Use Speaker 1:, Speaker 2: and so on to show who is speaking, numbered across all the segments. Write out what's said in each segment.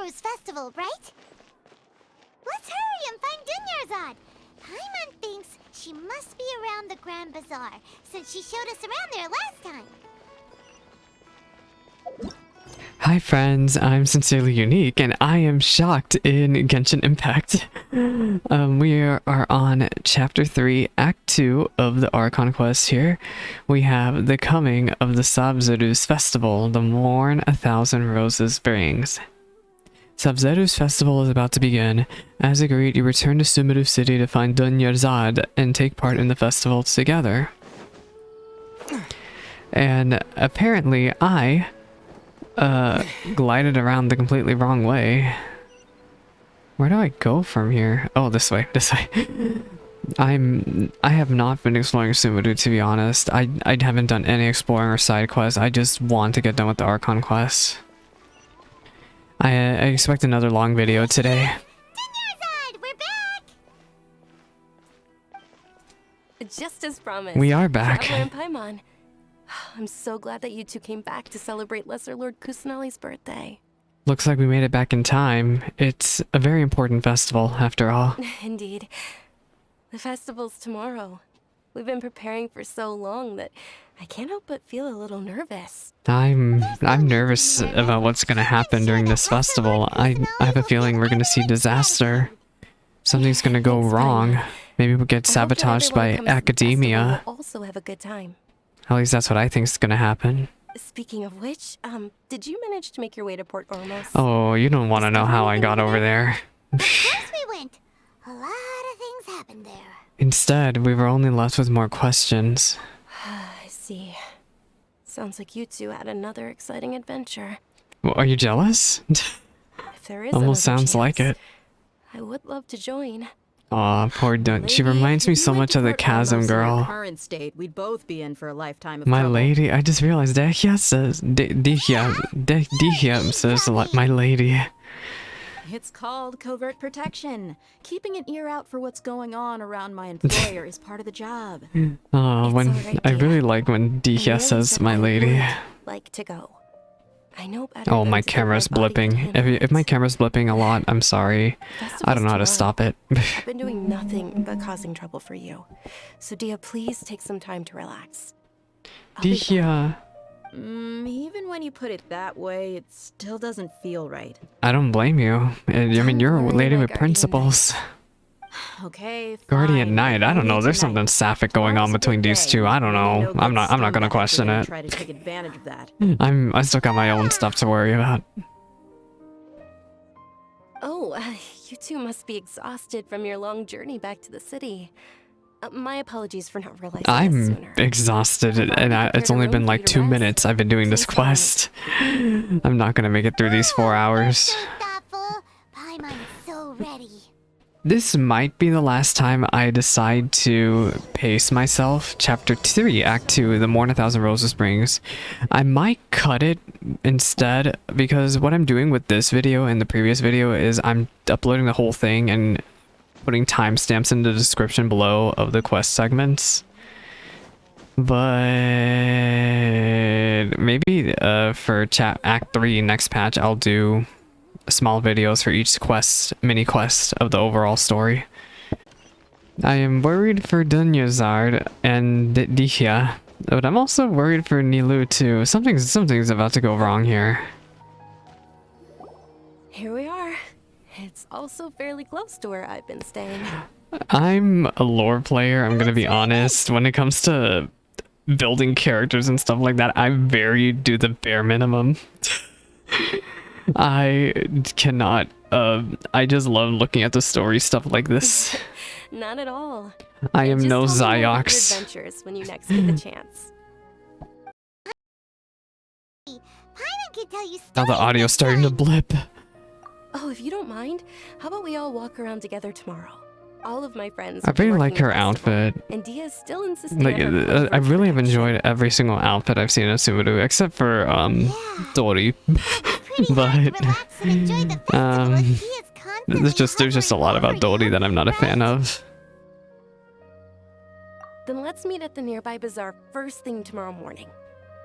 Speaker 1: Sabzeruz Festival, right? Let's hurry and find Dunyarzad. Paimon thinks she must be around the Grand Bazaar, since she showed us around there last time.
Speaker 2: Hi friends, I'm Sincerely Unique, and I am shocked in Genshin Impact. We are on Chapter 3, Act 2 of the Archon Quest here. We have the coming of the Sabzeruz Festival, the Morn 1,000 Roses brings. Sabzeruz Festival is about to begin. As agreed, you return to Sumeru City to find Dunyarzad and take part in the festival together. And apparently I glided around the completely wrong way. Where do I go from here? Oh, this way, this way. I have not been exploring Sumeru, to be honest. I haven't done any exploring or side quests. I just want to get done with the Archon Quest. I expect another long video today.
Speaker 1: Dunyarzad, we're back!
Speaker 3: Just as promised.
Speaker 2: We are back.
Speaker 3: Traveler and Paimon. I'm so glad that you two came back to celebrate Lesser Lord Kusanali's birthday.
Speaker 2: Looks like we made it back in time. It's a very important festival, after all.
Speaker 3: Indeed. The festival's tomorrow. We've been preparing for so long that I can't help but feel a little nervous.
Speaker 2: I'm nervous about what's gonna happen during this festival. I have a feeling we're gonna see disaster. Something's gonna go wrong. Maybe we'll get sabotaged by academia.
Speaker 3: We'll also have a good time.
Speaker 2: At least that's what I think is gonna happen.
Speaker 3: Speaking of which, did you manage to make your way to Port Ormos?
Speaker 2: Oh, you don't want to know how I got over there.
Speaker 1: Of course we went. A lot of things happened there.
Speaker 2: Instead, we were only left with more questions.
Speaker 3: I see. Sounds like you two had another exciting adventure.
Speaker 2: Well, are you jealous?
Speaker 3: If there is
Speaker 2: Almost
Speaker 3: another
Speaker 2: sounds like
Speaker 3: chance,
Speaker 2: it.
Speaker 3: I would love to join.
Speaker 2: Aw, poor Dun. She reminds me so much of the Chasm girl.
Speaker 4: Current state, we'd both be in for a lifetime of
Speaker 2: My
Speaker 4: trouble.
Speaker 2: lady, I just realized Dehya says Dehya says like my lady.
Speaker 4: It's called covert protection. Keeping an ear out for what's going on around my employer is part of the job.
Speaker 2: Oh,
Speaker 3: It's
Speaker 2: when
Speaker 3: alright,
Speaker 2: I
Speaker 3: Dehya.
Speaker 2: really like when
Speaker 3: I
Speaker 2: Dehya
Speaker 3: really
Speaker 2: says
Speaker 3: said
Speaker 2: my
Speaker 3: I
Speaker 2: lady.
Speaker 3: would like to go. I know better
Speaker 2: Oh,
Speaker 3: than
Speaker 2: my
Speaker 3: to give
Speaker 2: camera's
Speaker 3: body
Speaker 2: blipping.
Speaker 3: to
Speaker 2: If my camera's blipping a lot, I'm sorry. I don't know how to stop it.
Speaker 3: I've been doing nothing but causing trouble for you. So Dehya, please take some time to relax. I'll be fine.
Speaker 2: Dehya.
Speaker 4: Even when you put it that way, it still doesn't feel right.
Speaker 2: I don't blame you. I mean,
Speaker 3: Don't
Speaker 2: you're a
Speaker 3: worry,
Speaker 2: lady
Speaker 3: my
Speaker 2: with
Speaker 3: guardian
Speaker 2: principles.
Speaker 4: Okay, fine.
Speaker 2: Guardian Knight. I don't know.
Speaker 4: Maybe
Speaker 2: There's
Speaker 4: tonight.
Speaker 2: something sapphic going on
Speaker 4: Tomorrow's a
Speaker 2: between
Speaker 4: good
Speaker 2: these
Speaker 4: day.
Speaker 2: two. I don't
Speaker 4: Maybe
Speaker 2: know.
Speaker 4: no
Speaker 2: I'm
Speaker 4: good
Speaker 2: not gonna
Speaker 4: scumbag
Speaker 2: question
Speaker 4: gonna
Speaker 2: it.
Speaker 4: Try to take advantage of that.
Speaker 2: I still got my own stuff to worry about.
Speaker 3: Oh, you two must be exhausted from your long journey back to the city. My apologies for not realizing this
Speaker 2: I'm
Speaker 3: sooner.
Speaker 2: exhausted, and it's
Speaker 3: prepared a
Speaker 2: only been
Speaker 3: room for
Speaker 2: like
Speaker 3: you to
Speaker 2: 2
Speaker 3: rest.
Speaker 2: minutes I've been doing this
Speaker 3: Please go ahead.
Speaker 2: quest. I'm not gonna make it through these 4 hours.
Speaker 1: So thoughtful. Paimon is so ready.
Speaker 2: This might be the last time I decide to pace myself. Chapter 3, Act 2, The Morn 1,000 Roses brings. I might cut it instead, because what I'm doing with this video and the previous video is I'm uploading the whole thing and putting timestamps in the description below of the quest segments. But maybe for Act 3 next patch, I'll do small videos for each mini quest of the overall story. I am worried for Dunyarzad and Dehya, but I'm also worried for Nilou too. Something's about to go wrong here.
Speaker 3: Here we are. It's also fairly close to where I've been staying.
Speaker 2: I'm a lore player, I'm gonna be honest. When it comes to building characters and stuff like that, I do the bare minimum. I cannot, I just love looking at the story stuff like this.
Speaker 3: Not at all.
Speaker 2: I am
Speaker 3: Just
Speaker 2: no
Speaker 3: tell me more about your
Speaker 2: Ziox.
Speaker 3: adventures when you next get the chance.
Speaker 1: Paimon can tell you
Speaker 2: Now the
Speaker 1: stories
Speaker 2: audio's
Speaker 1: next
Speaker 2: starting to
Speaker 1: time.
Speaker 2: blip.
Speaker 3: Oh, if you don't mind, how about we all walk around together tomorrow? All of my friends.
Speaker 2: I
Speaker 3: will be
Speaker 2: really like
Speaker 3: working
Speaker 2: her
Speaker 3: the festival,
Speaker 2: outfit.
Speaker 3: And Dehya's still insisting
Speaker 2: Like,
Speaker 3: on her
Speaker 2: I really have
Speaker 3: protection.
Speaker 2: enjoyed every single outfit I've seen in Sumeru, except for, Dori.
Speaker 1: Pretty hard to relax and enjoy the festival if he is constantly
Speaker 2: There's just a lot
Speaker 1: hovering
Speaker 2: about Dori
Speaker 1: over
Speaker 2: that I'm not a
Speaker 1: you,
Speaker 2: fan
Speaker 1: right?
Speaker 2: of.
Speaker 3: Then let's meet at the nearby bazaar first thing tomorrow morning.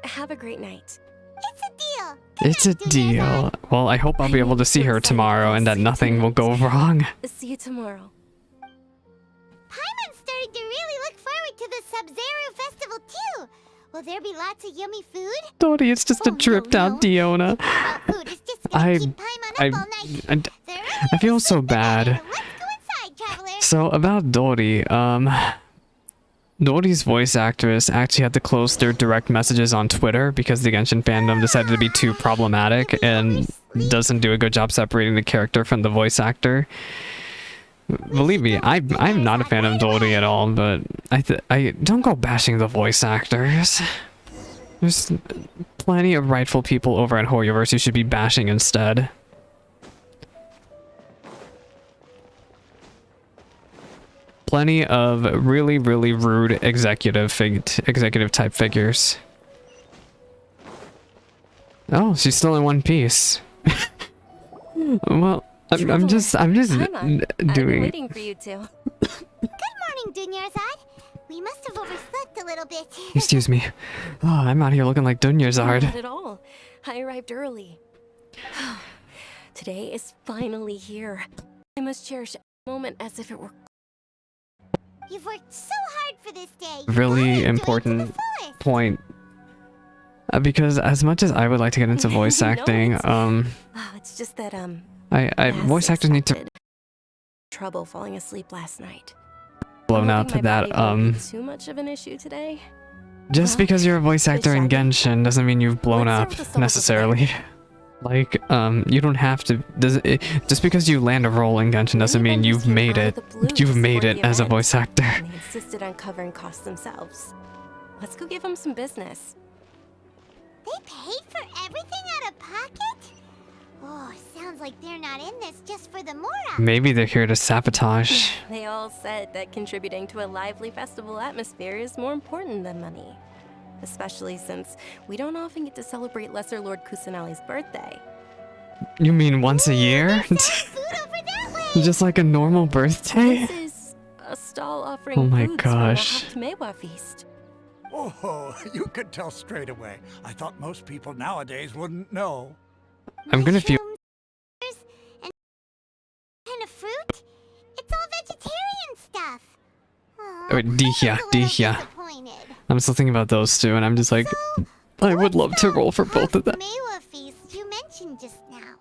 Speaker 3: Have a great night.
Speaker 1: It's a deal. Good
Speaker 2: It's a
Speaker 1: night, Dunyarzad.
Speaker 2: deal. Well, I hope I'll be able to see
Speaker 3: so
Speaker 2: her
Speaker 3: excited
Speaker 2: tomorrow
Speaker 3: for
Speaker 2: and that
Speaker 3: this
Speaker 2: nothing will go wrong.
Speaker 3: See you tomorrow.
Speaker 1: Paimon's starting to really look forward to the Sabzeruz Festival too. Will there be lots of yummy food?
Speaker 2: Dodie, it's just a
Speaker 1: Oh,
Speaker 2: trip down,
Speaker 1: no.
Speaker 2: Diona.
Speaker 1: Thinking about food is just gonna
Speaker 2: I-
Speaker 1: keep Paimon
Speaker 2: I-
Speaker 1: up all night.
Speaker 2: I-
Speaker 1: The earlier
Speaker 2: I feel
Speaker 1: we
Speaker 2: so
Speaker 1: sleep, the better.
Speaker 2: bad.
Speaker 1: Let's go inside, traveler.
Speaker 2: So about Dodie, Dodie's voice actress actually had to close their direct messages on Twitter because the Genshin fandom decided to be too problematic and doesn't do a good job separating the character from the voice actor. Believe me, I'm not a fan of Dodie at all, but I don't go bashing the voice actors. There's plenty of rightful people over at Hoyoverse who should be bashing instead. Plenty of really, really rude executive type figures. Oh, she's still in one piece. Well, I'm just
Speaker 3: Paimon, I've been
Speaker 2: doing.
Speaker 3: waiting for you two.
Speaker 1: Good morning, Dunyarzad. We must have overslept a little bit.
Speaker 2: Excuse me. Oh, I'm out here looking like
Speaker 3: Not
Speaker 2: Dunyarzad.
Speaker 3: at all. I arrived early. Today is finally here. I must cherish every moment as if it were.
Speaker 1: You've worked so hard for this day.
Speaker 2: Really
Speaker 1: Gotta enjoy it to the
Speaker 2: important
Speaker 1: fullest.
Speaker 2: point. Because as much as I would like to get into voice
Speaker 3: No,
Speaker 2: acting,
Speaker 3: it's- Oh, it's just that
Speaker 2: I
Speaker 3: as
Speaker 2: voice actors need to
Speaker 3: expected, trouble falling asleep last night.
Speaker 2: blown
Speaker 3: I'm
Speaker 2: out to
Speaker 3: hoping my
Speaker 2: that.
Speaker 3: body won't be too much of an issue today.
Speaker 2: Just
Speaker 3: Well,
Speaker 2: because you're a voice actor in
Speaker 3: shall we?
Speaker 2: Genshin doesn't mean you've blown
Speaker 3: Let's
Speaker 2: up
Speaker 3: start with the stalls
Speaker 2: necessarily. Like, you don't have to. Just because you land a role in Genshin doesn't
Speaker 3: Many
Speaker 2: mean
Speaker 3: vendors
Speaker 2: you've
Speaker 3: came
Speaker 2: made
Speaker 3: out
Speaker 2: it.
Speaker 3: of the blue to
Speaker 2: You've made
Speaker 3: support
Speaker 2: it
Speaker 3: the
Speaker 2: as a
Speaker 3: event,
Speaker 2: voice actor.
Speaker 3: and they insisted on covering costs themselves. Let's go give them some business.
Speaker 1: They paid for everything out of pocket? Oh, sounds like they're not in this just for the Mora.
Speaker 2: Maybe they're here to sabotage.
Speaker 3: They all said that contributing to a lively festival atmosphere is more important than money. Especially since we don't often get to celebrate Lesser Lord Kusanali's birthday.
Speaker 2: You mean once a year?
Speaker 1: Food over that way.
Speaker 2: Just like a normal birthday?
Speaker 3: This is a stall offering
Speaker 2: Oh my
Speaker 3: foods
Speaker 2: gosh.
Speaker 3: from the Mewa feast.
Speaker 5: Oh, you could tell straight away. I thought most people nowadays wouldn't know.
Speaker 2: I'm gonna feel.
Speaker 1: Mushrooms and kind of fruit. It's all vegetarian stuff. Aw,
Speaker 2: Wait, Dehya,
Speaker 1: I'm a little
Speaker 2: Dehya.
Speaker 1: disappointed.
Speaker 2: I'm still thinking about those two, and I'm just like, I would love to roll for both of them.
Speaker 1: Mewa feast you mentioned just now.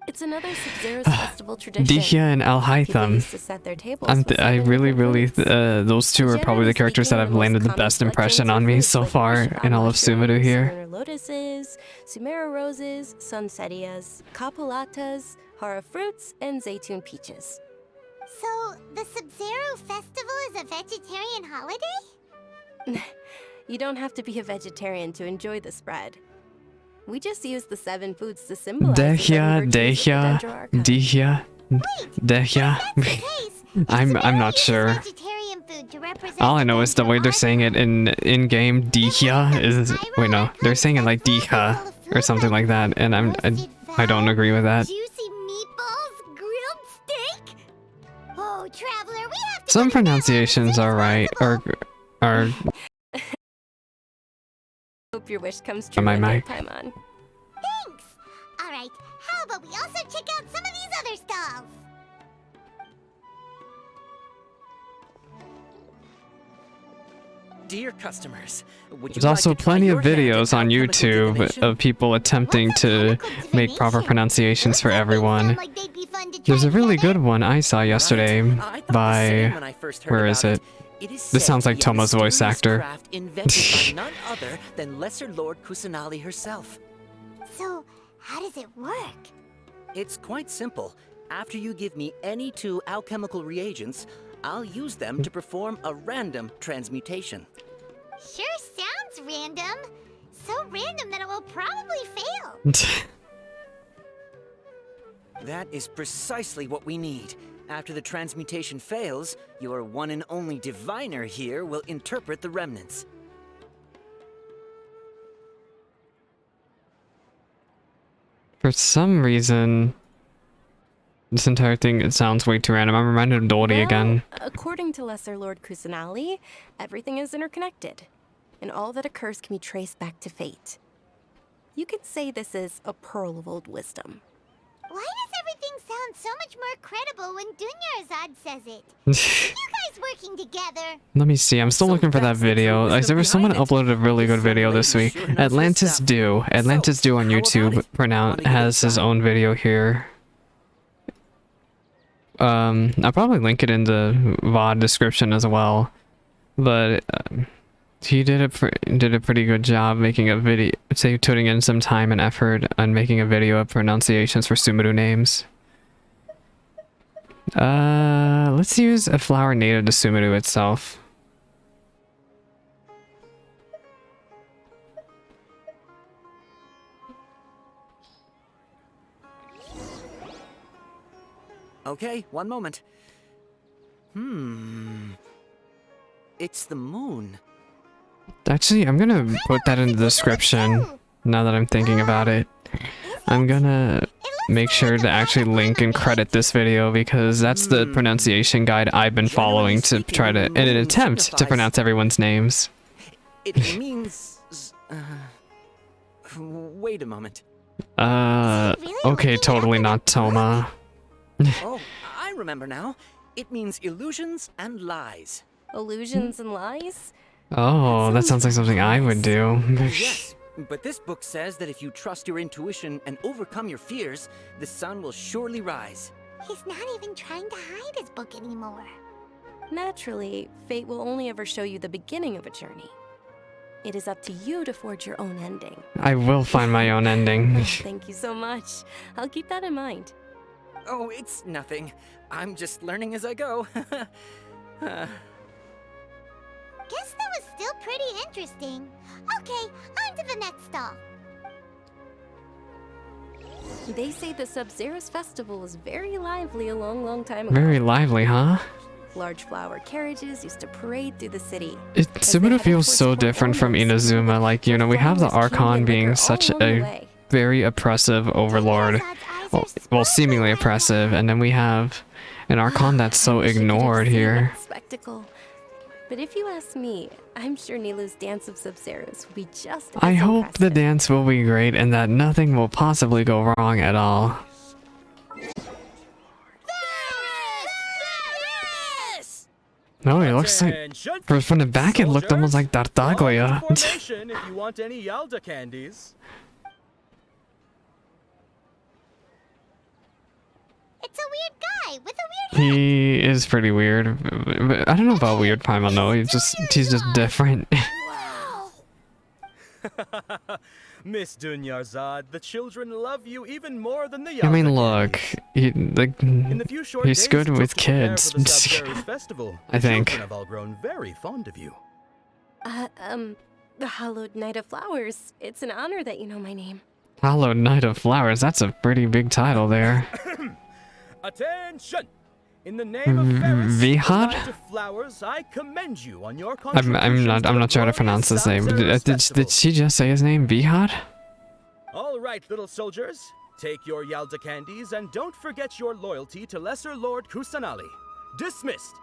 Speaker 3: It's another Sabzeruz Festival tradition.
Speaker 2: Dehya and
Speaker 3: People
Speaker 2: Alhaitham.
Speaker 3: used to set their tables
Speaker 2: I
Speaker 3: with seven
Speaker 2: really,
Speaker 3: different
Speaker 2: really,
Speaker 3: foods.
Speaker 2: those two are probably the
Speaker 3: Generally
Speaker 2: characters that
Speaker 3: speaking,
Speaker 2: have
Speaker 3: most
Speaker 2: landed the
Speaker 3: common
Speaker 2: best
Speaker 3: legends
Speaker 2: impression
Speaker 3: are
Speaker 2: on me
Speaker 3: foods
Speaker 2: so
Speaker 3: like
Speaker 2: far
Speaker 3: Mishra
Speaker 2: in all of Sumeru
Speaker 3: mushrooms,
Speaker 2: here.
Speaker 3: lunar lotuses, Sumeru roses, sunsetias, capulatas, hara fruits, and zaytun peaches.
Speaker 1: So, the Sabzeruz Festival is a vegetarian holiday?
Speaker 3: You don't have to be a vegetarian to enjoy the spread. We just use the 7 foods to symbolize the
Speaker 2: Dehya,
Speaker 3: 7 virtues of the
Speaker 2: Dehya,
Speaker 3: Dendro Archive.
Speaker 2: Dehya, Dehya.
Speaker 1: If that's the case,
Speaker 2: I'm
Speaker 1: Sabzeruz
Speaker 2: not
Speaker 1: uses
Speaker 2: sure.
Speaker 1: vegetarian food to represent
Speaker 2: All I know is the
Speaker 1: Dendro
Speaker 2: way they're saying it
Speaker 1: Archive.
Speaker 2: in game. Dehya is wait no, they're saying it like Dehya or something like that, and I don't agree with that.
Speaker 1: Juicy meatballs, grilled steak. Oh, traveler, we have to
Speaker 2: Some
Speaker 1: go to Mewa as
Speaker 2: pronunciations
Speaker 1: soon as
Speaker 2: are right,
Speaker 1: possible.
Speaker 2: or are
Speaker 3: Hope your wish comes true
Speaker 2: my
Speaker 3: one day,
Speaker 2: mic.
Speaker 3: Paimon.
Speaker 1: Thanks. All right. How about we also check out some of these other stalls?
Speaker 6: Dear customers, would you
Speaker 2: There's
Speaker 6: like
Speaker 2: also
Speaker 6: to try
Speaker 2: plenty
Speaker 6: your
Speaker 2: of
Speaker 6: hand at
Speaker 2: videos on
Speaker 6: alchemical
Speaker 2: YouTube
Speaker 6: divination?
Speaker 2: of people attempting
Speaker 1: What's a
Speaker 2: to
Speaker 1: chemical
Speaker 2: make proper
Speaker 1: divination?
Speaker 2: pronunciations for
Speaker 1: Those topics
Speaker 2: everyone.
Speaker 1: sound like they'd be fun to
Speaker 2: There's
Speaker 1: try
Speaker 2: a really
Speaker 1: together.
Speaker 2: good one I saw yesterday
Speaker 6: Right. I thought the same
Speaker 2: by
Speaker 6: when I first heard
Speaker 2: where
Speaker 6: about
Speaker 2: is it?
Speaker 6: It is
Speaker 2: This
Speaker 6: said
Speaker 2: sounds
Speaker 6: to
Speaker 2: like
Speaker 6: be a
Speaker 2: Toma's voice
Speaker 6: mysterious
Speaker 2: actor.
Speaker 6: craft invented by none other than Lesser Lord Kusanali herself.
Speaker 1: So, how does it work?
Speaker 6: It's quite simple. After you give me any 2 alchemical reagents, I'll use them to perform a random transmutation.
Speaker 1: Sure sounds random. So random that it will probably fail.
Speaker 6: That is precisely what we need. After the transmutation fails, your one and only diviner here will interpret the remnants.
Speaker 2: For some reason, this entire thing, it sounds way too random. I'm reminded of Dodie again.
Speaker 3: According to Lesser Lord Kusanali, everything is interconnected, and all that occurs can be traced back to fate. You could say this is a pearl of old wisdom.
Speaker 1: Why does everything sound so much more credible when Dunyarzad says it? You guys working together?
Speaker 2: Let me see. I'm still looking for that
Speaker 6: that's the true
Speaker 2: video.
Speaker 6: wisdom
Speaker 2: There was someone
Speaker 6: behind it.
Speaker 2: uploaded a really
Speaker 6: This
Speaker 2: good video
Speaker 6: young
Speaker 2: this
Speaker 6: lady
Speaker 2: week.
Speaker 6: sure knows her
Speaker 2: Atlantis
Speaker 6: stuff.
Speaker 2: Do. Atlantis Do on
Speaker 6: how about
Speaker 2: YouTube
Speaker 6: it? Wanna
Speaker 2: has
Speaker 6: give it a
Speaker 2: his
Speaker 6: try?
Speaker 2: own video here. I'll probably link it in the VOD description as well. But he did a pretty good job making a video, putting in some time and effort on making a video of pronunciations for Sumeru names. Let's use a flower native to Sumeru itself.
Speaker 6: Okay, one moment. It's the moon.
Speaker 2: Actually, I'm gonna put that in the description now that I'm thinking about it. I'm gonna make sure to actually link and credit this video because that's the pronunciation guide I've been following to try to, in an attempt to pronounce everyone's names.
Speaker 6: It means... wait a moment.
Speaker 2: Okay, totally not Toma.
Speaker 6: Oh, I remember now. It means illusions and lies.
Speaker 3: Illusions and lies?
Speaker 2: Oh, that sounds like something I would do.
Speaker 6: Yes, but this book says that if you trust your intuition and overcome your fears, the sun will surely rise.
Speaker 1: He's not even trying to hide his book anymore.
Speaker 3: Naturally, fate will only ever show you the beginning of a journey. It is up to you to forge your own ending.
Speaker 2: I will find my own ending.
Speaker 3: Thank you so much. I'll keep that in mind.
Speaker 6: Oh, it's nothing. I'm just learning as I go.
Speaker 1: Guess that was still pretty interesting. Okay, on to the next stall.
Speaker 3: They say the Sabzeruz Festival was very lively a long time ago.
Speaker 2: Very lively, huh?
Speaker 3: Large flower carriages used to parade through the city.
Speaker 2: Sumeru feels so different from Inazuma. Like, you know, we have the Archon being such a very oppressive overlord. Well, seemingly oppressive, and then we have an Archon that's so ignored here.
Speaker 3: Spectacle. But if you ask me, I'm sure Nilu's Dance of Sabzeruz will be just as
Speaker 2: I hope the
Speaker 3: impressive.
Speaker 2: dance will be great and that nothing will possibly go wrong at all. No, it looks like from the back it looked almost like Tartaglia.
Speaker 7: If you want any Yalda candies.
Speaker 1: It's a weird guy with a weird head.
Speaker 2: He is pretty weird. But I don't know about weird Paimon though. He's just different.
Speaker 1: Wow.
Speaker 7: Miss Dunyarzad, the children love you even more than the Yalda
Speaker 2: I mean,
Speaker 7: candies.
Speaker 2: look,
Speaker 7: In the few short
Speaker 2: he's
Speaker 7: days
Speaker 2: good
Speaker 7: you
Speaker 2: with
Speaker 7: took to prepare
Speaker 2: kids.
Speaker 7: for the Sabzeruz Festival,
Speaker 2: I think.
Speaker 7: the children have all grown very fond of you.
Speaker 3: The Hallowed Night of Flowers. It's an honor that you know my name.
Speaker 2: Hallowed Night of Flowers. That's a pretty big title there.
Speaker 7: Attention! In the name of Ferris,
Speaker 2: Vihad?
Speaker 7: the Knight of Flowers, I commend you on your
Speaker 2: I'm not
Speaker 7: contributions to
Speaker 2: sure how to
Speaker 7: the
Speaker 2: pronounce his name.
Speaker 7: glorious
Speaker 2: Did
Speaker 7: Sabzeruz
Speaker 2: she just say his name? Vihad?
Speaker 7: All right, little soldiers, take your Yalda candies and don't forget your loyalty to Lesser Lord Kusanali. Dismissed.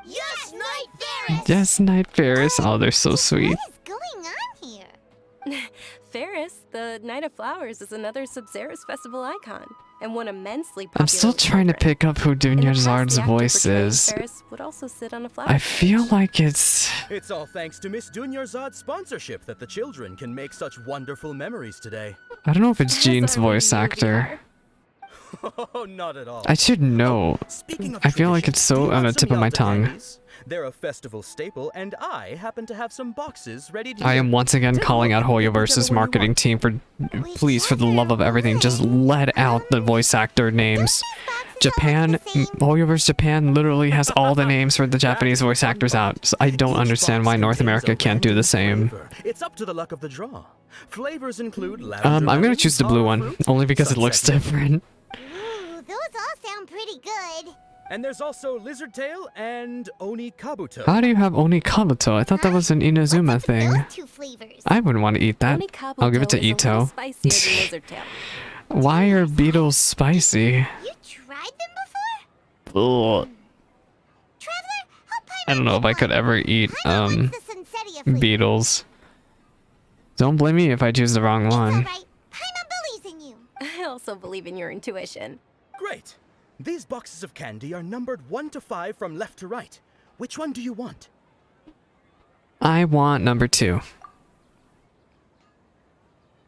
Speaker 1: Yes, Knight Ferris!
Speaker 2: Yes, Night Ferris. Oh, they're so sweet.
Speaker 1: What is going on here?
Speaker 3: Ferris, the Night of Flowers, is another Sabzeruz Festival icon, and one immensely popular.
Speaker 2: I'm still
Speaker 3: with
Speaker 2: trying to
Speaker 3: children.
Speaker 2: pick up who
Speaker 3: In the past,
Speaker 2: Dunyarzad's
Speaker 3: the actor
Speaker 2: voice
Speaker 3: portraying
Speaker 2: is.
Speaker 3: Ferris would also sit on a flower.
Speaker 2: I feel like it's...
Speaker 7: It's all thanks to Miss Dunyarzad's sponsorship that the children can make such wonderful memories today.
Speaker 2: I don't know if it's
Speaker 3: As
Speaker 2: Jean's
Speaker 3: are
Speaker 2: voice
Speaker 3: you,
Speaker 2: actor.
Speaker 7: Oh, not at all.
Speaker 2: I should know.
Speaker 7: Speaking of
Speaker 2: I feel like
Speaker 7: tradition,
Speaker 2: it's so
Speaker 7: do you
Speaker 2: on
Speaker 7: want
Speaker 2: the
Speaker 7: some
Speaker 2: tip of my
Speaker 7: Yalda
Speaker 2: tongue.
Speaker 7: candies? They're a festival staple, and I happen to have some boxes ready to
Speaker 2: I am once again
Speaker 7: Take a
Speaker 2: calling
Speaker 7: look
Speaker 2: out
Speaker 7: and pick
Speaker 2: Hoyoverse's
Speaker 7: whichever one you
Speaker 2: marketing
Speaker 7: want.
Speaker 2: team for, please, for the love of everything, just let out the voice actor names. Japan, Hoyoverse Japan literally has all the names for the Japanese voice actors out. So I don't
Speaker 7: Each
Speaker 2: understand
Speaker 7: box
Speaker 2: why North
Speaker 7: contains
Speaker 2: America
Speaker 7: a
Speaker 2: can't do the
Speaker 7: random
Speaker 2: same.
Speaker 7: flavor. It's up to the luck of the draw. Flavors include
Speaker 2: I'm gonna
Speaker 7: lemon,
Speaker 2: choose the blue
Speaker 7: sour
Speaker 2: one,
Speaker 7: fruit,
Speaker 2: only because it looks
Speaker 7: sunset
Speaker 2: different.
Speaker 1: Ooh, those all sound pretty good.
Speaker 7: And there's also lizard tail and oni kabuto.
Speaker 2: How do you have Oni Kabuto? I thought that was an Inazuma
Speaker 1: What's up with
Speaker 2: thing.
Speaker 1: those two flavors?
Speaker 2: I wouldn't want to eat that.
Speaker 3: Oni
Speaker 2: I'll give it to
Speaker 3: Kabuto is a little
Speaker 2: Ito.
Speaker 3: spicier than lizard tail.
Speaker 2: Why are beetles spicy?
Speaker 1: You tried them before?
Speaker 2: Ugh.
Speaker 1: Traveler, help Paimon
Speaker 2: I don't know if I
Speaker 1: pick
Speaker 2: could
Speaker 1: one.
Speaker 2: ever eat
Speaker 1: Paimon wants the Sunsetia flavor.
Speaker 2: beetles. Don't blame me if I choose the wrong
Speaker 1: It's
Speaker 2: one.
Speaker 1: alright. Paimon believes in you.
Speaker 3: I also believe in your intuition.
Speaker 7: Great. These boxes of candy are numbered 1 to 5 from left to right. Which one do you want?
Speaker 2: I want number 2.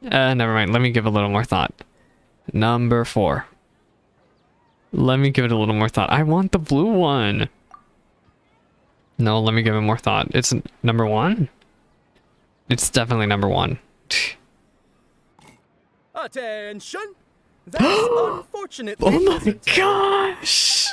Speaker 2: Never mind. Let me give a little more thought. Number 4. Let me give it a little more thought. I want the blue one. No, let me give it more thought. It's number 1? It's definitely number 1.
Speaker 7: Attention! That's unfortunately
Speaker 2: Oh my
Speaker 7: isn't.
Speaker 2: gosh!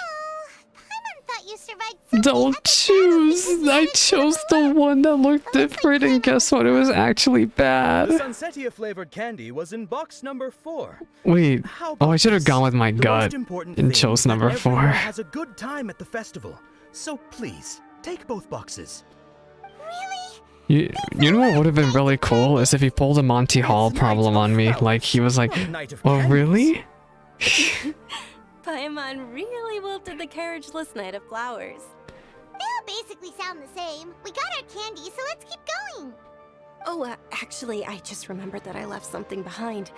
Speaker 1: Paimon thought you survived so
Speaker 2: Don't
Speaker 1: many epic
Speaker 2: choose!
Speaker 1: battles because
Speaker 2: I
Speaker 1: you
Speaker 2: chose
Speaker 1: managed
Speaker 2: the
Speaker 1: to
Speaker 2: one that looked different, and guess what? It was actually
Speaker 7: The
Speaker 2: bad.
Speaker 7: Sunsetia flavored candy was in box number 4.
Speaker 2: Wait.
Speaker 7: How
Speaker 2: Oh,
Speaker 7: about
Speaker 2: I should have
Speaker 7: this?
Speaker 2: gone with my
Speaker 7: The
Speaker 2: gut
Speaker 7: most important
Speaker 2: and
Speaker 7: thing
Speaker 2: chose
Speaker 7: is that
Speaker 2: number
Speaker 7: everyone
Speaker 2: 4.
Speaker 7: has a good time at the festival. So please, take both boxes.
Speaker 2: You know what would have been really cool is if he pulled a Monty Hall problem on me. Like, he was like,
Speaker 7: Not Night of
Speaker 2: oh,
Speaker 7: Candies.
Speaker 2: really?
Speaker 3: Paimon really wilted the carriageless night of flowers.
Speaker 1: They all basically sound the same. We got our candy, so let's keep going.
Speaker 3: Oh, actually, I just remembered that I left something behind.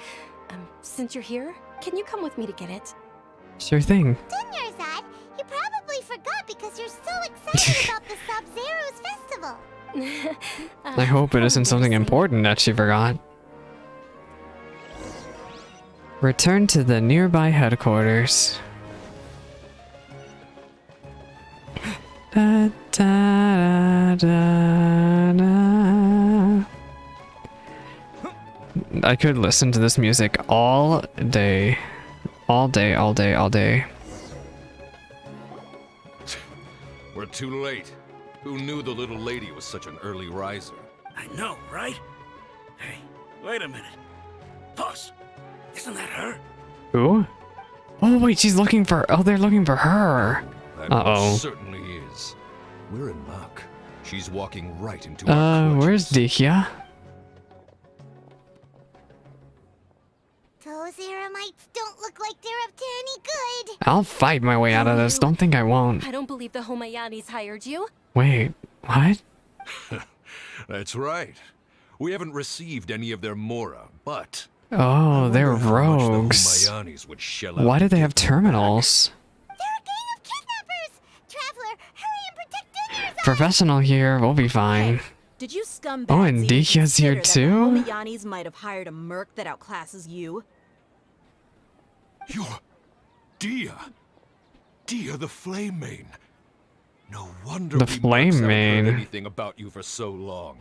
Speaker 3: Since you're here, can you come with me to get it?
Speaker 2: Sure thing.
Speaker 1: Dunyarzad, you probably forgot because you're so excited about the Sabzeruz Festival.
Speaker 2: I hope it isn't something important that she forgot. Return to the nearby headquarters. Da, da, da, da, da. I could listen to this music all day. All day, all day, all day.
Speaker 8: We're too late. Who knew the little lady was such an early riser?
Speaker 5: I know, right? Hey, wait a minute. Boss, isn't that her?
Speaker 2: Who? Oh, wait, she's looking for... Oh, they're looking for her.
Speaker 8: That
Speaker 2: Uh-oh.
Speaker 8: most certainly is. We're in luck. She's walking right into our
Speaker 2: Where's
Speaker 8: clutches.
Speaker 2: Dehya?
Speaker 1: Those Eremites don't look like they're up to any good.
Speaker 2: I'll fight my way out of this. Don't think I won't.
Speaker 3: I don't believe the Homayanis hired you.
Speaker 2: Wait, what?
Speaker 8: That's right. We haven't received any of their mora, but...
Speaker 2: Oh, they're
Speaker 8: wonder how much the
Speaker 2: rogues.
Speaker 8: Humayanis would shell out
Speaker 2: Why
Speaker 8: to
Speaker 2: do they
Speaker 8: get
Speaker 2: have
Speaker 8: them
Speaker 2: terminals?
Speaker 1: They're a gang of kidnappers! Traveler, hurry and protect Dunyarzad!
Speaker 2: Professional here, we'll be fine.
Speaker 4: Did you scumbags
Speaker 2: Oh, and
Speaker 4: even
Speaker 2: Dehya's here
Speaker 4: consider
Speaker 2: too?
Speaker 4: that the Homayanis might have hired a merc that outclasses you?
Speaker 8: back? You're... Dehya. Dehya the Flame Mane. No wonder
Speaker 2: The
Speaker 8: we
Speaker 2: Flame
Speaker 8: mercs haven't
Speaker 2: Mane.
Speaker 8: heard anything about you for so long.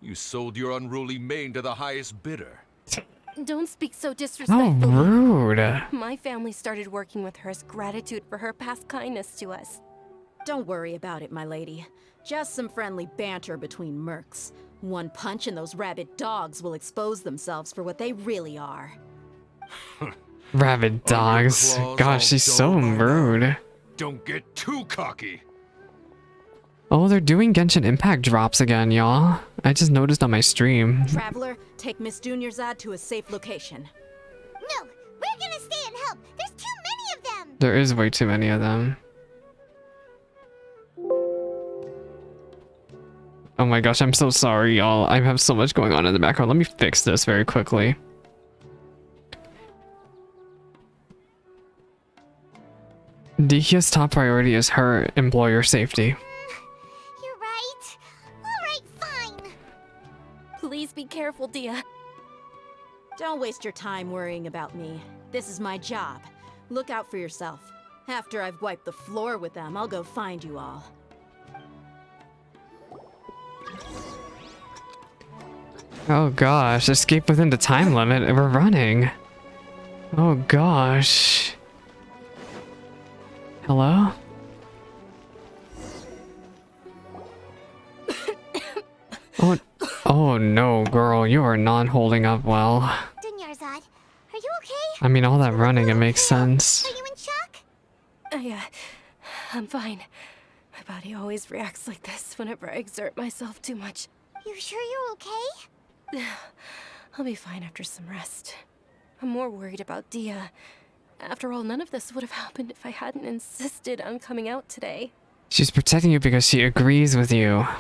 Speaker 8: You sold your unruly mane to the highest bidder.
Speaker 3: Don't speak so
Speaker 2: How
Speaker 3: disrespectfully.
Speaker 2: rude.
Speaker 3: My family started working with her as gratitude for her past kindness to us.
Speaker 4: Don't worry about it, my lady. Just some friendly banter between mercs. One punch and those rabid dogs will expose themselves for what they really are.
Speaker 2: Rabid dogs.
Speaker 8: claws
Speaker 2: Gosh,
Speaker 8: all
Speaker 2: she's so
Speaker 8: dull by now.
Speaker 2: rude.
Speaker 8: Don't get too cocky.
Speaker 2: Oh, they're doing Genshin Impact drops again, y'all. I just noticed on my stream.
Speaker 4: Traveler, take Miss Dunyarzad to a safe location.
Speaker 1: No, we're gonna stay and help. There's too many of them.
Speaker 2: There is way too many of them. Oh my gosh, I'm so sorry, y'all. I have so much going on in the background. Let me fix this very quickly. Dehya's top priority is her employer safety.
Speaker 1: You're right. All right, fine.
Speaker 3: Please be careful, Dehya.
Speaker 4: Don't waste your time worrying about me. This is my job. Look out for yourself. After I've wiped the floor with them, I'll go find you all.
Speaker 2: Oh gosh, escape within the time limit. We're running. Oh gosh. Hello? Oh, oh no, girl, you are not holding up well.
Speaker 1: Dunyarzad, are you okay?
Speaker 2: I mean, all that running, it makes sense.
Speaker 1: Are you in shock?
Speaker 3: I'm fine. My body always reacts like this whenever I exert myself too much.
Speaker 1: You sure you're okay?
Speaker 3: I'll be fine after some rest. I'm more worried about Dehya. After all, none of this would have happened if I hadn't insisted on coming out today.
Speaker 2: She's protecting you because she agrees with you.
Speaker 1: Yeah,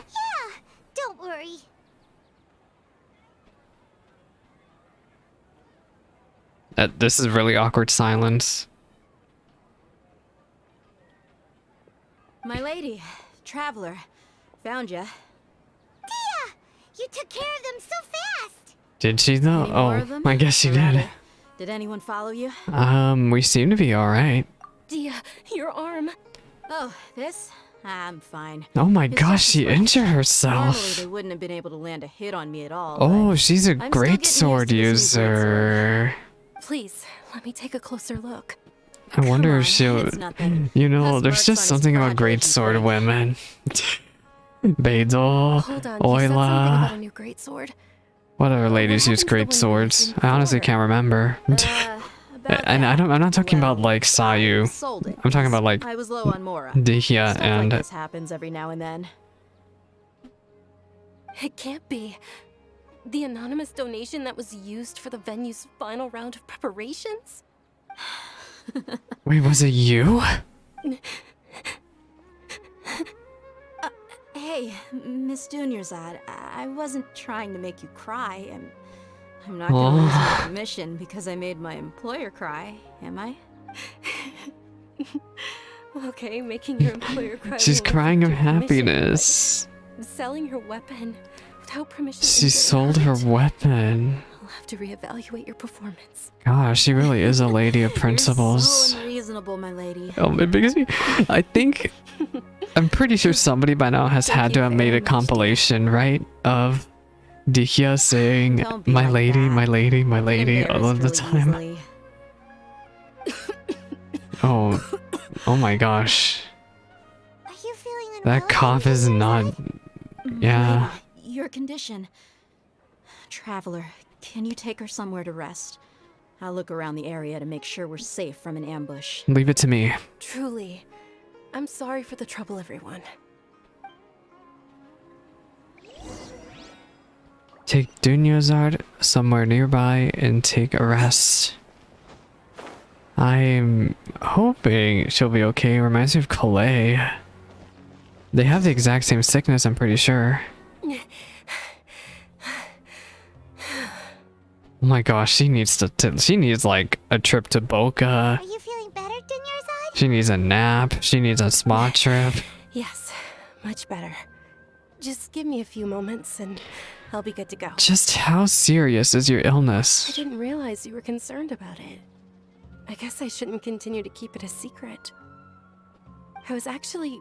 Speaker 1: don't worry.
Speaker 2: This is really awkward silence.
Speaker 4: My lady, traveler, found ya.
Speaker 1: Dehya! You took care of them so fast!
Speaker 2: Did she though?
Speaker 4: Any more of
Speaker 2: Oh,
Speaker 4: them?
Speaker 2: I guess she
Speaker 4: Or
Speaker 2: did.
Speaker 4: rather, did anyone follow you?
Speaker 2: We seem to be alright.
Speaker 3: Dehya, your arm.
Speaker 4: Oh, this? I'm fine.
Speaker 2: Oh my
Speaker 4: It's
Speaker 2: gosh,
Speaker 4: just a
Speaker 2: she
Speaker 4: scratch.
Speaker 2: injured
Speaker 4: Normally,
Speaker 2: herself.
Speaker 4: they wouldn't have been able to land a hit on me at all.
Speaker 2: Oh,
Speaker 4: but
Speaker 2: she's a
Speaker 4: I'm still
Speaker 2: great
Speaker 4: getting
Speaker 2: sword
Speaker 4: used to this new
Speaker 2: user.
Speaker 3: Please, let me take a closer look.
Speaker 2: I wonder
Speaker 4: Come
Speaker 2: if
Speaker 4: on,
Speaker 2: she'll.
Speaker 4: it's nothing.
Speaker 2: You know,
Speaker 4: Us
Speaker 2: there's
Speaker 4: marks
Speaker 2: just
Speaker 4: on his
Speaker 2: something about
Speaker 4: front
Speaker 2: great
Speaker 4: isn't
Speaker 2: sword
Speaker 4: good.
Speaker 2: women. Beidol,
Speaker 3: Hold on, you said something about a
Speaker 2: Oyla.
Speaker 3: new greatsword.
Speaker 2: What other
Speaker 3: What
Speaker 2: ladies use
Speaker 3: happened to the
Speaker 2: great
Speaker 3: one you
Speaker 2: swords?
Speaker 3: mentioned
Speaker 2: I honestly
Speaker 3: before?
Speaker 2: can't remember.
Speaker 4: About
Speaker 2: And
Speaker 4: that.
Speaker 2: I'm not talking about
Speaker 4: Well,
Speaker 2: like
Speaker 4: I
Speaker 2: Sayu.
Speaker 4: sold it.
Speaker 2: I'm talking about like
Speaker 4: I was low on Mora.
Speaker 2: Dehya
Speaker 4: Stuff
Speaker 2: and
Speaker 4: like this happens every now and then.
Speaker 3: It can't be. The anonymous donation that was used for the venue's final round of preparations?
Speaker 2: wait, was it you?
Speaker 4: Hey, Miss Dunyarzad, I wasn't trying to make you cry. I'm not gonna lose my commission because I made my employer cry, am I?
Speaker 3: Okay, making your employer cry.
Speaker 2: She's
Speaker 3: won't
Speaker 2: crying of
Speaker 3: affect your commission,
Speaker 2: happiness.
Speaker 3: but selling her weapon without permission.
Speaker 2: She
Speaker 3: and
Speaker 2: sold her
Speaker 3: getting
Speaker 2: weapon.
Speaker 3: I'll have to reevaluate your performance.
Speaker 2: Gosh, she really is a lady of
Speaker 4: You're
Speaker 2: principles.
Speaker 4: so unreasonable, my lady.
Speaker 2: Oh, it makes me. I think. I'm pretty sure somebody by now has
Speaker 3: Thank
Speaker 2: had
Speaker 3: you
Speaker 2: to have made
Speaker 3: very
Speaker 2: a
Speaker 3: much,
Speaker 2: compilation, right? Of Dehya saying,
Speaker 4: Don't be
Speaker 2: my
Speaker 4: like
Speaker 2: lady,
Speaker 4: that.
Speaker 2: my lady, my
Speaker 4: I get
Speaker 2: lady, all of
Speaker 4: embarrassed
Speaker 2: the
Speaker 4: really
Speaker 2: time.
Speaker 4: easily.
Speaker 2: Oh my gosh.
Speaker 1: Are you feeling unwell?
Speaker 2: That cough is not. Yeah.
Speaker 4: Lady, your condition. Traveler, can you take her somewhere to rest? I'll look around the area to make sure we're safe from an ambush.
Speaker 2: Leave it to me.
Speaker 3: Truly, I'm sorry for the trouble, everyone.
Speaker 2: Take Dunyarzad somewhere nearby and take a rest. I'm hoping she'll be okay. Reminds me of Calais. They have the exact same sickness, I'm pretty sure. Oh my gosh, she needs she needs like a trip to Boca.
Speaker 1: Are you feeling better, Dunyarzad?
Speaker 2: She needs a nap. She needs a spa trip.
Speaker 3: Yes, much better. Just give me a few moments and I'll be good to go.
Speaker 2: Just how serious is your
Speaker 3: I
Speaker 2: illness?
Speaker 3: didn't realize you were concerned about it. I guess I shouldn't continue to keep it a secret. I was actually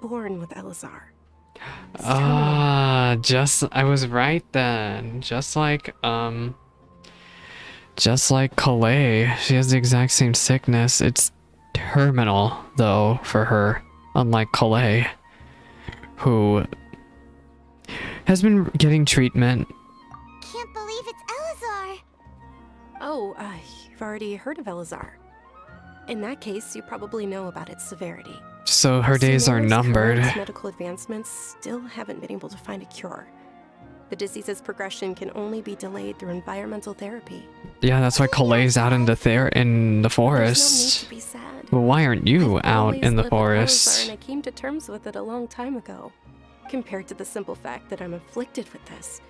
Speaker 3: born with Elazar. It's terminal.
Speaker 2: I was right then. Just like Calais, she has the exact same sickness. It's terminal though for her, unlike Calais, who has been getting treatment.
Speaker 1: Can't believe it's Elazar.
Speaker 3: Oh, you've already heard of Elazar. In that case, you probably know about its severity.
Speaker 2: So her days are
Speaker 3: Sumeru's
Speaker 2: numbered.
Speaker 3: current medical advancements still haven't been able to find a cure. The disease's progression can only be delayed through environmental therapy.
Speaker 2: Yeah, that's why Calais's out in the
Speaker 3: There's no need
Speaker 2: forest.
Speaker 3: to be sad.
Speaker 2: Well, why aren't you
Speaker 3: I've
Speaker 2: out
Speaker 3: always
Speaker 2: in the
Speaker 3: lived with Elazar,
Speaker 2: forest?
Speaker 3: and I came to terms with it a long time ago. Compared to the simple fact that I'm afflicted with this,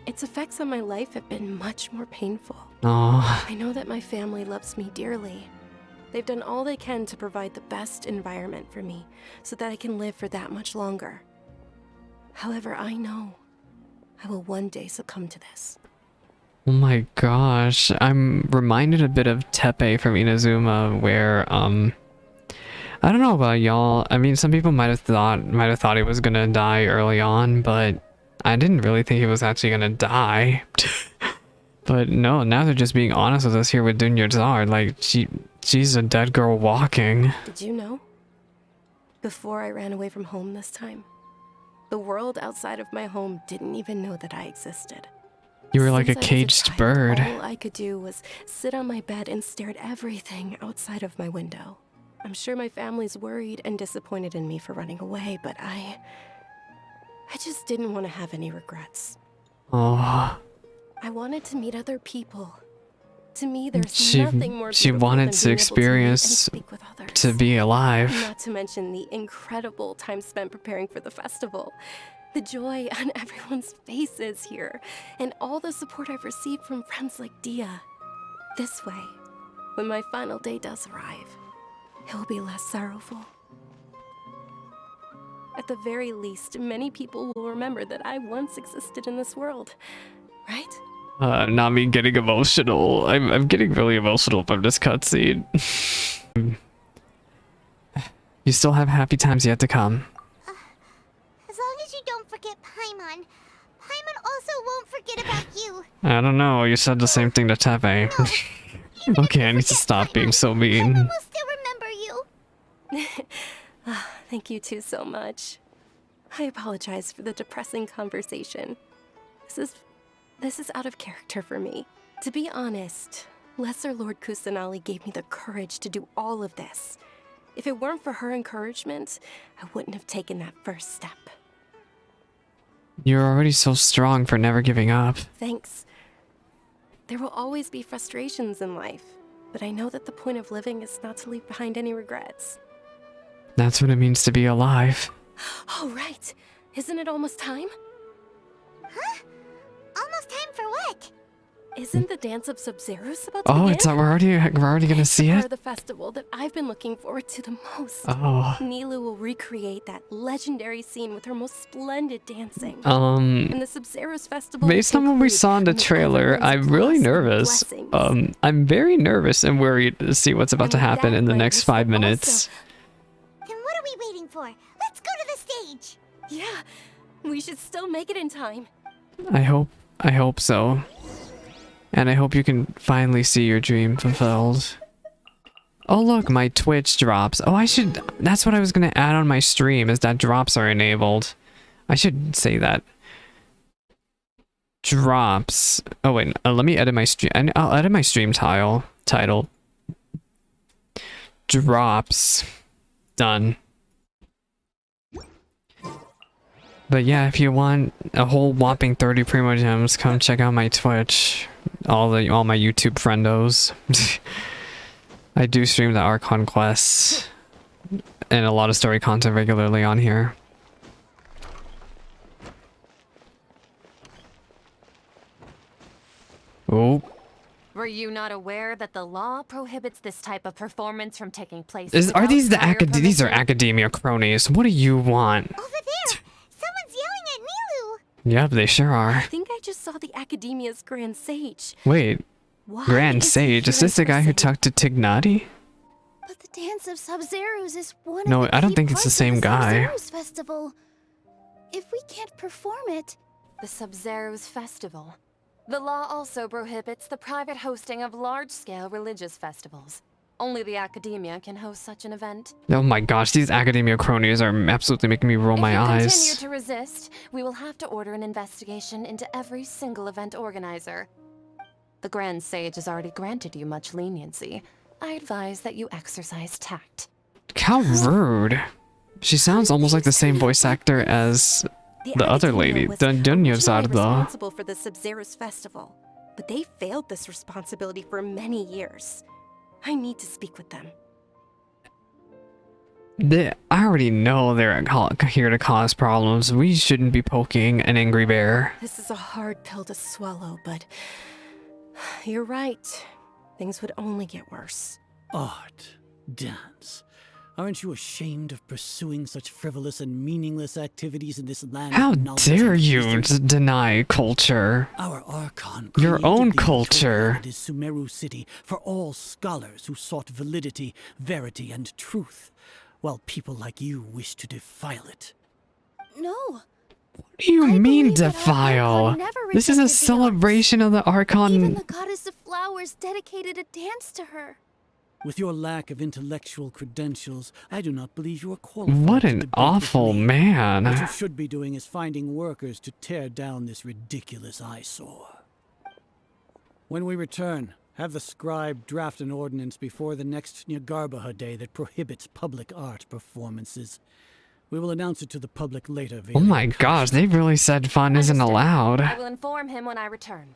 Speaker 3: its effects on my life have been much more painful.
Speaker 2: Oh,
Speaker 3: I know that my family loves me dearly. They've done all they can to provide the best environment for me so that I can live for that much longer. However, I know I will one day succumb to this.
Speaker 2: oh my gosh. I'm reminded a bit of Tepe from Inazuma where, I don't know about y'all. I mean, some people might have thought he was gonna die early on, but I didn't really think he was actually gonna die. But no, now they're just being honest with us here with Dunyarzad. Like, she's a dead girl walking.
Speaker 3: Did you know? Before I ran away from home this time, the world outside of my home didn't even know that I existed.
Speaker 2: You were like a
Speaker 3: Since I was
Speaker 2: caged
Speaker 3: child,
Speaker 2: bird.
Speaker 3: All I could do was sit on my bed and stare at everything outside of my window. I'm sure my family's worried and disappointed in me for running away, but I just didn't want to have any regrets.
Speaker 2: Oh,
Speaker 3: I wanted to meet other people. To me, there's
Speaker 2: She-
Speaker 3: nothing more
Speaker 2: she
Speaker 3: beautiful
Speaker 2: wanted
Speaker 3: than
Speaker 2: to
Speaker 3: being able
Speaker 2: experience
Speaker 3: meet and speak with others.
Speaker 2: to be alive.
Speaker 3: Not to mention the incredible time spent preparing for the festival. The joy on everyone's faces here, and all the support I've received from friends like Dehya. This way, when my final day does arrive, it will be less sorrowful. At the very least, many people will remember that I once existed in this world, right?
Speaker 2: Not me getting emotional. I'm getting really emotional from this cutscene. You still have happy times yet to come.
Speaker 1: As long as you don't forget Paimon. Paimon also won't forget about you.
Speaker 2: I don't know, you said the same thing to Tepe.
Speaker 1: No. Even
Speaker 2: Okay,
Speaker 1: if
Speaker 2: I
Speaker 1: you
Speaker 2: need to
Speaker 1: forget
Speaker 2: stop being
Speaker 1: Paimon,
Speaker 2: so mean.
Speaker 1: Paimon will still remember you.
Speaker 3: Thank you two so much. I apologize for the depressing conversation. This is out of character for me. To be honest, Lesser Lord Kusanali gave me the courage to do all of this. If it weren't for her encouragement, I wouldn't have taken that first step.
Speaker 2: You're already so strong for never giving up.
Speaker 3: Thanks. There will always be frustrations in life, but I know that the point of living is not to leave behind any regrets.
Speaker 2: That's what it means to be alive.
Speaker 3: Oh, right. Isn't it almost time?
Speaker 1: Huh? Almost time for what?
Speaker 3: Isn't the dance of Sabzeruz about to
Speaker 2: Oh,
Speaker 3: begin?
Speaker 2: we're already gonna see
Speaker 3: Part
Speaker 2: it?
Speaker 3: of the festival that I've been looking forward to the most.
Speaker 2: Oh.
Speaker 3: Nilu will recreate that legendary scene with her most splendid dancing. And the Sabzeruz Festival
Speaker 2: Based
Speaker 3: will
Speaker 2: on what we
Speaker 3: conclude
Speaker 2: saw in the
Speaker 3: with
Speaker 2: trailer,
Speaker 3: everyone's
Speaker 2: I'm really
Speaker 3: blast of
Speaker 2: nervous.
Speaker 3: blessings.
Speaker 2: I'm very nervous and worried to see what's about
Speaker 3: And
Speaker 2: to
Speaker 3: with
Speaker 2: happen
Speaker 3: that
Speaker 2: in the
Speaker 3: might
Speaker 2: next
Speaker 3: we
Speaker 2: 5
Speaker 3: still
Speaker 2: minutes.
Speaker 1: Then what are we waiting for? Let's go to the stage.
Speaker 3: Yeah, we should still make it in time.
Speaker 2: I hope so. And I hope you can finally see your dream fulfilled. Oh look, my Twitch drops. Oh, that's what I was gonna add on my stream, is that drops are enabled. I should say that. Drops. Oh wait, let me edit my stream. I'll edit my stream title. Drops. Done. But yeah, if you want a whole whopping 30 Primo Gems, come check out my Twitch. All my YouTube friendos. I do stream the Archon Quest and a lot of story content regularly on here. Oh.
Speaker 9: Were you not aware that the law prohibits this type of performance from taking place?
Speaker 2: Are these
Speaker 9: without prior
Speaker 2: these are
Speaker 9: permission?
Speaker 2: academia cronies? What do you want?
Speaker 1: Over there! Someone's yelling at Nilu!
Speaker 2: Yep, they sure
Speaker 3: I
Speaker 2: are.
Speaker 3: think I just saw the Academia's Grand Sage.
Speaker 2: Wait,
Speaker 3: Why
Speaker 2: Grand
Speaker 3: is he
Speaker 2: Sage, is
Speaker 3: here
Speaker 2: this the guy who
Speaker 3: in person?
Speaker 2: talked to Tignati?
Speaker 1: But the dance of Sabzeruz is one
Speaker 2: No,
Speaker 1: of the
Speaker 2: I don't
Speaker 1: key
Speaker 2: think it's the
Speaker 1: parts
Speaker 2: same
Speaker 1: of the
Speaker 2: guy.
Speaker 1: Sabzeruz Festival. If we can't perform it,
Speaker 9: The Sabzeruz Festival. The law also prohibits the private hosting of large-scale religious festivals. Only the academia can host such an event.
Speaker 2: Oh my gosh, these academia cronies are absolutely making me roll my
Speaker 9: If you
Speaker 2: eyes.
Speaker 9: continue to resist, we will have to order an investigation into every single event organizer. The Grand Sage has already granted you much leniency. I advise that you exercise tact.
Speaker 2: How rude. She sounds almost like the same voice actor as the other lady,
Speaker 3: was
Speaker 2: the
Speaker 3: originally
Speaker 2: Dunyazar though.
Speaker 3: responsible for the Sabzeruz Festival, but they failed this responsibility for many years. I need to speak with them.
Speaker 2: I already know they're here to cause problems. We shouldn't be poking an angry bear.
Speaker 3: This is a hard pill to swallow, but you're right. Things would only get worse.
Speaker 10: Art, dance. Aren't you ashamed of pursuing such frivolous and meaningless activities in this land?
Speaker 2: How
Speaker 10: of knowledge
Speaker 2: dare
Speaker 10: and
Speaker 2: you
Speaker 10: wisdom?
Speaker 2: deny culture?
Speaker 10: Our Archon
Speaker 2: Your
Speaker 10: created
Speaker 2: own
Speaker 10: the
Speaker 2: culture.
Speaker 10: utopia that is Sumeru City for all scholars who sought validity, verity, and truth, while people like you wish to defile it.
Speaker 1: no.
Speaker 2: What do you
Speaker 1: I
Speaker 2: mean
Speaker 1: believe that our
Speaker 2: defile?
Speaker 1: Archon never
Speaker 2: This is a
Speaker 1: rejected the arts.
Speaker 2: celebration of the
Speaker 1: Even
Speaker 2: Archon.
Speaker 1: the goddess of flowers dedicated a dance to her.
Speaker 10: With your lack of intellectual credentials, I do not believe you are qualified
Speaker 2: What
Speaker 10: to
Speaker 2: an
Speaker 10: debate with
Speaker 2: awful
Speaker 10: me.
Speaker 2: man.
Speaker 10: What you should be doing is finding workers to tear down this ridiculous eyesore. When we return, have the scribe draft an ordinance before the next Nyargarbaha Day that prohibits public art performances. We will announce it to the public later via
Speaker 2: Oh
Speaker 10: the
Speaker 2: my gosh, they really said fun isn't
Speaker 9: Understood.
Speaker 2: allowed.
Speaker 9: I will inform him when I return.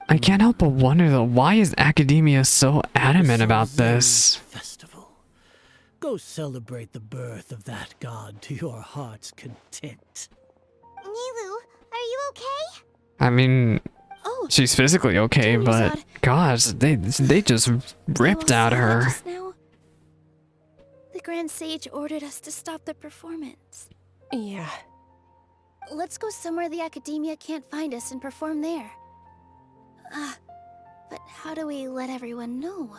Speaker 2: I can't help but wonder though, why is academia so adamant about
Speaker 10: Sabzeruz
Speaker 2: this?
Speaker 10: Festival. Go celebrate the birth of that god to your heart's content.
Speaker 1: Nilu, are you okay?
Speaker 2: I mean,
Speaker 3: Oh,
Speaker 2: she's physically okay,
Speaker 3: Dehya's
Speaker 2: but
Speaker 3: odd.
Speaker 2: gosh, they just ripped
Speaker 3: You
Speaker 2: at
Speaker 3: all saw that
Speaker 2: her.
Speaker 3: just now? The Grand Sage ordered us to stop the performance. Yeah. Let's go somewhere the Academia can't find us and perform there. But how do we let everyone know?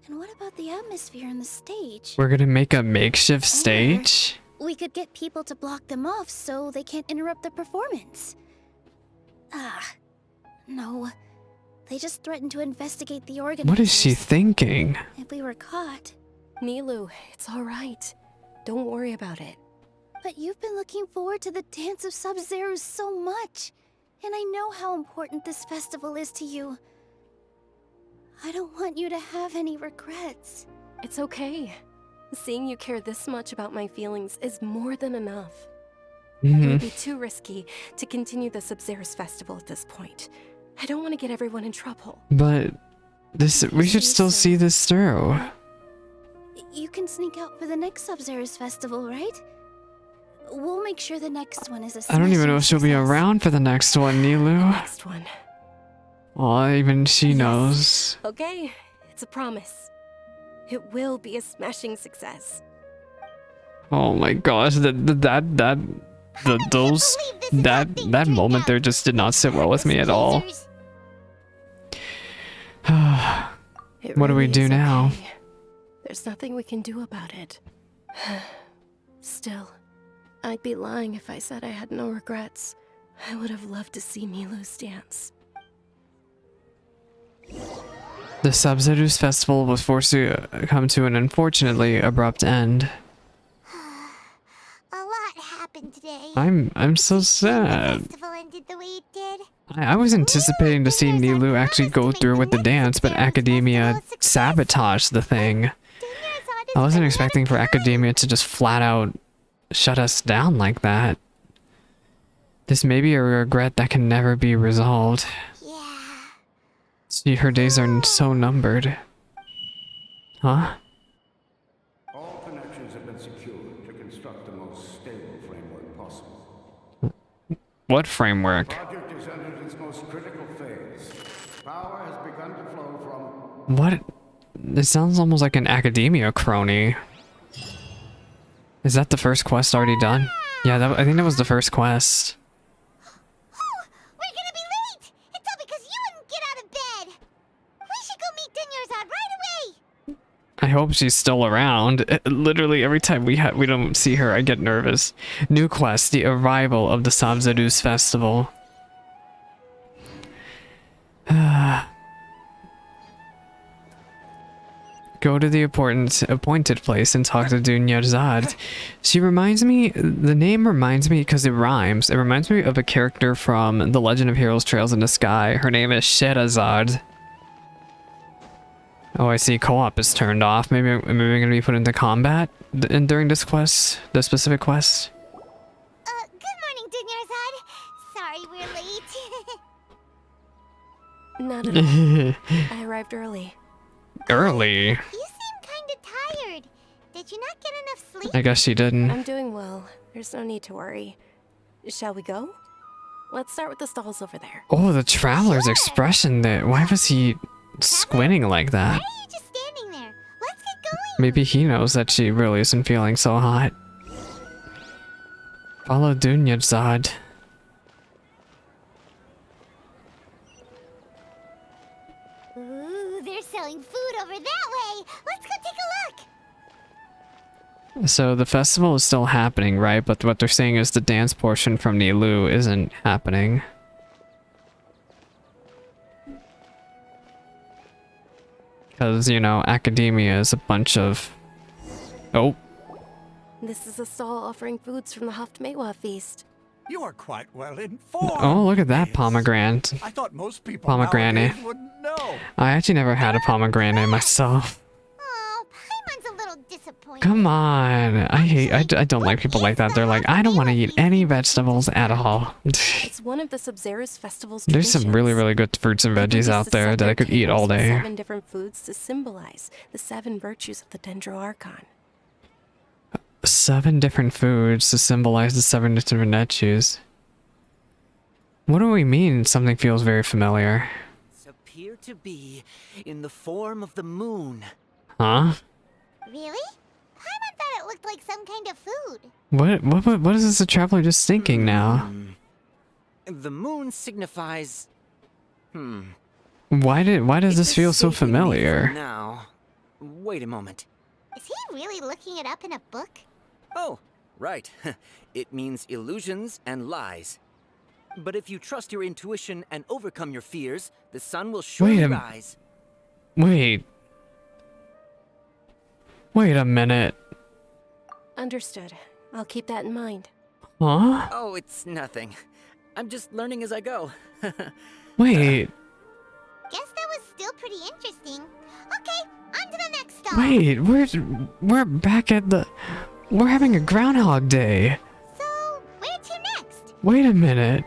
Speaker 3: And what about the atmosphere and the stage?
Speaker 2: We're gonna make a makeshift stage?
Speaker 3: We could get people to block them off so they can't interrupt the performance. No. They just threatened to investigate the organizers.
Speaker 2: What is she thinking?
Speaker 3: If we were caught.
Speaker 4: Nilu, it's all right. Don't worry about it.
Speaker 3: But you've been looking forward to the Dance of Sabzeruz so much. And I know how important this festival is to you. I don't want you to have any regrets.
Speaker 4: It's okay. Seeing you care this much about my feelings is more than enough. It would be too risky to continue the Sabzeruz Festival at this point. I don't want to get everyone in trouble.
Speaker 2: But we should still see this through.
Speaker 3: You can sneak out for the next Sabzeruz Festival, right? We'll make sure the next one is a
Speaker 2: I don't even know if
Speaker 3: smashing
Speaker 2: she'll be
Speaker 3: success.
Speaker 2: around for the next one, Nilu.
Speaker 4: Next one.
Speaker 2: Well, even she knows.
Speaker 4: Okay, it's a promise. It will be a smashing success.
Speaker 2: Oh my gosh, that moment there just did not sit well with me at all.
Speaker 4: It
Speaker 2: What do we
Speaker 4: really
Speaker 2: do
Speaker 4: is
Speaker 2: now?
Speaker 4: okay. There's nothing we can do about it. Still, I'd be lying if I said I had no regrets. I would have loved to see Nilu's dance.
Speaker 2: The Sabzeruz Festival was forced to come to an unfortunately abrupt end.
Speaker 1: A lot happened today.
Speaker 2: I'm so
Speaker 1: The
Speaker 2: sad.
Speaker 1: festival ended the way it did.
Speaker 2: I was anticipating to see Nilu actually go through with the dance, but Academia sabotaged the thing. I wasn't expecting for Academia to just flat out shut us down like that. This may be a regret that can never be resolved.
Speaker 1: Yeah.
Speaker 2: See, her days are so numbered. Huh?
Speaker 11: All connections have been secured to construct the most stable framework possible.
Speaker 2: What framework?
Speaker 11: Project has entered its most critical phase. Power has begun to flow from...
Speaker 2: What? It sounds almost like an Academia crony. Is that the first quest already done? Yeah, I think that was the first quest.
Speaker 1: Oh, we're gonna be late! It's all because you wouldn't get out of bed! We should go meet Dunyarzad right away!
Speaker 2: I hope she's still around. Literally every time we don't see her, I get nervous. New quest: the arrival of the Sabzeruz Festival. Go to the appointed place and talk to Dunyarzad. She reminds me, the name reminds me because it rhymes. It reminds me of a character from The Legend of Heroes Trails in the Sky. Her name is Sherazad. Oh, I see co-op is turned off. Maybe we're gonna be put into combat during this quest, the specific quest.
Speaker 1: Good morning, Dunyarzad. Sorry we're late.
Speaker 4: Not at all. I arrived early.
Speaker 2: Early.
Speaker 1: You seem kinda tired. Did you not get enough sleep?
Speaker 2: I guess she didn't.
Speaker 4: I'm doing well. There's no need to worry. Shall we go? Let's start with the stalls over there.
Speaker 2: Oh, the traveler's expression there. Why was he squinting like
Speaker 1: Why
Speaker 2: that?
Speaker 1: are you just standing there? Let's get going.
Speaker 2: Maybe he knows that she really isn't feeling so hot. Follow Dunyarzad.
Speaker 1: Ooh, they're selling food over that way. Let's go take a look.
Speaker 2: So the festival is still happening, right? But what they're saying is the dance portion from Nilu isn't happening. Because, you know, Academia is a bunch of... Oh.
Speaker 4: This is a stall offering foods from the Haftmewa feast.
Speaker 5: You are quite well informed.
Speaker 2: Oh, look at that
Speaker 5: Yes.
Speaker 2: pomegranate.
Speaker 5: I thought most people
Speaker 2: Pomegranate.
Speaker 5: nowadays wouldn't know.
Speaker 2: I actually never had a pomegranate myself.
Speaker 1: Oh, Paimon's a little disappointed.
Speaker 2: Come on. I don't like people like that. They're like, I don't want to eat any vegetables at all.
Speaker 4: It's one of the Sabzeruz Festival's
Speaker 2: There's some really,
Speaker 4: traditions.
Speaker 2: really good fruits and
Speaker 4: They
Speaker 2: veggies
Speaker 4: produce
Speaker 2: out
Speaker 4: the
Speaker 2: there that I
Speaker 4: separate
Speaker 2: could eat all
Speaker 4: tables with
Speaker 2: day.
Speaker 4: 7 different foods to symbolize the 7 virtues of the Dendro Archon.
Speaker 2: 7 different foods to symbolize the 7 different virtues. What do we mean something feels very familiar?
Speaker 6: Appear to be in the form of the moon.
Speaker 2: Huh?
Speaker 1: Really? Paimon thought it looked like some kind of food.
Speaker 2: What is this a traveler just thinking now?
Speaker 6: The moon signifies...
Speaker 2: Why does this feel so
Speaker 6: escaping me for
Speaker 2: familiar?
Speaker 6: now. Wait a moment.
Speaker 1: Is he really looking it up in a book?
Speaker 6: Oh, right. It means illusions and lies. But if you trust your intuition and overcome your fears, the sun will surely rise.
Speaker 2: Wait a minute.
Speaker 3: Understood. I'll keep that in mind.
Speaker 2: Huh?
Speaker 6: Oh, it's nothing. I'm just learning as I go.
Speaker 2: Wait.
Speaker 1: Guess that was still pretty interesting. Okay, on to the next stop.
Speaker 2: Wait, we're back at the... We're having a Groundhog Day.
Speaker 1: So, where to next?
Speaker 2: Wait a minute.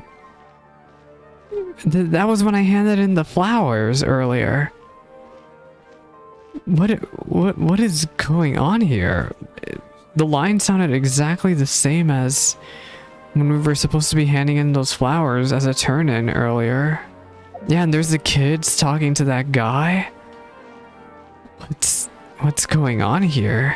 Speaker 2: That was when I handed in the flowers earlier. What is going on here? The line sounded exactly the same as when we were supposed to be handing in those flowers as a turn-in earlier. Yeah, and there's the kids talking to that guy. What's going on here?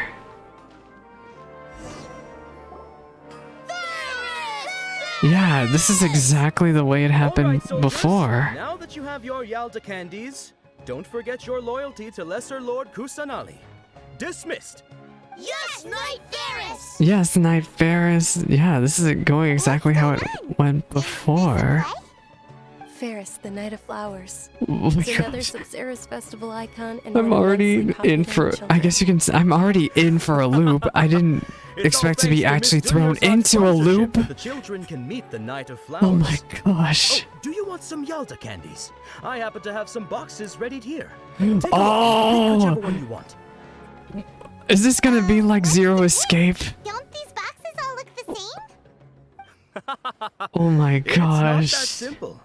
Speaker 2: Yeah, this is exactly the way it happened before.
Speaker 7: Now that you have your Yalda candies, don't forget your loyalty to Lesser Lord Kusanali. Dismissed!
Speaker 1: Yes, Knight Ferris!
Speaker 2: Yes, Knight Ferris. Yeah, this is going exactly how it went before.
Speaker 3: Ferris, the Knight of Flowers.
Speaker 2: Oh my
Speaker 3: It's another
Speaker 2: gosh.
Speaker 3: Sabzeruz Festival icon and
Speaker 2: I'm
Speaker 3: one of
Speaker 2: already
Speaker 3: immensely
Speaker 2: in
Speaker 3: popular
Speaker 2: for...
Speaker 3: children.
Speaker 2: I guess you can... I'm already in for a loop. I didn't expect to be actually thrown into a loop.
Speaker 7: The children can meet the Knight of Flowers.
Speaker 2: Oh my gosh.
Speaker 7: Oh, do you want some Yalda candies? I happen to have some boxes ready here. Take a look and pick
Speaker 2: Oh!
Speaker 7: whichever one you want.
Speaker 2: Is this gonna be like Zero Escape?
Speaker 1: Don't these boxes all look the same?
Speaker 2: Oh my
Speaker 7: It's not that
Speaker 2: gosh.
Speaker 7: simple.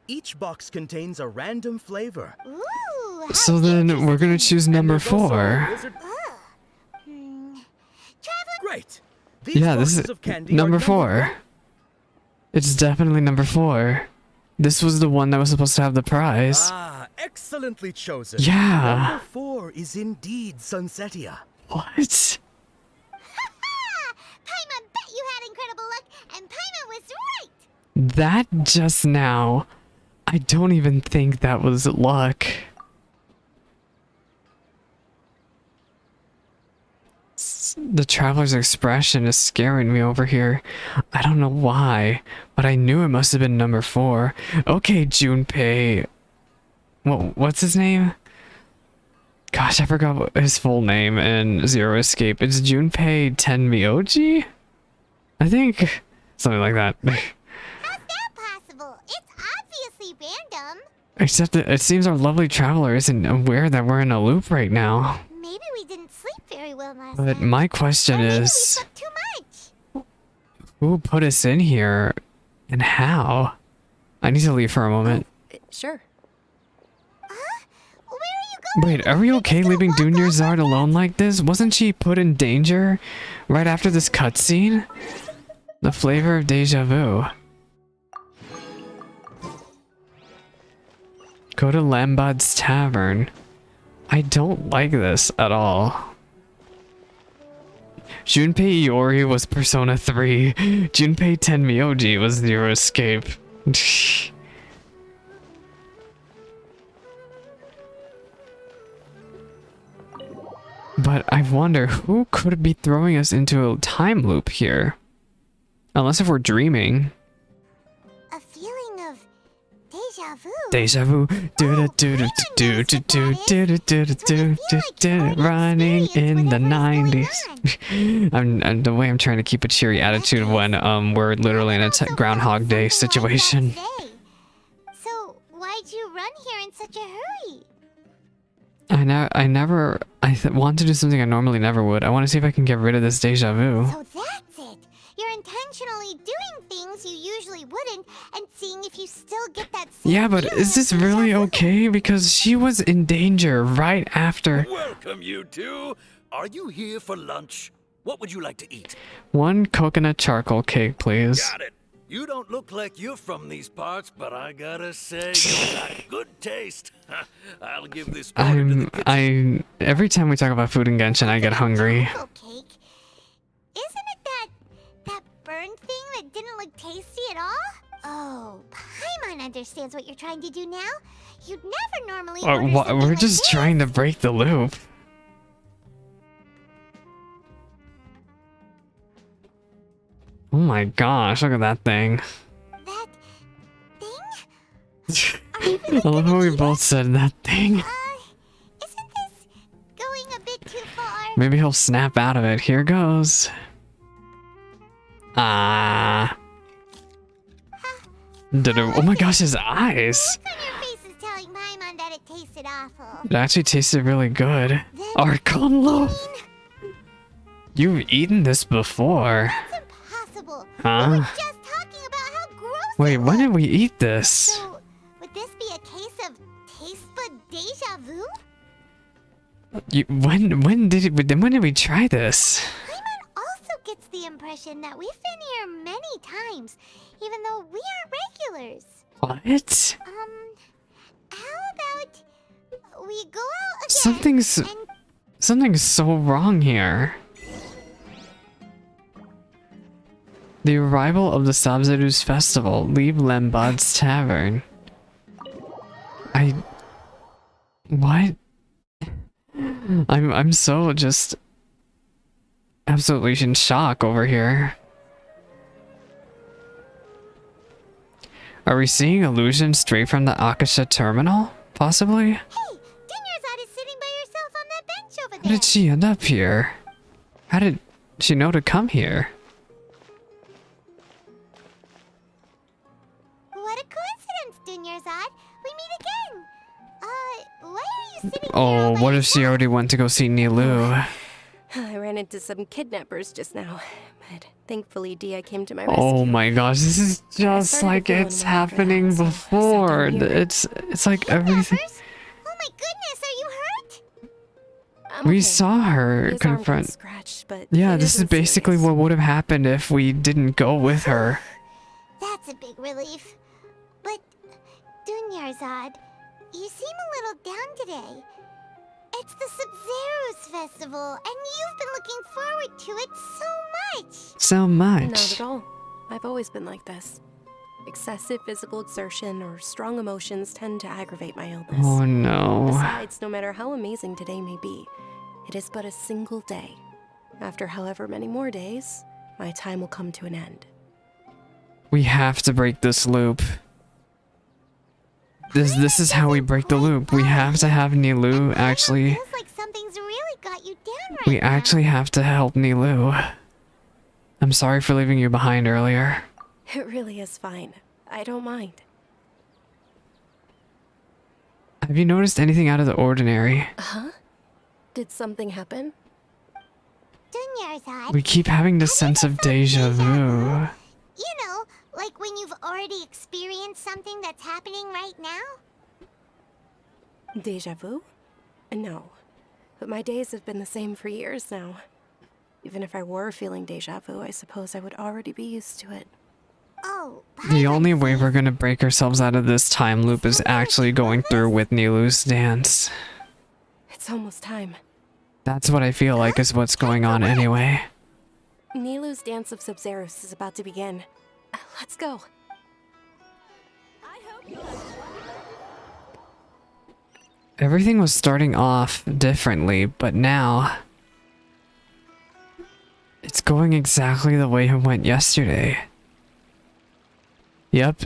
Speaker 7: Each box contains a random flavor.
Speaker 1: Ooh,
Speaker 2: So then we're gonna choose number
Speaker 7: There's also a
Speaker 2: 4.
Speaker 7: wizard- Great. These
Speaker 2: Yeah, this is
Speaker 7: boxes of candy are
Speaker 2: number 4. It's definitely number 4. This was the one that was supposed to have the prize.
Speaker 7: Ah, excellently chosen.
Speaker 2: Yeah.
Speaker 7: Number 4 is indeed Sunsetia.
Speaker 2: What?
Speaker 1: Paimon bet you had incredible luck, and Paimon was right!
Speaker 2: That just now, I don't even think that was luck. The traveler's expression is scaring me over here. I don't know why, but I knew it must have been number 4. Okay, Junpei. What's his name? Gosh, I forgot his full name in Zero Escape. It's Junpei Tenmyoji? I think. Something like that.
Speaker 1: How's that possible? It's obviously random.
Speaker 2: Except that it seems our lovely traveler isn't aware that we're in a loop right now.
Speaker 1: Maybe we didn't sleep very well last
Speaker 2: But
Speaker 1: night.
Speaker 2: my question
Speaker 1: Or maybe we
Speaker 2: is,
Speaker 1: slept too much.
Speaker 2: who put us in here and how? I need to leave for a moment.
Speaker 3: Sure.
Speaker 1: Where are you going?
Speaker 2: Wait, are we okay leaving Dunyarzad alone like this? Wasn't she put in danger right after this cutscene? The flavor of deja vu. Go to Lambad's Tavern. I don't like this at all. Junpei Iori was Persona 3. Junpei Tenmyoji was Zero Escape. But I wonder who could be throwing us into a time loop here? Unless if we're dreaming.
Speaker 1: A feeling of deja vu.
Speaker 2: Deja vu. Running in the 90s. I'm the way I'm trying to keep a cheery attitude when we're literally in a Groundhog Day situation.
Speaker 1: So, why'd you run here in such a hurry?
Speaker 2: I want to do something I normally never would. I want to see if I can get rid of this deja vu.
Speaker 1: So that's it. You're intentionally doing things you usually wouldn't and seeing if you still get that same
Speaker 2: Yeah, but
Speaker 1: feeling
Speaker 2: is this
Speaker 1: of deja
Speaker 2: really
Speaker 1: vu.
Speaker 2: okay? Because she was in danger right after.
Speaker 8: Welcome, you two. Are you here for lunch? What would you like to eat?
Speaker 2: 1 coconut charcoal cake, please.
Speaker 8: Got it.
Speaker 12: You don't look like you're from these parts, but I gotta say, you got good taste. I'll give this order to the kitchen.
Speaker 2: Every time we talk about food in Genshin, I get hungry.
Speaker 1: Cake? Isn't it that burn thing that didn't look tasty at all? Oh, Paimon understands what you're trying to do now. You'd never normally order something
Speaker 2: We're
Speaker 1: like
Speaker 2: just
Speaker 1: this.
Speaker 2: trying to break the loop. Oh my gosh, look at that thing.
Speaker 1: That thing? Are you really
Speaker 2: I love how we
Speaker 1: eat
Speaker 2: both
Speaker 1: it?
Speaker 2: said that thing.
Speaker 1: Isn't this going a bit too far?
Speaker 2: Maybe he'll snap out of it. Here goes. Ah. Oh my gosh, his eyes.
Speaker 1: The look on your face is telling Paimon that it tasted awful.
Speaker 2: It actually tasted really good.
Speaker 1: Then,
Speaker 2: Archon loaf. You've eaten this before.
Speaker 1: That's impossible.
Speaker 2: Huh?
Speaker 1: We were just talking about how gross
Speaker 2: Wait,
Speaker 1: it
Speaker 2: when
Speaker 1: was.
Speaker 2: did we eat this?
Speaker 1: So, would this be a case of taste bud deja vu?
Speaker 2: When did we try this?
Speaker 1: Paimon also gets the impression that we've been here many times, even though we aren't regulars.
Speaker 2: What?
Speaker 1: How about we go out again
Speaker 2: Something's so wrong here. The arrival of the Sabzeruz Festival. Leave Lembad's tavern. What? I'm so just absolutely in shock over here. Are we seeing illusions straight from the Akasha terminal? Possibly?
Speaker 1: Hey, Dunyarzad is sitting by herself on that bench over
Speaker 2: How
Speaker 1: there.
Speaker 2: did she end up here? How did she know to come here?
Speaker 1: What a coincidence, Dunyarzad. We meet again. Why are you sitting here
Speaker 2: Oh,
Speaker 1: all by
Speaker 2: what if she
Speaker 1: yourself?
Speaker 2: already went to go see Nilou?
Speaker 3: I ran into some kidnappers just now, but thankfully Dehya came to my rescue.
Speaker 2: Oh my gosh, this is just
Speaker 3: started
Speaker 2: like
Speaker 3: feeling
Speaker 2: it's
Speaker 3: well after
Speaker 2: happening
Speaker 3: that, so I sat
Speaker 2: before.
Speaker 3: down here.
Speaker 2: It's like everything.
Speaker 1: Kidnappers? Oh my goodness, are you hurt?
Speaker 3: I'm
Speaker 2: We
Speaker 3: okay.
Speaker 2: saw her
Speaker 3: His arm got
Speaker 2: confront.
Speaker 3: scratched, but
Speaker 2: Yeah,
Speaker 3: it
Speaker 2: this is
Speaker 3: isn't
Speaker 2: basically
Speaker 3: serious.
Speaker 2: what would have happened if we didn't go with her.
Speaker 1: That's a big relief. But, Dunyarzad, you seem a little down today. It's the Sabzeruz Festival, and you've been looking forward to it so much.
Speaker 2: So
Speaker 3: Not
Speaker 2: much.
Speaker 3: at all. I've always been like this. Excessive physical exertion or strong emotions tend to aggravate my illness.
Speaker 2: Oh no.
Speaker 3: Besides, no matter how amazing today may be, it is but a single day. After however many more days, my time will come to an end.
Speaker 2: We have to break this loop. This is how we break the loop. We have to have Nilou actually.
Speaker 1: Feels like something's really got you down right
Speaker 2: We
Speaker 1: now.
Speaker 2: actually have to help Nilou. I'm sorry for leaving you behind earlier.
Speaker 3: It really is fine. I don't mind.
Speaker 2: Have you noticed anything out of the ordinary?
Speaker 3: Huh? Did something happen?
Speaker 1: Dunyarzad,
Speaker 2: We keep having this sense of deja vu.
Speaker 1: you know, like when you've already experienced something that's happening right now?
Speaker 3: Deja vu? No. But my days have been the same for years now. Even if I were feeling deja vu, I suppose I would already be used to it.
Speaker 1: Oh,
Speaker 2: The only way we're gonna break ourselves out of this time loop is actually going through with Nilou's dance.
Speaker 3: It's almost time.
Speaker 2: That's what I feel like is what's going on anyway.
Speaker 3: Nilou's Dance of Sabzeruz is about to begin. Let's go.
Speaker 2: Everything was starting off differently, but now it's going exactly the way it went yesterday. Yep,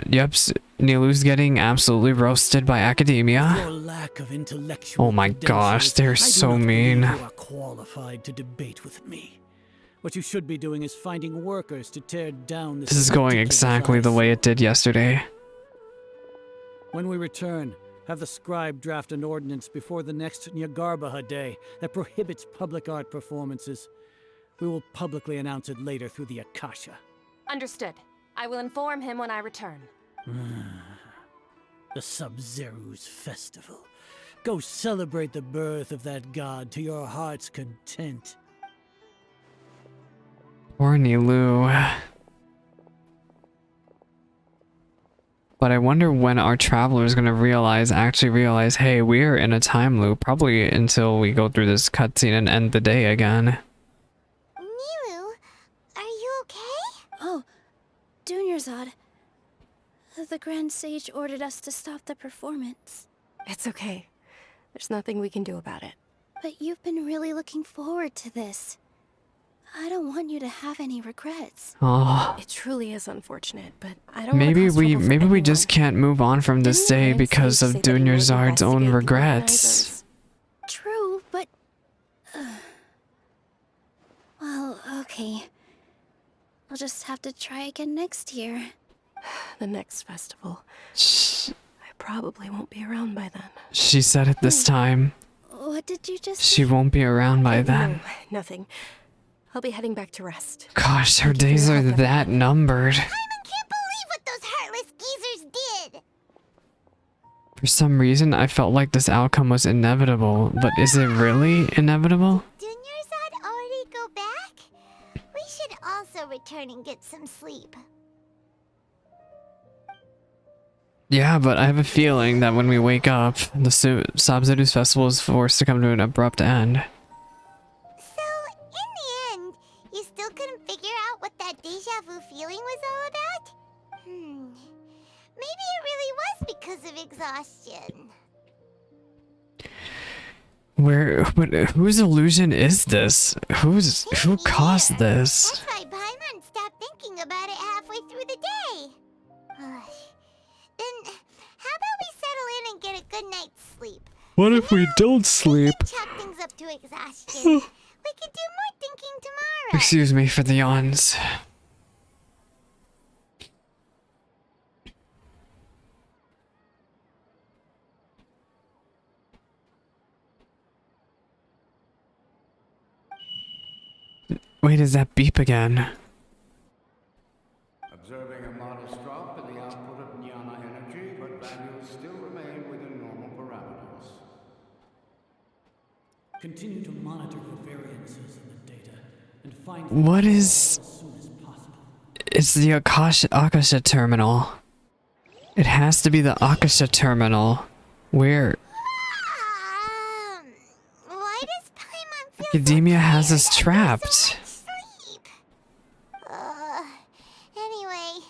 Speaker 2: Nilou's getting absolutely roasted by academia.
Speaker 10: Your lack of intellectual
Speaker 2: Oh my gosh,
Speaker 10: credentials,
Speaker 2: they're
Speaker 10: I do
Speaker 2: so
Speaker 10: not believe
Speaker 2: mean.
Speaker 10: You are qualified to debate with me. What you should be doing is finding workers to tear down this.
Speaker 2: This is going
Speaker 10: ridiculous
Speaker 2: exactly the way it did yesterday.
Speaker 10: When we return, have the scribe draft an ordinance before the next Nyagarbaha Day that prohibits public art performances. We will publicly announce it later through the Akasha.
Speaker 9: Understood. I will inform him when I return.
Speaker 10: The Sabzeruz Festival. Go celebrate the birth of that god to your heart's content.
Speaker 2: Poor Nilou. But I wonder when our traveler is gonna actually realize, hey, we're in a time loop, probably until we go through this cutscene and end the day again.
Speaker 1: Milu, are you okay?
Speaker 13: Oh, Dunyarzad. The Grand Sage ordered us to stop the performance.
Speaker 3: It's okay. There's nothing we can do about it.
Speaker 13: But you've been really looking forward to this. I don't want you to have any regrets.
Speaker 2: Oh.
Speaker 3: It truly is unfortunate, but I don't
Speaker 2: Maybe
Speaker 3: wanna cause trouble for
Speaker 2: we just
Speaker 3: anyone.
Speaker 2: can't move on from this
Speaker 3: Didn't
Speaker 2: day
Speaker 3: Grand
Speaker 2: because
Speaker 3: Sage
Speaker 2: of
Speaker 3: say that he would
Speaker 2: Dunyarzad's own
Speaker 3: investigate the
Speaker 2: regrets.
Speaker 3: organizers?
Speaker 13: True, but... well, okay. We'll just have to try again next year.
Speaker 3: The next festival.
Speaker 2: Shh.
Speaker 3: I probably won't be around by then.
Speaker 2: She said it this time.
Speaker 13: What did you just
Speaker 2: She won't be around by then.
Speaker 3: No, nothing. I'll be heading back to rest.
Speaker 2: Gosh, her days are that numbered.
Speaker 1: Paimon can't believe what those heartless geezers did!
Speaker 2: For some reason, I felt like this outcome was inevitable, but is it really inevitable?
Speaker 1: Dunyarzad already go back? We should also return and get some sleep.
Speaker 2: Yeah, but I have a feeling that when we wake up, the Sabzeruz Festival is forced to come to an abrupt end.
Speaker 1: So, in the end, you still couldn't figure out what that deja vu feeling was all about? Maybe it really was because of exhaustion.
Speaker 2: But whose illusion is this? Who caused this?
Speaker 1: That's why Paimon stopped thinking about it halfway through the day. Then, how about we settle in and get a good night's sleep?
Speaker 2: What if we don't sleep?
Speaker 1: We can chalk things up to exhaustion. We could do more thinking tomorrow.
Speaker 2: Excuse me for the yawns. Wait, is that beep again?
Speaker 11: Observing a modest drop in the output of jnana energy, but values still remain within normal parameters.
Speaker 10: Continue to monitor for variances in the data and find
Speaker 2: What is...
Speaker 10: as soon as possible.
Speaker 2: It's the Akasha terminal. It has to be the Akasha terminal. Where...
Speaker 1: Why does Paimon feel
Speaker 2: Academia
Speaker 1: so
Speaker 2: has us
Speaker 1: tired
Speaker 2: trapped.
Speaker 1: after so much sleep? Anyway,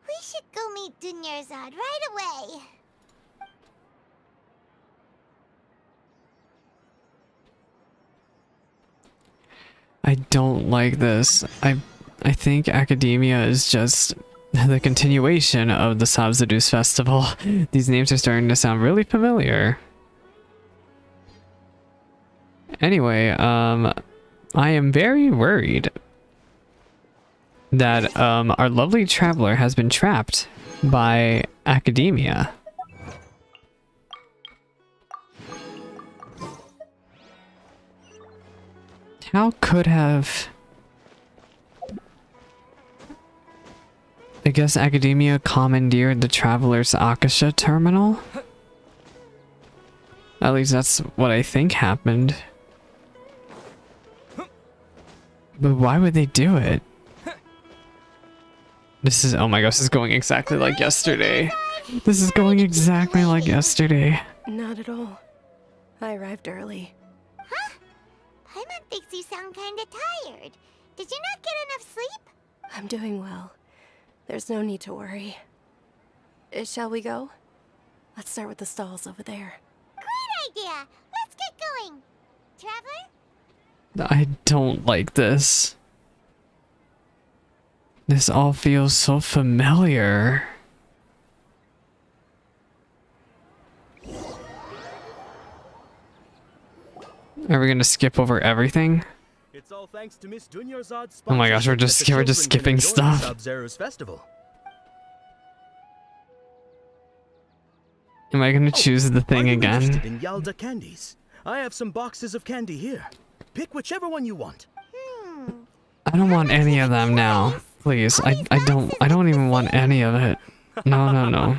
Speaker 1: we should go meet Dunyarzad right away.
Speaker 2: I don't like this. I think Academia is just the continuation of the Sabzeruz Festival. These names are starting to sound really familiar. Anyway, I am very worried that our lovely traveler has been trapped by Academia. How could have... I guess Academia commandeered the Traveler's Akasha terminal? At least that's what I think happened. But why would they do it? This is... oh my gosh, this is going exactly like yesterday. This is going exactly like yesterday.
Speaker 3: Not at all. I arrived early.
Speaker 1: Huh? Paimon thinks you sound kinda tired. Did you not get enough sleep?
Speaker 3: I'm doing well. There's no need to worry. Shall we go? Let's start with the stalls over there.
Speaker 1: Great idea! Let's get going! Traveler?
Speaker 2: I don't like this. This all feels so familiar. Are we gonna skip over everything?
Speaker 7: It's all thanks to Miss Dunyarzad's
Speaker 2: Oh my gosh, we're just skipping stuff.
Speaker 7: Sabzeruz Festival.
Speaker 2: Am I gonna choose the thing
Speaker 7: Are you
Speaker 2: again?
Speaker 7: interested in Yalda candies? I have some boxes of candy here. Pick whichever one you want.
Speaker 2: I don't want any of them now. Please, I don't even want any of it. No, no, no.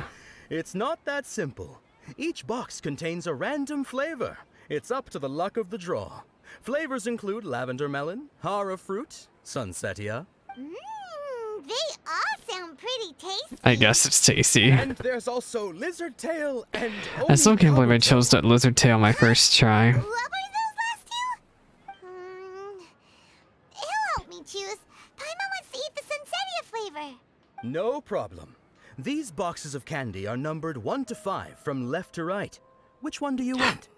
Speaker 7: It's not that simple. Each box contains a random flavor. It's up to the luck of the draw. Flavors include lavender melon, hara fruit, sunsetia.
Speaker 1: They all sound pretty pretty tasty.
Speaker 2: I guess it's tasty.
Speaker 7: And there's also lizard tail and
Speaker 2: I still can't believe I
Speaker 7: Oni
Speaker 2: chose that lizard tail my first try.
Speaker 1: What were those last two? He'll help me choose. Paimon wants to eat the Sunsettia flavor.
Speaker 7: No problem. These boxes of candy are numbered 1 to 5 from left to right. Which one do you want?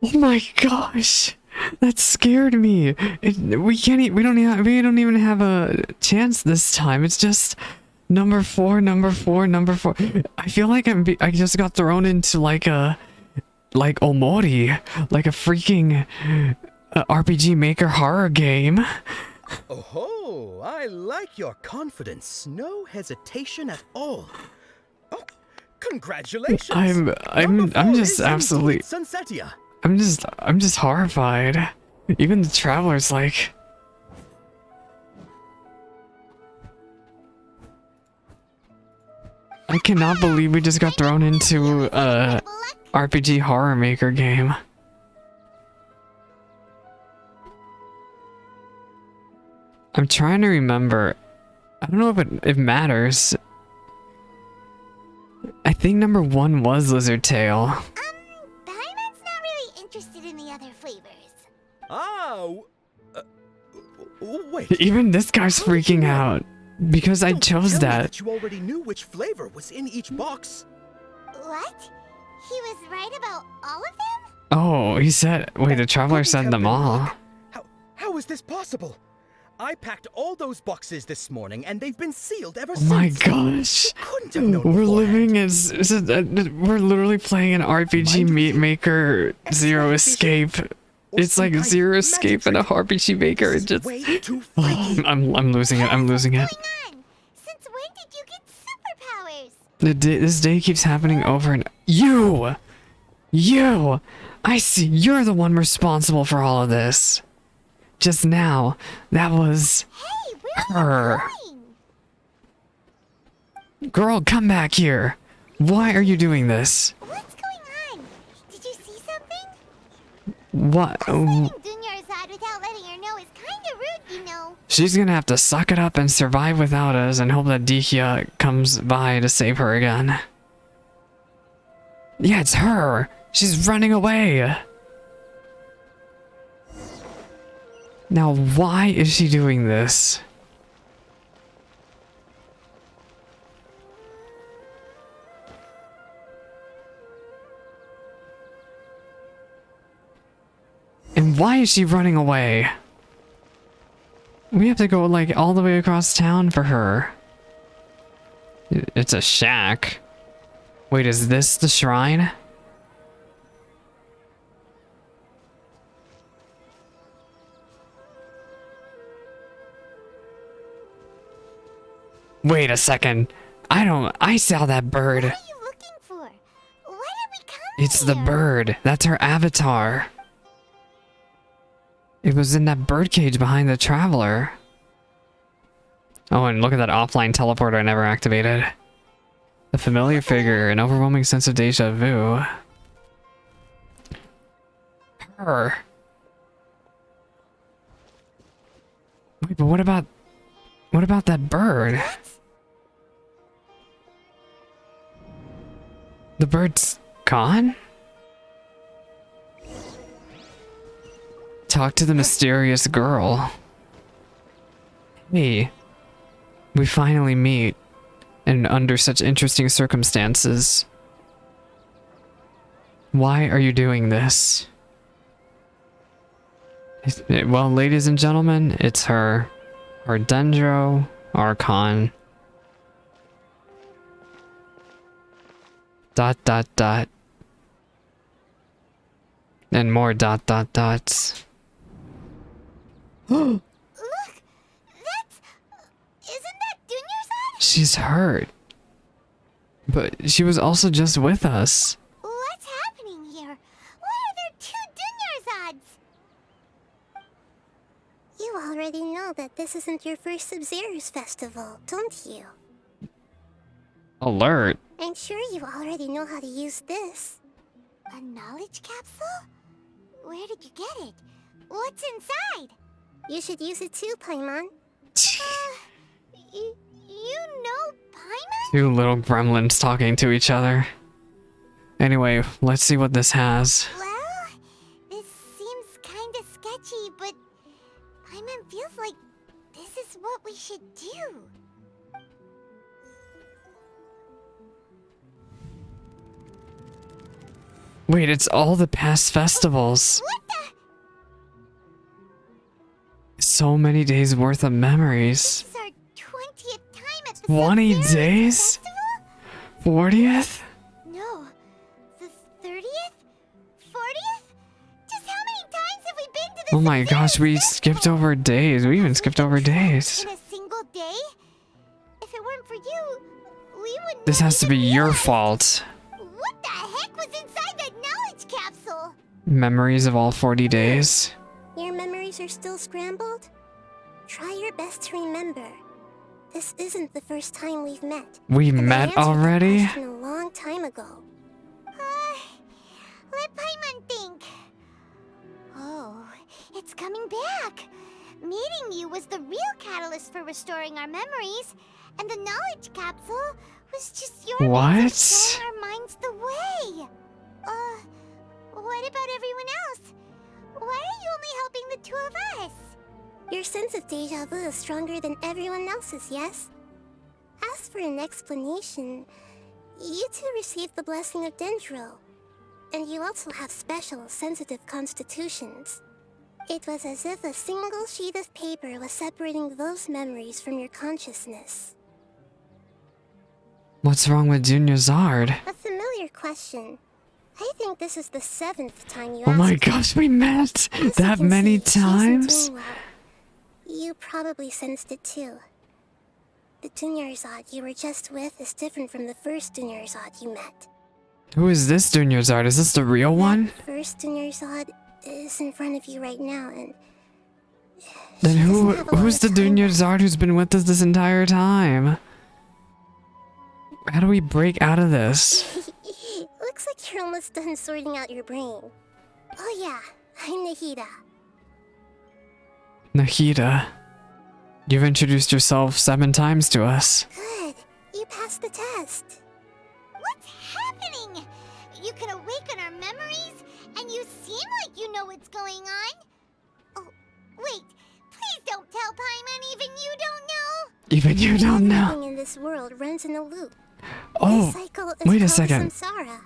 Speaker 2: Oh my gosh, that scared me. We don't even have a chance this time. It's just number 4, number 4, number 4. I feel like I just got thrown into like Omori, like a freaking RPG Maker horror game.
Speaker 7: Oh, I like your confidence. No hesitation at all. Oh, congratulations.
Speaker 2: I'm just absolutely.
Speaker 7: Sunsettia.
Speaker 2: I'm just horrified. Even the traveler's like. I cannot believe we just got thrown into a RPG horror maker game. I'm trying to remember. I don't know if it matters. I think number 1 was lizard tail.
Speaker 1: Paimon's not really interested in the other flavors.
Speaker 7: Oh. Wait.
Speaker 2: Even this guy's freaking out because I chose that.
Speaker 7: You already knew which flavor was in each box.
Speaker 1: What? He was right about all of them?
Speaker 2: Oh, he said. Wait, the traveler said them all.
Speaker 7: How is this possible? I packed all those boxes this morning, and they've been sealed ever
Speaker 2: Oh
Speaker 7: since.
Speaker 2: my gosh. We're literally playing an RPG Meat Maker Zero Escape. It's like Zero Escape and a RPG Maker. It just. I'm losing it. I'm losing it.
Speaker 1: Since when did you get superpowers?
Speaker 2: This day keeps happening over and. You! I see. You're the one responsible for all of this. Just now, that was her. Girl, come back here. Why are you doing this?
Speaker 1: What's going on? Did you see something?
Speaker 2: What?
Speaker 1: Dunyarzad without letting her know is kinda rude, you know.
Speaker 2: She's gonna have to suck it up and survive without us and hope that Dehya comes by to save her again. Yeah, it's her. She's running away. Now, why is she doing this? And why is she running away? We have to go, like, all the way across town for her. It's a shack. Wait, is this the shrine? Wait a second. I saw that bird.
Speaker 1: What are you looking for? Why did we come
Speaker 2: It's the bird. That's her avatar. It was in that birdcage behind the traveler. Oh, and look at that offline teleporter I never activated. A familiar figure, an overwhelming sense of deja vu. Her. Wait, but what about that bird? The bird's gone? Talk to the mysterious girl. Hey, we finally meet, and under such interesting circumstances. Why are you doing this? Well, ladies and gentlemen, it's her. Our Dendro Archon. ... And more ...
Speaker 1: Look, isn't that Dunyarzad?
Speaker 2: She's hurt. But she was also just with us.
Speaker 1: What's happening here? Why are there 2 Dunyarzads? You already know that this isn't your first Sabzeruz Festival, don't you?
Speaker 2: Alert.
Speaker 1: I'm sure you already know how to use this. A knowledge capsule? Where did you get it? What's inside? You should use it too, Paimon. You know Paimon?
Speaker 2: Two little gremlins talking to each other. Anyway, let's see what this has.
Speaker 1: Well, this seems kinda sketchy, but Paimon feels like this is what we should do.
Speaker 2: Wait, it's all the past festivals.
Speaker 1: What the?
Speaker 2: So many days worth of memories.
Speaker 1: This is our 20th time at the
Speaker 2: 20
Speaker 1: Sabzeruz
Speaker 2: days?
Speaker 1: Festival?
Speaker 2: 40th?
Speaker 1: No, the 30th? 40th? Just how many times have we been to this?
Speaker 2: Oh my gosh, we skipped over days. We even skipped over days.
Speaker 1: In a single day? If it weren't for you, we wouldn't.
Speaker 2: This has to be your fault.
Speaker 1: What the heck was inside that knowledge capsule?
Speaker 2: Memories of all 40 days.
Speaker 13: Your memories are still scrambled? Try your best to remember. This isn't the first time we've met.
Speaker 2: We
Speaker 13: And I
Speaker 2: met
Speaker 13: answered that
Speaker 2: already?
Speaker 13: question a long time ago.
Speaker 1: Let Paimon think. Oh, it's coming back. Meeting you was the real catalyst for restoring our memories, and the knowledge capsule was just your means of showing our minds the way. What about everyone else? Why are you only helping the two of us?
Speaker 13: Your sense of deja vu is stronger than everyone else's, yes? As for an explanation, you two received the blessing of Dendro, and you also have special, sensitive constitutions. It was as if a single sheet of paper was separating those memories from your consciousness.
Speaker 2: What's wrong with Junior Zard?
Speaker 13: A familiar question. I think this is the 7th time you
Speaker 2: Oh
Speaker 13: asked
Speaker 2: my
Speaker 13: me.
Speaker 2: gosh, we met
Speaker 13: As
Speaker 2: that
Speaker 13: you can
Speaker 2: many
Speaker 13: see, she isn't
Speaker 2: times?
Speaker 13: doing well. You probably sensed it too. The Dunyarzad you were just with is different from the first Dunyarzad you met.
Speaker 2: Who is this Junior Zard? Is this the real one?
Speaker 13: First Dunyarzad is in front of you right now, and
Speaker 2: Then who's the Junior Zard who's been with us this entire time? How do we break out of this?
Speaker 13: looks like you're almost done sorting out your brain. Oh yeah, I'm Nahida.
Speaker 2: Nahida, you've introduced yourself 7 times to us.
Speaker 13: Good, you passed the test.
Speaker 1: What's happening? You can awaken our memories, and you seem like you know what's going on. Oh, wait. Please don't tell Paimon even you don't know.
Speaker 2: Even you don't know.
Speaker 13: Everything in this world runs in a loop.
Speaker 2: Oh,
Speaker 13: This cycle is
Speaker 2: wait a
Speaker 13: called
Speaker 2: second.
Speaker 13: Samsara.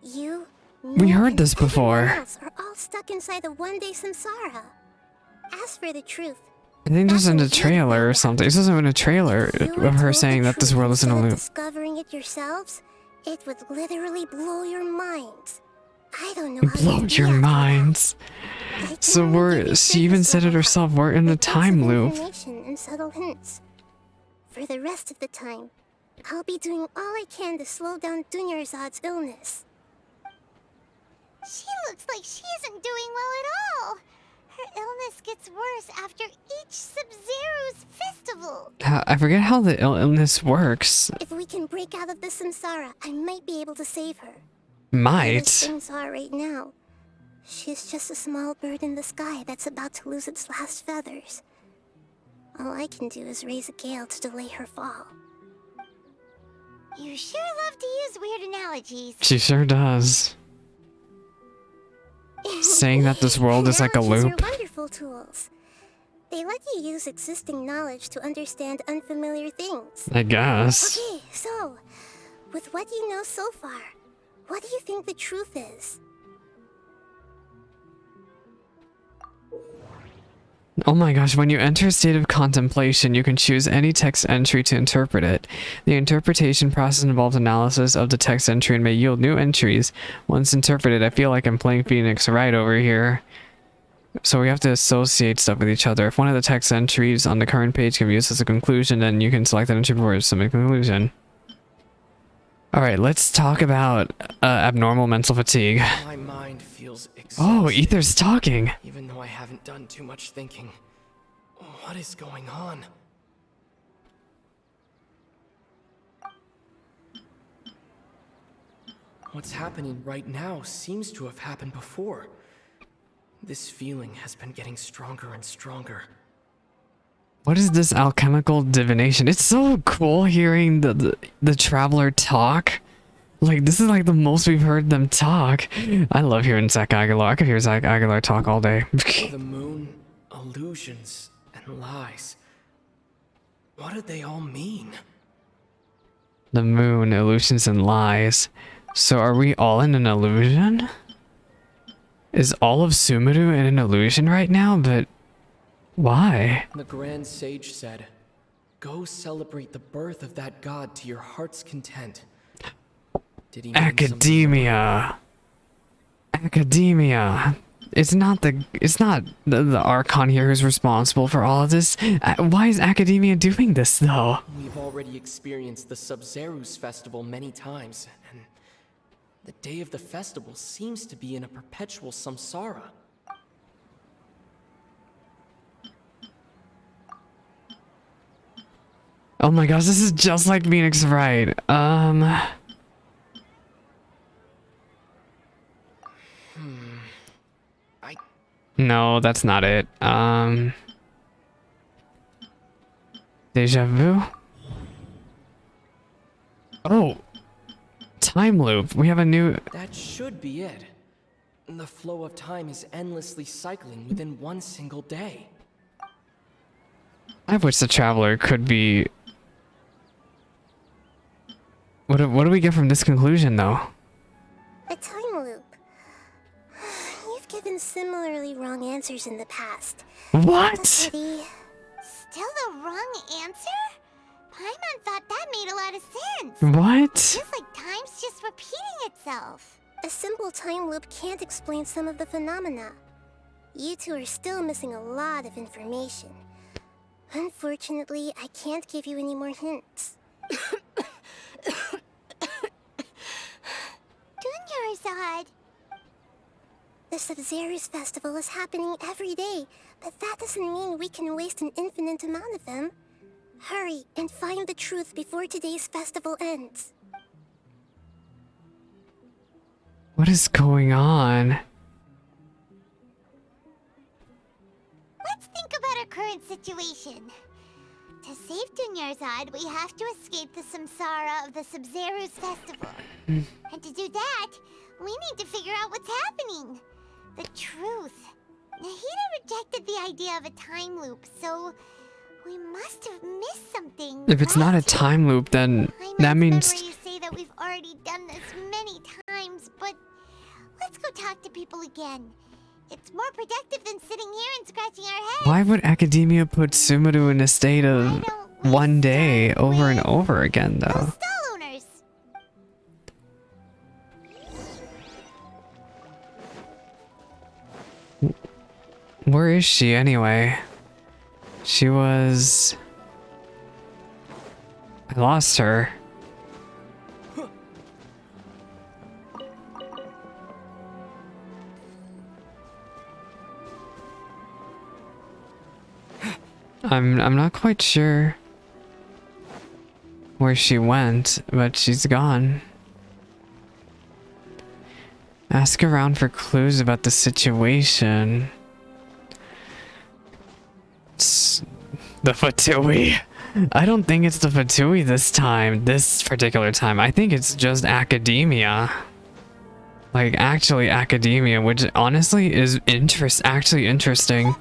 Speaker 13: You,
Speaker 2: We
Speaker 13: me,
Speaker 2: heard
Speaker 13: and
Speaker 2: this before.
Speaker 13: everyone else are all stuck inside the one-day Samsara. As for the truth,
Speaker 2: I think this is in a trailer or something. This isn't in a trailer
Speaker 13: you were
Speaker 2: of her
Speaker 13: told
Speaker 2: saying
Speaker 13: the
Speaker 2: that this
Speaker 13: truth
Speaker 2: world is in a
Speaker 13: instead of
Speaker 2: loop.
Speaker 13: discovering it yourselves, it would literally blow your minds. I don't know how
Speaker 2: Blow
Speaker 13: you'd
Speaker 2: your
Speaker 13: be after that.
Speaker 2: minds.
Speaker 13: I can
Speaker 2: So
Speaker 13: only give you
Speaker 2: she even
Speaker 13: surface
Speaker 2: said it
Speaker 13: level
Speaker 2: herself, we're in a
Speaker 13: with bits of
Speaker 2: time loop.
Speaker 13: information and subtle hints. For the rest of the time, I'll be doing all I can to slow down Dunyarzad's illness.
Speaker 1: She looks like she isn't doing well at all. Her illness gets worse after each Sabzeruz Festival.
Speaker 2: I forget how the illness works.
Speaker 13: If we can break out of the Samsara, I might be able to save her. As
Speaker 2: Might.
Speaker 13: things are right now, she's just a small bird in the sky that's about to lose its last feathers. All I can do is raise a gale to delay her fall.
Speaker 1: You sure love to use weird analogies.
Speaker 2: She sure does. Saying that this world is like a
Speaker 13: Analogies
Speaker 2: loop.
Speaker 13: are wonderful tools. They let you use existing knowledge to understand unfamiliar things.
Speaker 2: I guess.
Speaker 13: Okay, so, with what you know so far, what do you think the truth is?
Speaker 2: Oh my gosh, when you enter a state of contemplation, you can choose any text entry to interpret it. The interpretation process involves analysis of the text entry and may yield new entries. Once interpreted, I feel like I'm playing Phoenix right over here. So we have to associate stuff with each other. If one of the text entries on the current page can be used as a conclusion, then you can select that entry for some conclusion. Alright, let's talk about abnormal mental fatigue.
Speaker 14: My mind feels exhausted.
Speaker 2: Oh, Ether's talking.
Speaker 14: Even though I haven't done too much thinking. What is going on? What's happening right now seems to have happened before. This feeling has been getting stronger and stronger.
Speaker 2: What is this alchemical divination? It's so cool hearing the traveler talk. Like, this is like the most we've heard them talk. I love hearing Zach Aguilar. I could hear Zach Aguilar talk all day.
Speaker 14: The moon, illusions, and lies. What do they all mean?
Speaker 2: The moon, illusions, and lies. So are we all in an illusion? Is all of Sumeru in an illusion right now? But why?
Speaker 14: The Grand Sage said, "Go celebrate the birth of that god to your heart's content." Did he mean
Speaker 2: Academia. Academia. It's not the Archon here who's responsible for all of this. Why is Academia doing this though?
Speaker 14: We've already experienced the Sabzeruz Festival many times, and the day of the festival seems to be in a perpetual samsara.
Speaker 2: Oh my gosh, this is just like Phoenix Wright. No, that's not it. Deja vu? Oh! Time loop. We have a new...
Speaker 14: That should be it. The flow of time is endlessly cycling within one single day.
Speaker 2: I wish the Traveler could be... What do we get from this conclusion, though?
Speaker 13: A time loop. You've given similarly wrong answers in the past.
Speaker 2: What?
Speaker 1: Still the wrong answer? Paimon thought that made a lot of sense.
Speaker 2: What?
Speaker 1: It's like time's just repeating itself.
Speaker 13: A simple time loop can't explain some of the phenomena. You two are still missing a lot of information. Unfortunately, I can't give you any more hints.
Speaker 1: Dunyarzad.
Speaker 13: The Sabzeruz Festival is happening every day, but that doesn't mean we can waste an infinite amount of them. Hurry and find the truth before today's festival ends.
Speaker 2: What is going on?
Speaker 1: Let's think about our current situation. To save Dunyarzad, we have to escape the Samsara of the Sabzeruz Festival. And to do that, we need to figure out what's happening. The truth. Nahida rejected the idea of a time loop, so we must have missed something.
Speaker 2: If it's not a time loop, then that means...
Speaker 1: You say that we've already done this many times, but let's go talk to people again. It's more productive than sitting here and scratching our heads.
Speaker 2: Why would Academia put Sumeru in a state of one day over and over again, though?
Speaker 1: Stall owners.
Speaker 2: Where is she anyway? She was... I lost her. I'm not quite sure where she went, but she's gone. Ask around for clues about the situation. It's the Fatui. I don't think it's the Fatui this time, this particular time. I think it's just Academia. Like, actually Academia, which honestly is actually interesting.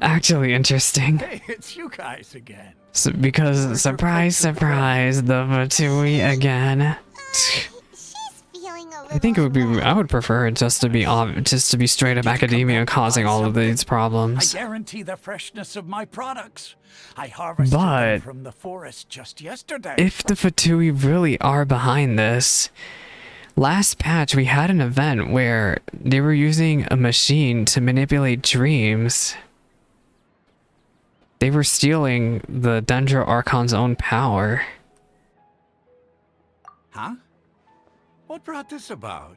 Speaker 2: Actually interesting.
Speaker 5: Hey, it's you guys again.
Speaker 2: So, because, surprise, surprise, the Fatui again. I think it would be, I would prefer it just to be straight up Academia causing all of these problems.
Speaker 5: I guarantee the freshness of my products. I harvested them from the forest just yesterday.
Speaker 2: If the Fatui really are behind this, last patch we had an event where they were using a machine to manipulate dreams. They were stealing the Dendro Archon's own power.
Speaker 5: Huh? What brought this about?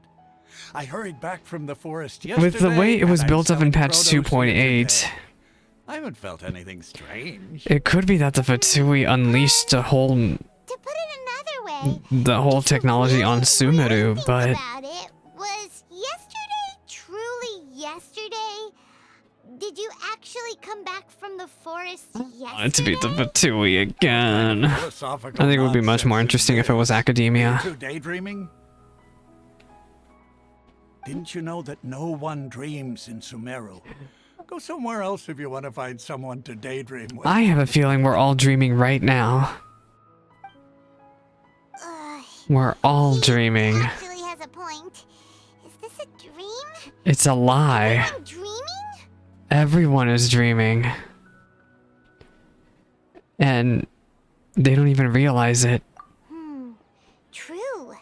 Speaker 5: I hurried back from the forest yesterday.
Speaker 2: With the way it was built up in patch 2.8,
Speaker 5: I haven't felt anything strange.
Speaker 2: it could be that the Fatui unleashed the whole technology on Sumeru, but
Speaker 1: Was yesterday truly yesterday? Did you actually come back from the forest yesterday?
Speaker 2: I want to be the Fatui again. I
Speaker 5: Philosophical
Speaker 2: think it would be much more
Speaker 5: nonsense
Speaker 2: interesting if it was academia.
Speaker 5: You two daydreaming? Didn't you know that no one dreams in Sumeru? Go somewhere else if you want to find someone to daydream with.
Speaker 2: I have a feeling we're all dreaming right now. We're all dreaming.
Speaker 1: Actually has a point. Is this a dream?
Speaker 2: It's a lie.
Speaker 1: Everyone dreaming?
Speaker 2: Everyone is dreaming. And they don't even realize it.
Speaker 1: True.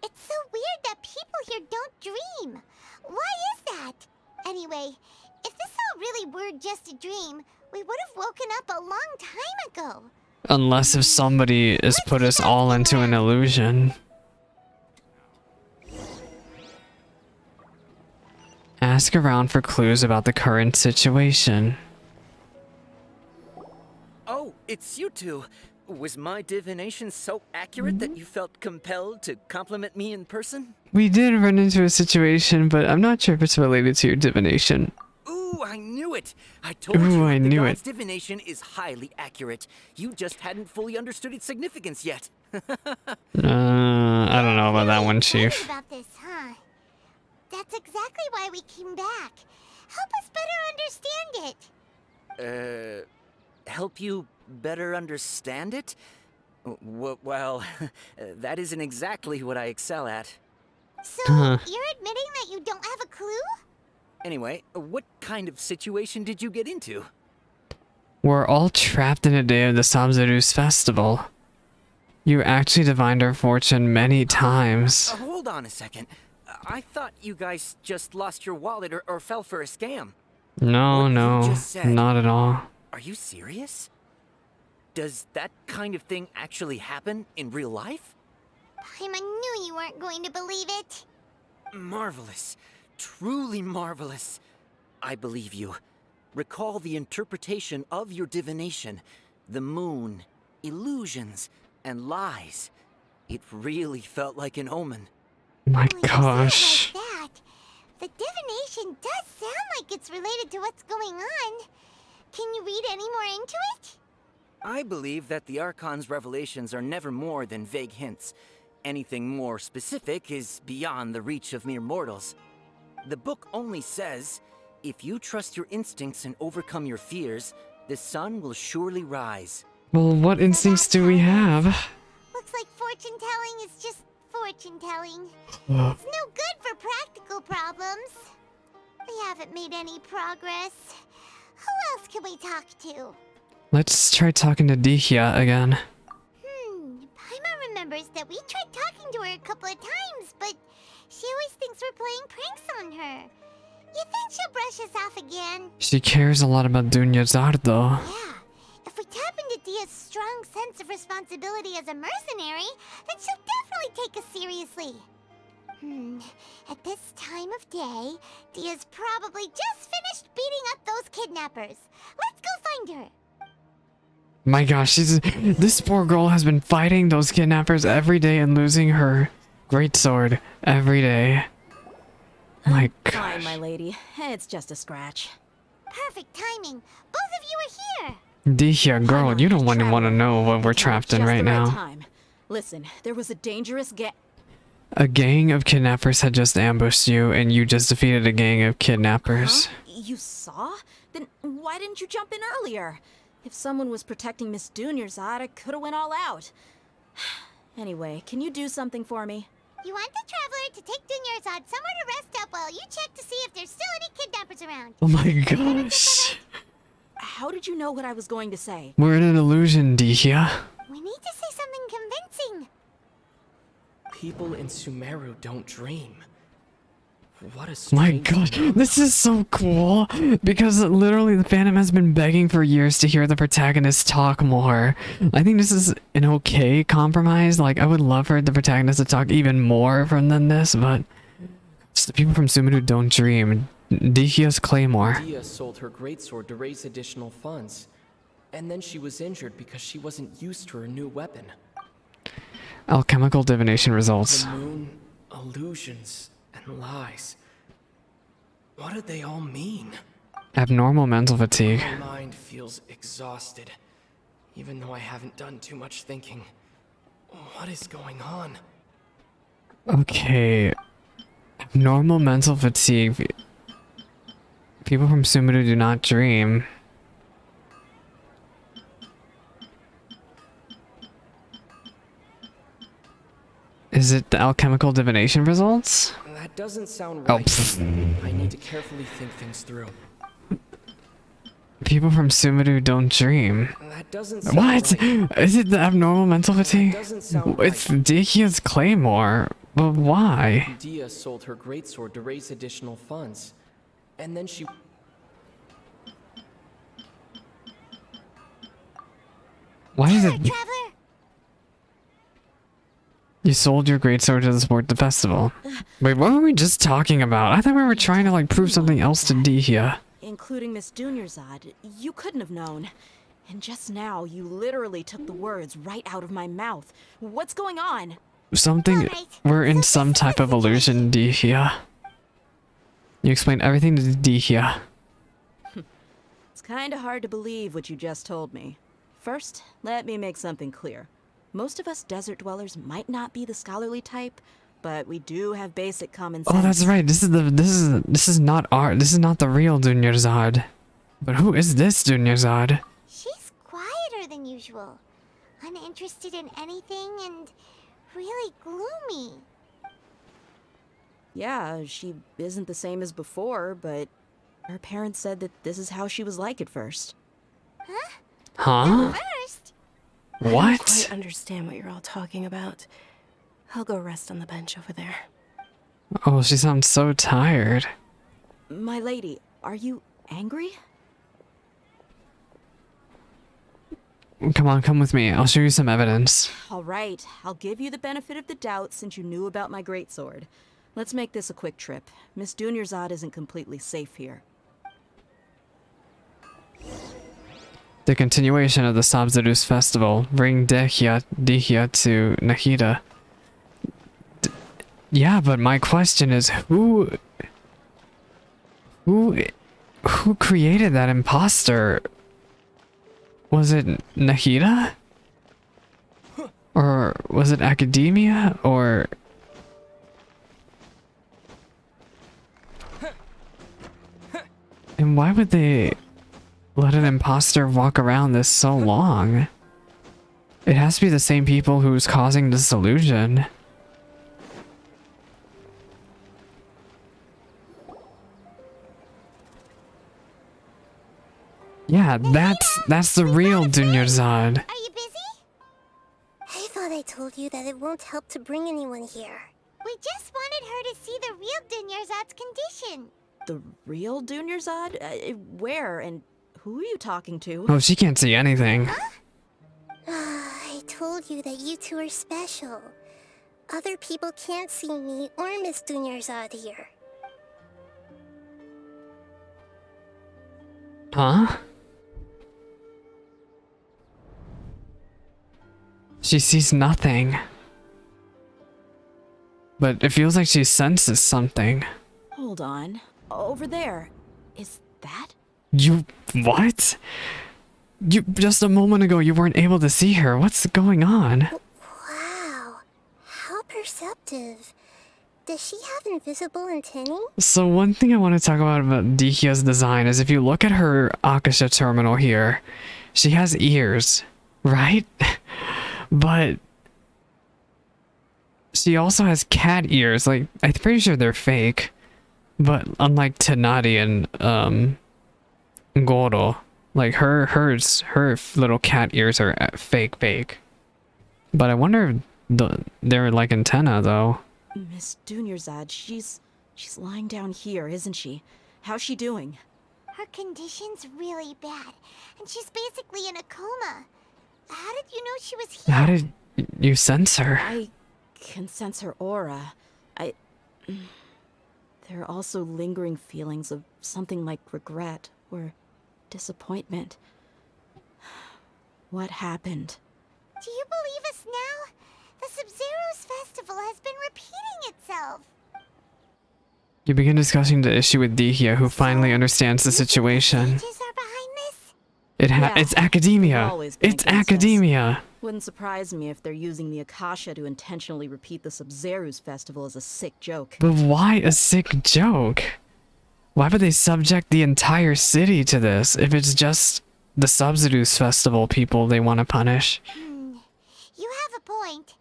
Speaker 1: It's so weird that people here don't dream. Why is that? Anyway, if this all really were just a dream, we would have woken up a long time ago.
Speaker 2: Unless if somebody has put us all into an illusion. Ask around for clues about the current situation.
Speaker 6: Oh, it's you two. Was my divination so accurate that you felt compelled to compliment me in person?
Speaker 2: We did run into a situation, but I'm not sure if it's related to your divination.
Speaker 6: Ooh, I knew it! I told
Speaker 2: Ooh,
Speaker 6: you
Speaker 2: I
Speaker 6: the
Speaker 2: knew
Speaker 6: god's
Speaker 2: it.
Speaker 6: divination is highly accurate. You just hadn't fully understood its significance yet.
Speaker 2: I don't know about that one, Chief.
Speaker 1: About this, huh? That's exactly why we came back. Help us better understand it.
Speaker 6: Help you better understand it? Well, that isn't exactly what I excel at.
Speaker 1: So, you're admitting that you don't have a clue?
Speaker 6: Anyway, what kind of situation did you get into?
Speaker 2: We're all trapped in a day of the Sabzeruz Festival. You actually divined our fortune many times.
Speaker 6: Hold on a second. I thought you guys just lost your wallet or fell for a scam.
Speaker 2: No, no, not at all.
Speaker 6: Are you serious? Does that kind of thing actually happen in real life?
Speaker 1: Paimon knew you weren't going to believe it.
Speaker 6: Marvelous. Truly marvelous. I believe you. Recall the interpretation of your divination. The moon, illusions, and lies. It really felt like an omen.
Speaker 2: My gosh.
Speaker 1: Like that, the divination does sound like it's related to what's going on. Can you read any more into it?
Speaker 6: I believe that the Archon's revelations are never more than vague hints. Anything more specific is beyond the reach of mere mortals. The book only says, if you trust your instincts and overcome your fears, the sun will surely rise.
Speaker 2: Well, what instincts do we have?
Speaker 1: Looks like fortune-telling is just fortune-telling. It's no good for practical problems. We haven't made any progress. Who else can we talk to?
Speaker 2: Let's try talking to Dehya again.
Speaker 1: Paimon remembers that we tried talking to her a couple of times, but she always thinks we're playing pranks on her. You think she'll brush us off again?
Speaker 2: She cares a lot about Dehya Zardo.
Speaker 1: Yeah. If we tap into Dehya's strong sense of responsibility as a mercenary, then she'll definitely take us seriously. At this time of day, Dehya's probably just finished beating up those kidnappers. Let's go find her.
Speaker 2: My gosh, this poor girl has been fighting those kidnappers every day and losing her greatsword every day. My gosh.
Speaker 15: Fine, my lady. It's just a scratch.
Speaker 1: Perfect timing. Both of you are here.
Speaker 2: Dehya, girl, you don't want to know what we're trapped in right now.
Speaker 15: Time. Listen, there was a dangerous
Speaker 2: A gang of kidnappers had just ambushed you, and you just defeated a gang of kidnappers.
Speaker 15: You saw? Then why didn't you jump in earlier? If someone was protecting Miss Dunyarzad, I could have went all out. Anyway, can you do something for me?
Speaker 1: You want the traveler to take Dunyarzad somewhere to rest up while you check to see if there's still any kidnappers around.
Speaker 2: Oh my gosh.
Speaker 15: How did you know what I was going to say?
Speaker 2: We're in an illusion, Dehya.
Speaker 1: We need to say something convincing.
Speaker 14: People in Sumeru don't dream. What a
Speaker 2: My
Speaker 14: strange
Speaker 2: gosh, this is so cool because literally the fandom has been begging for years to hear the protagonist talk more. I think this is an okay compromise. Like, I would love for the protagonist to talk even more than this, but just the people from Sumeru don't dream. Dehya's Claymore.
Speaker 14: Dehya sold her greatsword to raise additional funds, and then she was injured because she wasn't used to her new weapon.
Speaker 2: Alchemical divination results.
Speaker 14: The moon, illusions, and lies. What do they all mean?
Speaker 2: Abnormal mental fatigue.
Speaker 14: My mind feels exhausted, even though I haven't done too much thinking. What is going on?
Speaker 2: Okay. Abnormal mental fatigue. People from Sumeru do not dream. Is it the alchemical divination results?
Speaker 14: That doesn't sound
Speaker 2: Oh,
Speaker 14: right.
Speaker 2: pfft.
Speaker 14: I need to carefully think things through.
Speaker 2: People from Sumeru don't dream.
Speaker 14: That doesn't sound
Speaker 2: What?
Speaker 14: right.
Speaker 2: Is it the abnormal mental fatigue?
Speaker 14: doesn't sound
Speaker 2: It's
Speaker 14: right.
Speaker 2: Dehya's claymore. But why?
Speaker 14: Dehya sold her greatsword to raise additional funds. And then she...
Speaker 2: Why is it... You sold your greatsword to support the festival. Wait, what were we just talking about? I thought we were trying to like prove something else to Dehya.
Speaker 15: Including Miss Dunyarzad, you couldn't have known. And just now, you literally took the words right out of my mouth. What's going on?
Speaker 2: Something... We're in some type of illusion, Dehya. You explained everything to Dehya.
Speaker 15: It's kinda hard to believe what you just told me. First, let me make something clear. Most of us desert dwellers might not be the scholarly type, but we do have basic common sense.
Speaker 2: Oh, that's right. This is not the real Dunyarzad. But who is this Dunyarzad?
Speaker 1: She's quieter than usual. Uninterested in anything and really gloomy.
Speaker 15: Yeah, she isn't the same as before, but her parents said that this is how she was like at first.
Speaker 2: Huh?
Speaker 1: First?
Speaker 3: I don't
Speaker 2: What?
Speaker 3: quite understand what you're all talking about. I'll go rest on the bench over there.
Speaker 2: Oh, she sounds so tired.
Speaker 15: My lady, are you angry?
Speaker 2: Come on, come with me. I'll show you some evidence.
Speaker 15: All right, I'll give you the benefit of the doubt since you knew about my greatsword. Let's make this a quick trip. Miss Dunyarzad isn't completely safe here.
Speaker 2: The continuation of the Sabzeruz Festival. Bring Dehya to Nahida. Yeah, but my question is, who created that imposter? Was it Nahida? Or was it academia? Or... And why would they let an imposter walk around this so long? It has to be the same people who's causing this illusion. Yeah, that's the real Dunyarzad.
Speaker 1: Are you busy?
Speaker 13: I thought I told you that it won't help to bring anyone here.
Speaker 1: We just wanted her to see the real Dunyarzad's condition.
Speaker 15: The real Dunyarzad? Where and who are you talking to?
Speaker 2: Oh, she can't see anything.
Speaker 13: I told you that you two are special. Other people can't see me or Miss Dunyarzad here.
Speaker 2: Huh? She sees nothing. But it feels like she senses something.
Speaker 15: Hold on. Over there. Is that?
Speaker 2: You... what? You... just a moment ago you weren't able to see her. What's going on?
Speaker 13: Wow. How perceptive. Does she have invisible antennae?
Speaker 2: So one thing I want to talk about Dehya's design is if you look at her Akasha terminal here, she has ears, right? But she also has cat ears. Like, I'm pretty sure they're fake. But unlike Tenari and Goro, like her little cat ears are fake. But I wonder if they're like antenna though.
Speaker 15: Miss Dunyarzad, she's lying down here, isn't she? How's she doing?
Speaker 1: Her condition's really bad, and she's basically in a coma. How did you know she was here?
Speaker 2: How did you sense her?
Speaker 15: I can sense her aura. There are also lingering feelings of something like regret or disappointment. What happened?
Speaker 1: Do you believe us now? The Sabzeruz Festival has been repeating itself.
Speaker 2: You begin discussing the issue with Dehya, who finally understands the situation. It's academia. It's academia.
Speaker 15: Wouldn't surprise me if they're using the Akasha to intentionally repeat the Sabzeruz Festival as a sick joke.
Speaker 2: But why a sick joke? Why would they subject the entire city to this if it's just the Sabzeruz Festival people they want to punish?
Speaker 1: You have a point.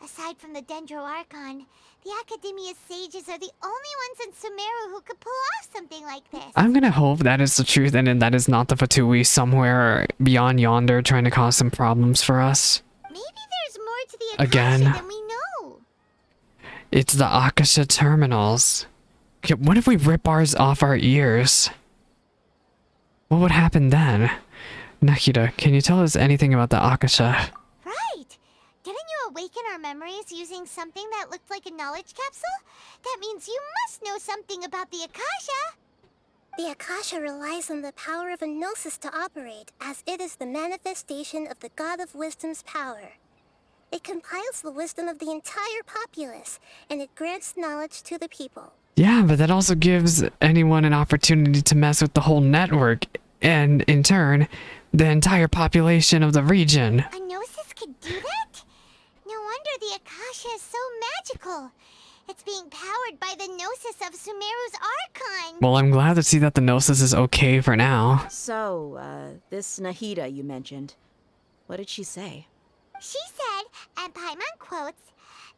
Speaker 1: Aside from the Dendro Archon, the Academia sages are the only ones in Sumeru who could pull off something like this.
Speaker 2: I'm gonna hope that is the truth and that is not the Fatui somewhere beyond yonder trying to cause some problems for us.
Speaker 1: Maybe there's more to the Akasha
Speaker 2: Again.
Speaker 1: than we know.
Speaker 2: It's the Akasha terminals. Okay, what if we rip ours off our ears? What would happen then? Nahida, can you tell us anything about the Akasha?
Speaker 1: Right. Didn't you awaken our memories using something that looked like a knowledge capsule? That means you must know something about the Akasha.
Speaker 13: The Akasha relies on the power of a gnosis to operate, as it is the manifestation of the God of Wisdom's power. It compiles the wisdom of the entire populace, and it grants knowledge to the people.
Speaker 2: Yeah, but that also gives anyone an opportunity to mess with the whole network, and in turn, the entire population of the region.
Speaker 1: A gnosis could do that? No wonder the Akasha is so magical. It's being powered by the gnosis of Sumeru's Archon.
Speaker 2: Well, I'm glad to see that the Gnosis is okay for now.
Speaker 15: So, this Nahida you mentioned, what did she say?
Speaker 1: She said, and Paimon quotes,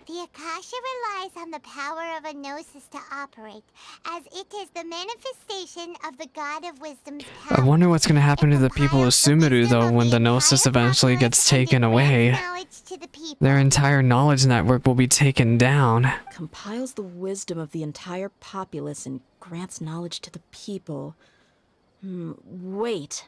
Speaker 1: "The Akasha relies on the power of a gnosis to operate, as it is the manifestation of the God of Wisdom's power."
Speaker 2: I wonder what's going to happen to the people of Sumeru, though, when the Gnosis eventually gets taken away. Their entire knowledge network will be taken down.
Speaker 15: Compiles the wisdom of the entire populace and grants knowledge to the people. Wait.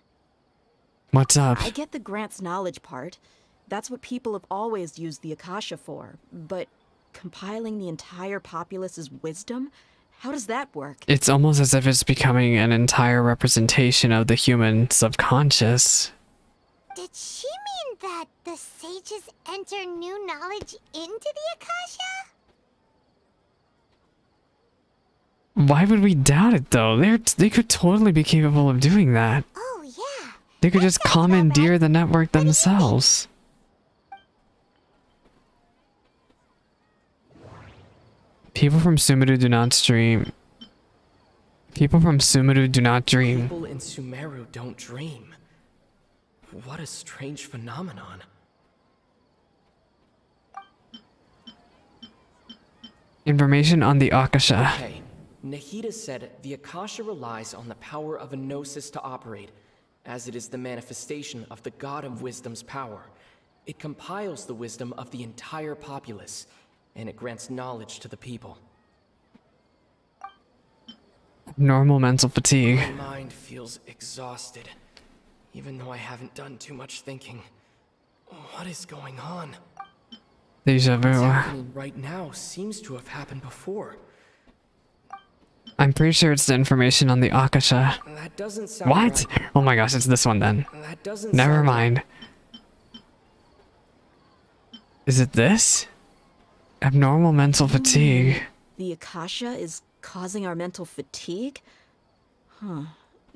Speaker 2: What's up?
Speaker 15: I get the grants knowledge part. That's what people have always used the Akasha for. But compiling the entire populace's wisdom? How does that work?
Speaker 2: It's almost as if it's becoming an entire representation of the human subconscious.
Speaker 1: Did she mean that the sages enter new knowledge into the Akasha?
Speaker 2: Why would we doubt it, though? They could totally be capable of doing that.
Speaker 1: Oh, yeah.
Speaker 2: They could just commandeer the network themselves. People from Sumeru do not stream. People from Sumeru do not dream.
Speaker 14: People in Sumeru don't dream. What a strange phenomenon.
Speaker 2: Information on the Akasha.
Speaker 14: Okay, Nahida said the Akasha relies on the power of a gnosis to operate, as it is the manifestation of the God of Wisdom's power. It compiles the wisdom of the entire populace, and it grants knowledge to the people.
Speaker 2: Normal mental fatigue.
Speaker 14: My mind feels exhausted, even though I haven't done too much thinking. What is going on?
Speaker 2: Deja vu.
Speaker 14: What's happening right now seems to have happened before.
Speaker 2: I'm pretty sure it's the information on the Akasha.
Speaker 14: That doesn't sound
Speaker 2: What?
Speaker 14: right.
Speaker 2: Oh my gosh, it's this one then.
Speaker 14: That doesn't
Speaker 2: Never
Speaker 14: sound
Speaker 2: mind. Is it this? Abnormal mental fatigue.
Speaker 15: The Akasha is causing our mental fatigue? Huh.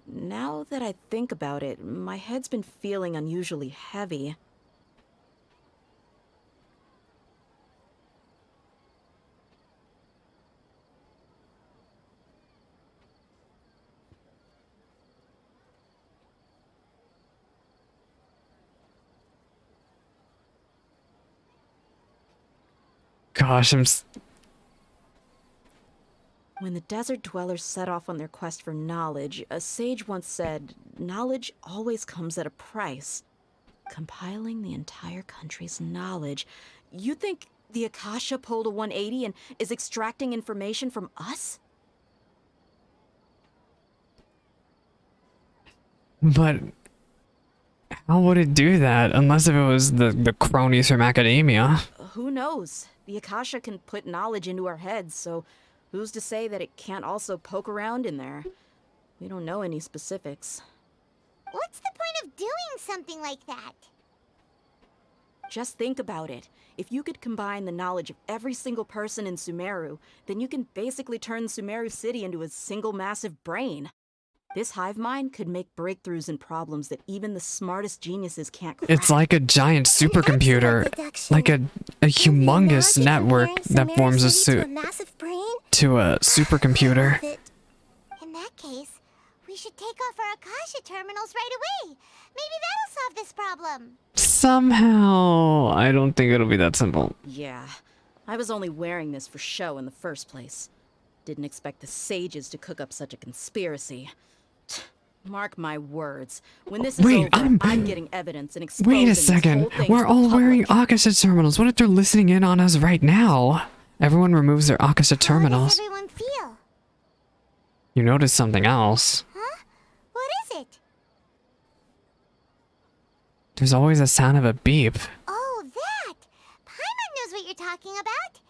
Speaker 15: Now that I think about it, my head's been feeling unusually heavy.
Speaker 2: Gosh,
Speaker 15: When the desert dwellers set off on their quest for knowledge, a sage once said, "Knowledge always comes at a price." Compiling the entire country's knowledge. You think the Akasha pulled a 180 and is extracting information from us?
Speaker 2: But how would it do that unless if it was the cronies from academia?
Speaker 15: Who knows? The Akasha can put knowledge into our heads, so who's to say that it can't also poke around in there? We don't know any specifics.
Speaker 1: What's the point of doing something like that?
Speaker 15: Just think about it. If you could combine the knowledge of every single person in Sumeru, then you can basically turn Sumeru City into a single massive brain. This hive mind could make breakthroughs in problems that even the smartest geniuses can't crack.
Speaker 2: It's like a giant supercomputer, like a humongous network that forms a suit to a supercomputer.
Speaker 1: In that case, we should take off our Akasha terminals right away. Maybe that'll solve this problem.
Speaker 2: Somehow, I don't think it'll be that simple.
Speaker 15: Yeah, I was only wearing this for show in the first place. Didn't expect the sages to cook up such a conspiracy. Mark my words. When this is over, I'm getting evidence and exposing
Speaker 2: Wait a
Speaker 15: this
Speaker 2: second.
Speaker 15: whole thing
Speaker 2: We're
Speaker 15: to the
Speaker 2: all
Speaker 15: public.
Speaker 2: wearing Akasha terminals. What if they're listening in on us right now? Everyone removes their Akasha terminals.
Speaker 1: How does everyone feel?
Speaker 2: You notice something else.
Speaker 1: Huh? What is it?
Speaker 2: There's always a sound of a beep.
Speaker 1: Oh, that! Paimon knows what you're talking about.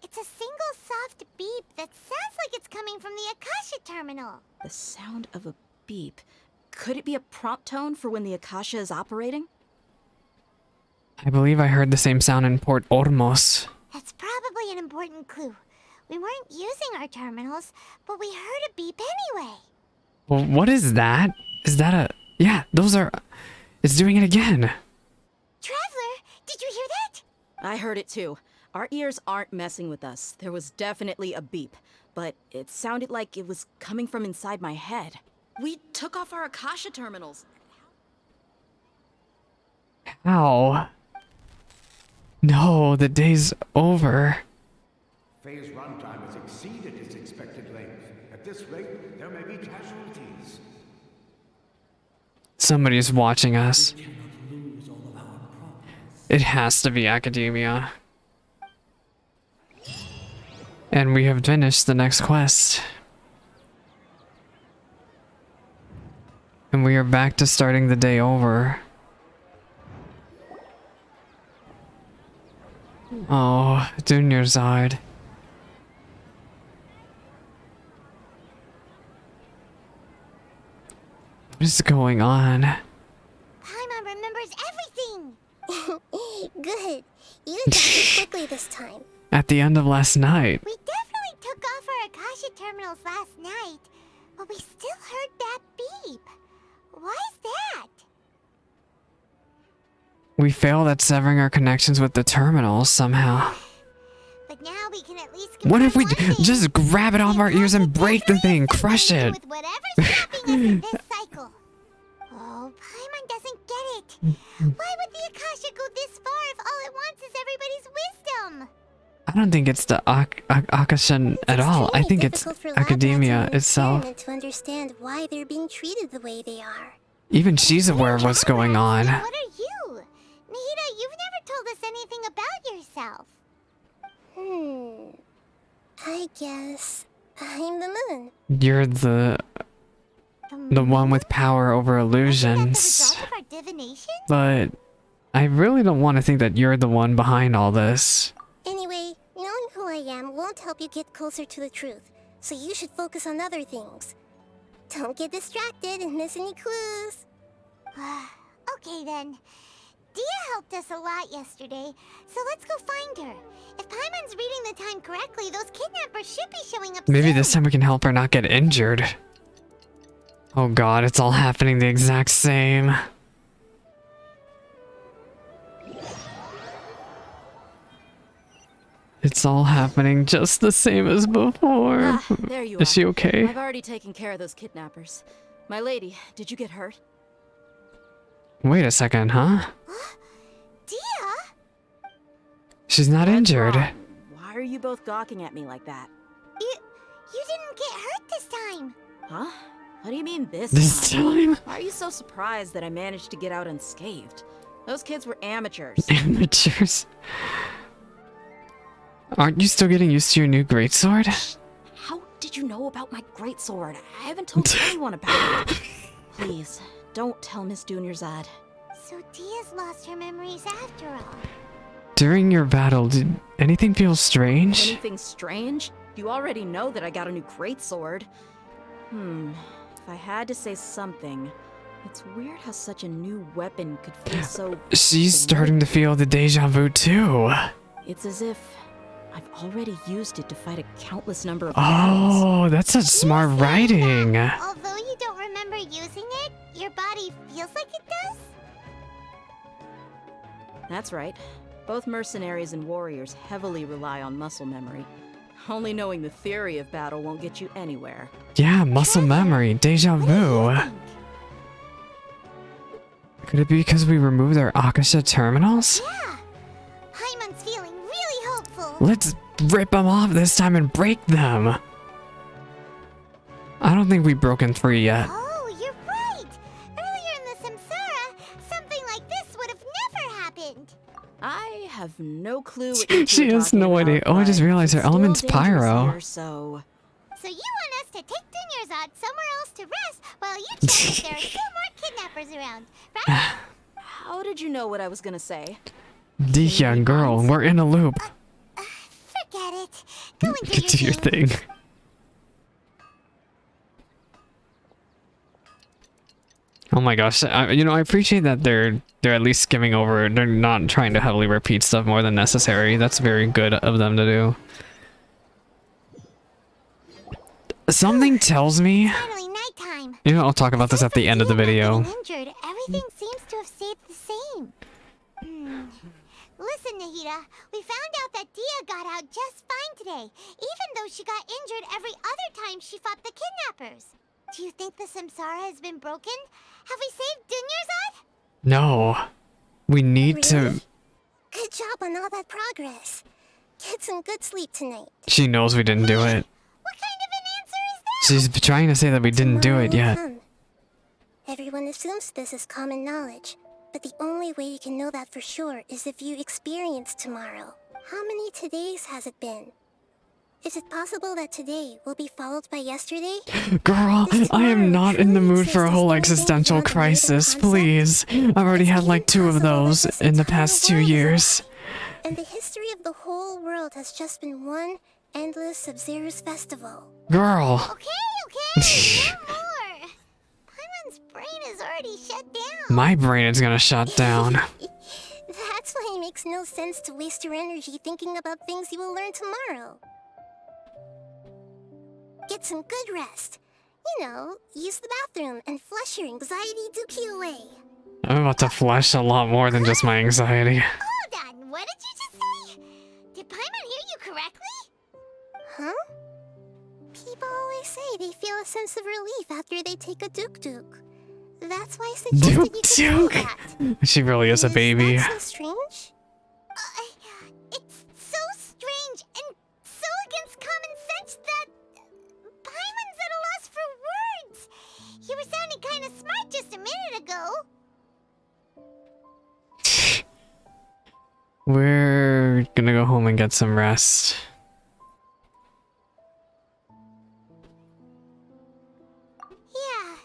Speaker 1: It's a single soft beep that sounds like it's coming from the Akasha terminal.
Speaker 15: The sound of a beep. Could it be a prompt tone for when the Akasha is operating?
Speaker 2: I believe I heard the same sound in Port Ormos.
Speaker 1: That's probably an important clue. We weren't using our terminals, but we heard a beep anyway.
Speaker 2: Well, what is that? Is that a... Yeah, those are... It's doing it again.
Speaker 1: Traveler, did you hear that?
Speaker 15: I heard it too. Our ears aren't messing with us. There was definitely a beep, but it sounded like it was coming from inside my head. We took off our Akasha terminals.
Speaker 2: How? No, the day's over.
Speaker 11: Phase runtime has exceeded its expected length. At this rate, there may be casualties.
Speaker 2: Somebody's watching us. It has to be academia. And we have finished the next quest. And we are back to starting the day over. Oh, Dunyarzad. What is going on?
Speaker 1: Paimon remembers everything.
Speaker 13: Good. You adapted quickly this time.
Speaker 2: At the end of last night.
Speaker 1: We definitely took off our Akasha terminals last night, but we still heard that beep. Why is that?
Speaker 2: We failed at severing our connections with the terminals somehow.
Speaker 1: But now we can at least
Speaker 2: What if we just grab it off our ears and break the thing, crush it?
Speaker 1: with whatever's stopping us in this cycle. Oh, Paimon doesn't get it. Why would the Akasha go this far if all it wants is everybody's wisdom?
Speaker 2: I don't think it's the Akashan at all. I think it's academia itself.
Speaker 13: To understand why they're being treated the way they are.
Speaker 2: Even she's aware of what's going on.
Speaker 1: What are you? Nihida, you've never told us anything about yourself.
Speaker 13: I guess I'm the moon.
Speaker 2: You're the one with power over illusions.
Speaker 1: Of our divination?
Speaker 2: But I really don't want to think that you're the one behind all this.
Speaker 13: Anyway, knowing who I am won't help you get closer to the truth, so you should focus on other things. Don't get distracted and miss any clues.
Speaker 1: Okay then. Dehya helped us a lot yesterday, so let's go find her. If Paimon's reading the time correctly, those kidnappers should be showing up
Speaker 2: Maybe
Speaker 1: soon.
Speaker 2: this time we can help her not get injured. Oh god, it's all happening the exact same. It's all happening just the same as before.
Speaker 15: There you
Speaker 2: Is she
Speaker 15: are.
Speaker 2: okay?
Speaker 15: I've already taken care of those kidnappers. My lady, did you get hurt?
Speaker 2: Wait a second, huh?
Speaker 1: Dehya?
Speaker 2: She's not injured.
Speaker 15: Why are you both gawking at me like that?
Speaker 1: You didn't get hurt this time.
Speaker 15: Huh? What do you mean
Speaker 2: This time?
Speaker 15: Why are you so surprised that I managed to get out unscathed? Those kids were amateurs.
Speaker 2: Amateurs. Aren't you still getting used to your new greatsword?
Speaker 15: How did you know about my greatsword? I haven't told anyone about it. Please, don't tell Miss Dunyarzad.
Speaker 1: So Dehya's lost her memories after all.
Speaker 2: During your battle, did anything feel strange?
Speaker 15: Anything strange? You already know that I got a new greatsword. If I had to say something, It's weird how such a new weapon could feel so...
Speaker 2: She's starting to feel the deja vu too.
Speaker 15: It's as if I've already used it to fight a countless number of battles.
Speaker 2: Oh, that's such smart writing.
Speaker 1: Although you don't remember using it, your body feels like it does?
Speaker 15: That's right. Both mercenaries and warriors heavily rely on muscle memory. Only knowing the theory of battle won't get you anywhere.
Speaker 2: Yeah, muscle memory, deja vu. Could it be because we removed our Akasha terminals?
Speaker 1: Yeah. Paimon's feeling really hopeful.
Speaker 2: Let's rip them off this time and break them. I don't think we've broken 3 yet.
Speaker 1: Oh, you're right. Earlier in the Samsara, something like this would have never happened.
Speaker 15: I have no clue what you're
Speaker 2: She has no
Speaker 15: talking
Speaker 2: idea.
Speaker 15: about,
Speaker 2: Oh, I just
Speaker 15: but
Speaker 2: realized her
Speaker 15: it's still
Speaker 2: element's
Speaker 15: dangerous
Speaker 2: pyro.
Speaker 15: here, so
Speaker 1: you want us to take Dunyarzad somewhere else to rest while you check if there are still more kidnappers around, right?
Speaker 15: How did you know what I was gonna say?
Speaker 2: Dehya, girl, we're in a loop.
Speaker 1: Forget it. Go and
Speaker 2: Get to your thing. Oh my gosh, I appreciate that they're at least skimming over. They're not trying to heavily repeat stuff more than necessary. That's very good of them to do. Something tells me.
Speaker 1: Finally nighttime.
Speaker 2: You know, I'll talk about this at the end of the video.
Speaker 1: Injured, everything seems to have stayed the same. Listen, Nahida, we found out that Dehya got out just fine today, even though she got injured every other time she fought the kidnappers. Do you think the Samsara has been broken? Have we saved Dunyarzad?
Speaker 2: No. We need to...
Speaker 13: Good job on all that progress. Get some good sleep tonight.
Speaker 2: She knows we didn't do it.
Speaker 1: What kind of an answer is that?
Speaker 2: She's trying to say that we didn't do it yet.
Speaker 13: Everyone assumes this is common knowledge, but the only way you can know that for sure is if you experience tomorrow. How many todays has it been? Is it possible that today will be followed by yesterday?
Speaker 2: Girl, I am not in the mood for a whole existential crisis, please. I've already had like 2 of those in the past 2 years.
Speaker 13: And the history of the whole world has just been one endless Sabzeruz Festival.
Speaker 2: Girl.
Speaker 1: Okay, no more. Paimon's brain is already shut down.
Speaker 2: My brain is gonna shut down.
Speaker 13: That's why it makes no sense to waste your energy thinking about things you will learn tomorrow. Get some good rest. You know, use the bathroom and flush your anxiety dookie away.
Speaker 2: I'm about to flush a lot more than just my anxiety.
Speaker 1: Hold on, what did you just say? Did Paimon hear you correctly?
Speaker 13: Huh? People always say they feel a sense of relief after they take a duk-duk. That's why I suggested you could do that.
Speaker 2: She really is a baby.
Speaker 13: Is that so strange?
Speaker 1: It's so strange and so against common sense that Paimon's at a loss for words. You were sounding kind of smart just a minute ago.
Speaker 2: We're gonna go home and get some rest.
Speaker 1: Yeah,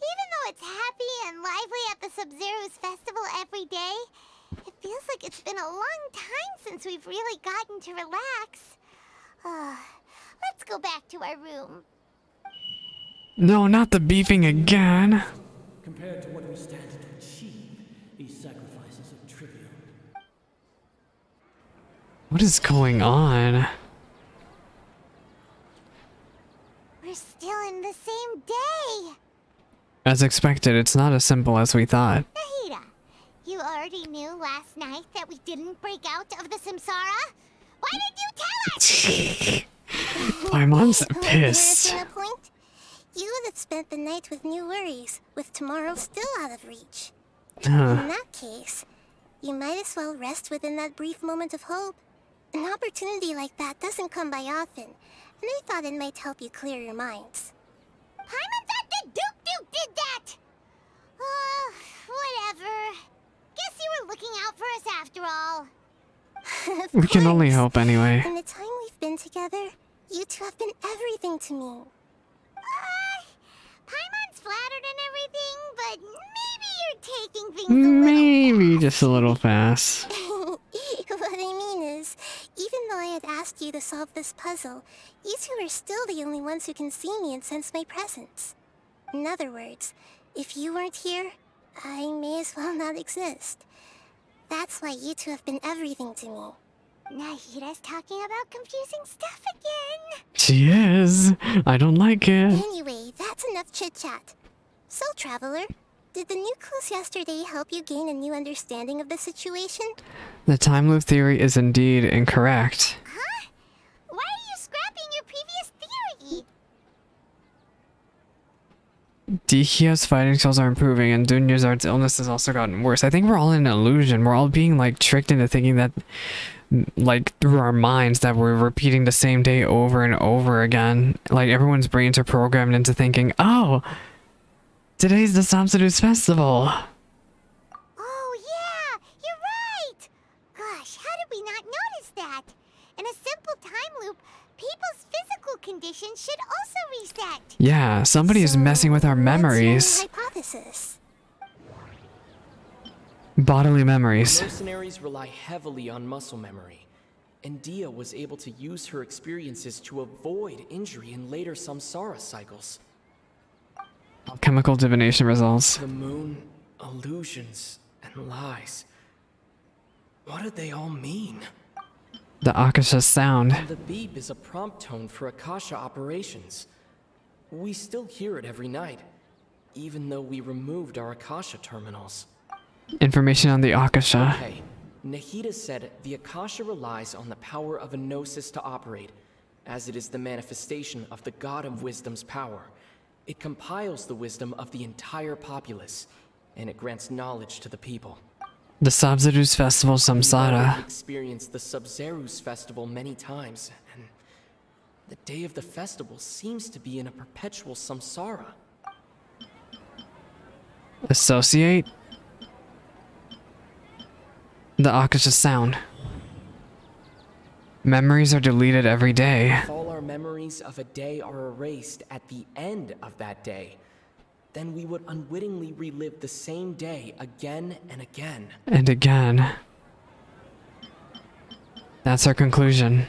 Speaker 1: even though it's happy and lively at the Sabzeruz Festival every day, it feels like it's been a long time since we've really gotten to relax. Let's go back to our room.
Speaker 2: No, not the beefing again.
Speaker 10: Compared to what we stand to achieve, these sacrifices are trivial.
Speaker 2: What is going on?
Speaker 1: We're still in the same day.
Speaker 2: As expected, it's not as simple as we thought.
Speaker 1: Nahida, you already knew last night that we didn't break out of the Samsara? Why did you tell us?
Speaker 2: Paimon's pissed.
Speaker 13: Here's a point. You would have spent the night with new worries, with tomorrow still out of reach. In that case, you might as well rest within that brief moment of hope. An opportunity like that doesn't come by often, and I thought it might help you clear your minds.
Speaker 1: Paimon thought the Duke did that! Whatever. Guess you were looking out for us after all.
Speaker 2: We can only hope anyway.
Speaker 13: In the time we've been together, you two have been everything to me.
Speaker 1: Paimon's flattered and everything, but maybe you're taking things
Speaker 2: Maybe just a little fast.
Speaker 13: What I mean is, even though I had asked you to solve this puzzle, you two are still the only ones who can see me and sense my presence. In other words, If you weren't here, I may as well not exist. That's why you two have been everything to me.
Speaker 1: Nahira's talking about confusing stuff again.
Speaker 2: She is. I don't like it.
Speaker 13: Anyway, that's enough chit-chat. So, Traveler, did the new clues yesterday help you gain a new understanding of the situation?
Speaker 2: The time loop theory is indeed incorrect.
Speaker 1: Huh? Why are you scrapping your previous theory?
Speaker 2: Dehya's fighting skills are improving, and Dunyarzad's illness has also gotten worse. I think we're all in an illusion. We're all being, like, tricked into thinking that, like, through our minds, that we're repeating the same day over and over again. Like, everyone's brains are programmed into thinking, oh, today's the Sabzeruz Festival.
Speaker 1: Oh, yeah, you're right. Gosh, how did we not notice that? In a simple time loop, people's physical conditions should also reset.
Speaker 2: Yeah, somebody is messing with our memories.
Speaker 13: Hypothesis.
Speaker 2: Bodily memories.
Speaker 14: Mercenaries rely heavily on muscle memory, and Dehya was able to use her experiences to avoid injury in later Samsara cycles.
Speaker 2: Chemical divination results.
Speaker 14: The moon, illusions, and lies. What do they all mean?
Speaker 2: The Akasha sound.
Speaker 14: The beep is a prompt tone for Akasha operations. We still hear it every night, even though we removed our Akasha terminals.
Speaker 2: Information on the Akasha.
Speaker 14: Okay, Nahida said the Akasha relies on the power of a gnosis to operate, as it is the manifestation of the God of Wisdom's power. It compiles the wisdom of the entire populace, and it grants knowledge to the people.
Speaker 2: The Sabzeruz Festival Samsara.
Speaker 14: We've experienced the Sabzeruz Festival many times, and the day of the festival seems to be in a perpetual Samsara.
Speaker 2: Associate. The Akasha sound. Memories are deleted every day.
Speaker 14: If all our memories of a day are erased at the end of that day, then we would unwittingly relive the same day again and again.
Speaker 2: And again. That's our conclusion.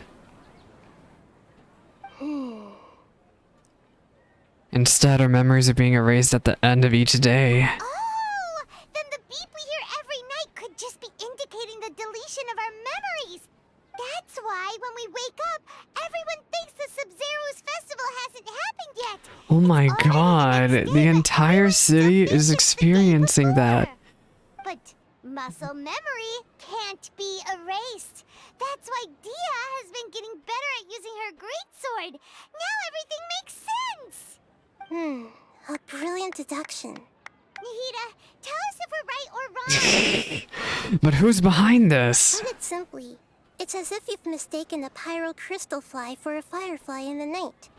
Speaker 2: Instead, our memories are being erased at the end of each day.
Speaker 1: Oh, then the beep we hear every night could just be indicating the deletion of our memories. That's why when we wake up, everyone thinks the Sabzeruz Festival hasn't happened yet.
Speaker 2: Oh my god, the entire city is experiencing that.
Speaker 1: But muscle memory can't be erased. That's why Dehya has been getting better at using her greatsword. Now everything makes sense.
Speaker 13: A brilliant deduction.
Speaker 1: Nahida, tell us if we're right or wrong.
Speaker 2: But who's behind this?
Speaker 13: Put it simply, it's as if you've mistaken a pyro crystal fly for a firefly in the night.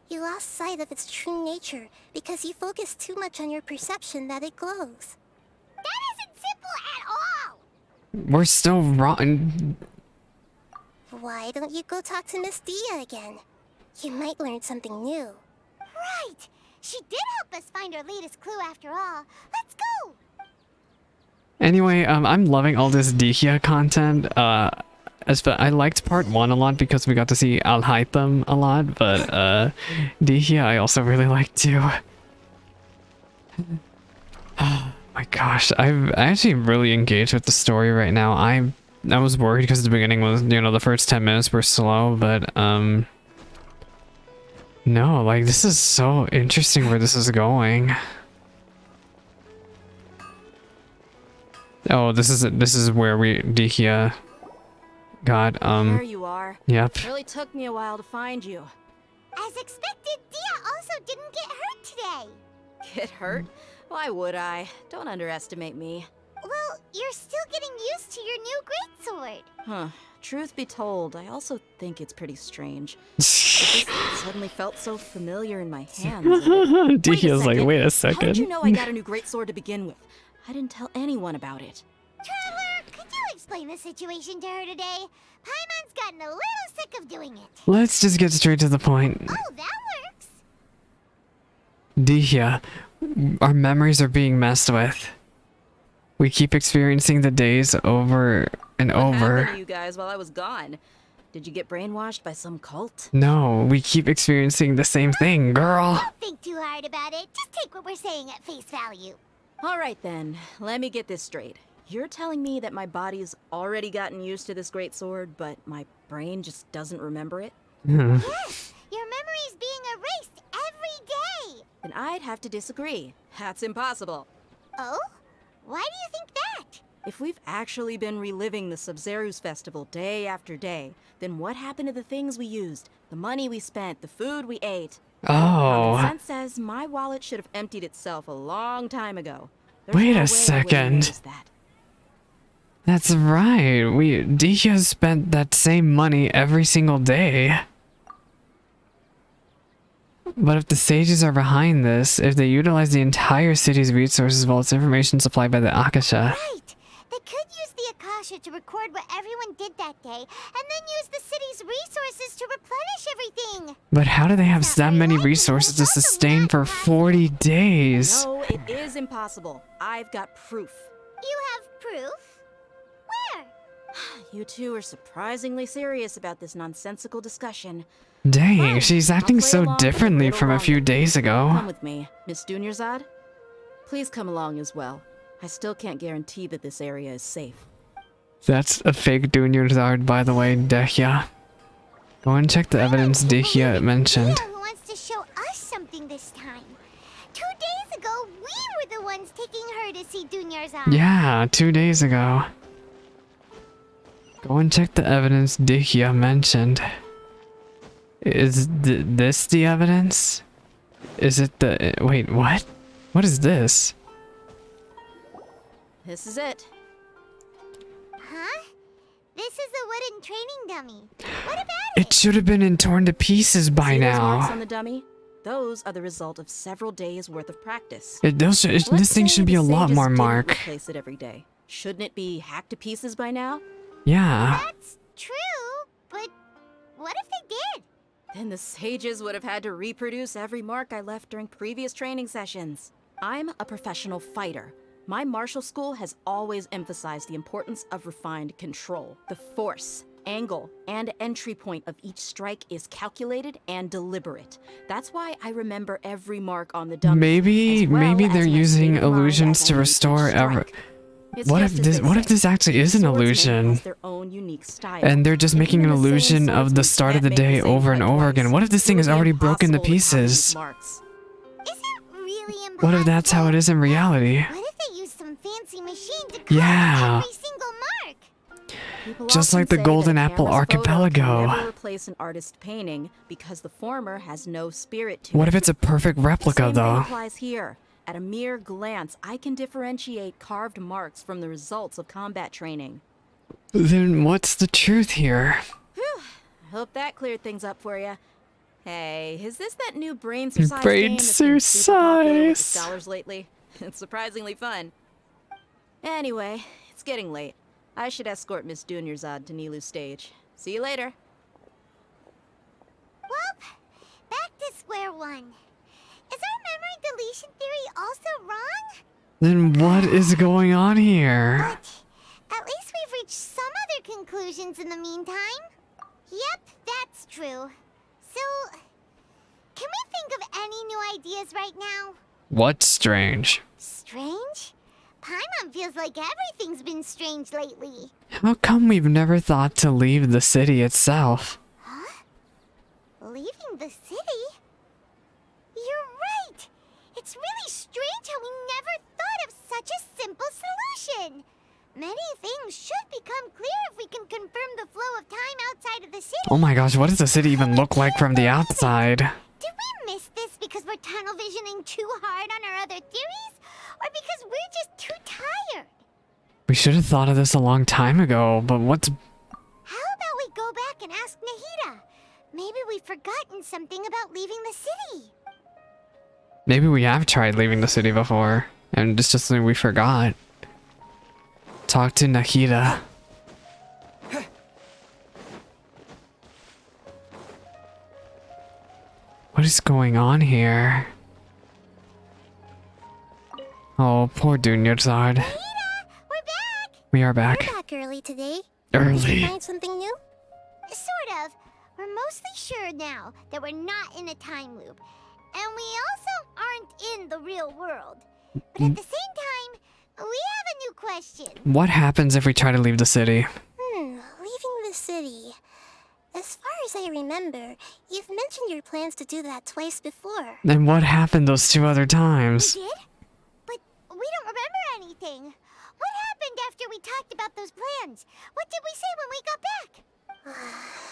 Speaker 13: You lost sight of its true nature because you focused too much on your perception that it glows.
Speaker 1: That isn't simple at all.
Speaker 2: We're still wrong.
Speaker 13: Why don't you go talk to Miss Dehya again? You might learn something new.
Speaker 1: Right. She did help us find our latest clue after all. Let's go.
Speaker 2: Anyway, I'm loving all this Dehya content. I liked part 1 a lot because we got to see Al-Haytham a lot, but Dehya I also really liked too. Oh my gosh, I'm actually really engaged with the story right now. I was worried because the beginning was, you know, the first 10 minutes were slow, but no, like this is so interesting where this is going. Oh, this is where Dehya got
Speaker 15: There you are.
Speaker 2: Yep.
Speaker 15: It really took me a while to find you.
Speaker 1: As expected, Dehya also didn't get hurt today.
Speaker 15: Get hurt? Why would I? Don't underestimate me.
Speaker 1: Well, you're still getting used to your new greatsword.
Speaker 15: Huh. Truth be told, I also think it's pretty strange. It just suddenly felt so familiar in my hands.
Speaker 2: Dehya's like, wait a second.
Speaker 15: How did you know I got a new greatsword to begin with? I didn't tell anyone about it.
Speaker 1: Traveler, could you explain the situation to her today? Paimon's gotten a little sick of doing it.
Speaker 2: Let's just get straight to the point.
Speaker 1: Oh, that works.
Speaker 2: Dehya, our memories are being messed with. We keep experiencing the days over and
Speaker 15: What
Speaker 2: over.
Speaker 15: happened to you guys while I was gone? Did you get brainwashed by some cult?
Speaker 2: No, we keep experiencing the same thing, girl.
Speaker 1: Don't think too hard about it. Just take what we're saying at face value.
Speaker 15: All right then, let me get this straight. You're telling me that my body's already gotten used to this great sword, but my brain just doesn't remember it?
Speaker 1: Yes, your memory's being erased every day.
Speaker 15: Then I'd have to disagree. That's impossible.
Speaker 1: Oh? Why do you think that?
Speaker 15: If we've actually been reliving the Sabzeruz Festival day after day, then what happened to the things we used, the money we spent, the food we ate?
Speaker 2: Oh.
Speaker 15: Common sense says my wallet should have emptied itself a long time ago. There's
Speaker 2: Wait
Speaker 15: no way I
Speaker 2: a
Speaker 15: would've
Speaker 2: second.
Speaker 15: noticed that.
Speaker 2: That's right. Dehya spent that same money every single day. But if the sages are behind this, if they utilize the entire city's resources as well as information supplied by the Akasha.
Speaker 1: Right. They could use the Akasha to record what everyone did that day, and then use the city's resources to replenish everything.
Speaker 2: But how do they have that many resources to sustain for 40 days?
Speaker 15: No, it is impossible. I've got proof.
Speaker 1: You have proof? Where?
Speaker 15: You two are surprisingly serious about this nonsensical discussion.
Speaker 2: Dang, she's acting
Speaker 15: play
Speaker 2: so
Speaker 15: along
Speaker 2: differently
Speaker 15: little
Speaker 2: from a
Speaker 15: longer.
Speaker 2: few days
Speaker 15: Come
Speaker 2: ago.
Speaker 15: with me, Miss Dunyarzad. Please come along as well. I still can't guarantee that this area is safe.
Speaker 2: That's a fake Dunyarzad, by the way, Dehya. Go and check the evidence Dehya mentioned.
Speaker 1: Who wants to show us something this time? 2 days ago, we were the ones taking her to see Dunyarzad.
Speaker 2: Yeah, 2 days ago. Go and check the evidence Dehya mentioned. Is this the evidence? Is it the... Wait, what? What is this?
Speaker 15: This is it.
Speaker 1: Huh? This is a wooden training dummy. What about
Speaker 2: It should have been torn to pieces by
Speaker 15: See those marks
Speaker 2: now.
Speaker 15: on the dummy? Those are the result of several days worth of practice.
Speaker 2: This thing should be a lot more, Mark.
Speaker 15: Replace it every day. Shouldn't it be hacked to pieces by now?
Speaker 2: Yeah.
Speaker 1: That's true, but what if they did?
Speaker 15: Then the sages would have had to reproduce every mark I left during previous training sessions. I'm a professional fighter. My martial school has always emphasized the importance of refined control. The force, angle, and entry point of each strike is calculated and deliberate. That's why I remember every mark on the dummy.
Speaker 2: Maybe they're using illusions to restore
Speaker 15: It's
Speaker 2: What
Speaker 15: just
Speaker 2: if
Speaker 15: as
Speaker 2: this
Speaker 15: they
Speaker 2: what if
Speaker 15: say.
Speaker 2: this actually is an
Speaker 15: Swordsman
Speaker 2: illusion?
Speaker 15: has their own unique style.
Speaker 2: And they're just
Speaker 15: And
Speaker 2: making an
Speaker 15: even the same
Speaker 2: illusion of the
Speaker 15: swordsman
Speaker 2: start of the
Speaker 15: can't make
Speaker 2: day
Speaker 15: the same
Speaker 2: over and
Speaker 15: cut
Speaker 2: over
Speaker 15: twice.
Speaker 2: again. What if this thing
Speaker 15: It
Speaker 2: is
Speaker 15: would be
Speaker 2: already broken to
Speaker 15: impossible to copy these
Speaker 2: pieces?
Speaker 15: marks.
Speaker 1: Really impossible.
Speaker 2: What if that's how it is in reality?
Speaker 1: What if they use some fancy machine to cut
Speaker 2: Yeah.
Speaker 1: every single mark?
Speaker 15: People
Speaker 2: Just
Speaker 15: often
Speaker 2: like the
Speaker 15: say
Speaker 2: Golden
Speaker 15: that a
Speaker 2: Apple
Speaker 15: canvas photo
Speaker 2: Archipelago.
Speaker 15: can never replace an artist's painting because the former has no spirit to
Speaker 2: What
Speaker 15: it.
Speaker 2: if it's a perfect replica
Speaker 15: The same thing
Speaker 2: though?
Speaker 15: applies here. At a mere glance, I can differentiate carved marks from the results of combat training.
Speaker 2: Then what's the truth here?
Speaker 15: I hope that cleared things up for you. Hey, is this that new brain exercise
Speaker 2: Brain
Speaker 15: game that's been super popular with the
Speaker 2: exercise.
Speaker 15: scholars lately? It's surprisingly fun. Anyway, it's getting late. I should escort Miss Dunyarzad to Nilu's stage. See you later.
Speaker 1: Well, back to square one. Is our memory deletion theory also wrong?
Speaker 2: Then what is going on here?
Speaker 1: At least we've reached some other conclusions in the meantime. Yep, that's true. So, can we think of any new ideas right now?
Speaker 2: What's strange?
Speaker 1: Strange? Paimon feels like everything's been strange lately.
Speaker 2: How come we've never thought to leave the city itself?
Speaker 1: Leaving the city? You're right! It's really strange how we never thought of such a simple solution! Many things should become clear if we can confirm the flow of time outside of the city.
Speaker 2: Oh my gosh, what does the city even look like from the outside?
Speaker 1: Did we miss this because we're tunnel visioning too hard on our other theories? Or because we're just too tired?
Speaker 2: We should have thought of this a long time ago, but what's...
Speaker 1: How about we go back and ask Nahida? Maybe we've forgotten something about leaving the city.
Speaker 2: Maybe we have tried leaving the city before, and it's just something we forgot. Talk to Nahida. What is going on here? Oh, poor Dunyarzad.
Speaker 1: Nahida, we're back!
Speaker 2: We are back.
Speaker 13: You're back early today.
Speaker 2: Early.
Speaker 13: Did you find something new?
Speaker 1: Sort of. We're mostly sure now that we're not in a time loop. And we also aren't in the real world. But at the same time, we have a new question.
Speaker 2: What happens if we try to leave the city?
Speaker 13: Leaving the city. As far as I remember, you've mentioned your plans to do that twice before.
Speaker 2: And what happened those 2 other times?
Speaker 1: We did? But we don't remember anything. What happened after we talked about those plans? What did we say when we got back?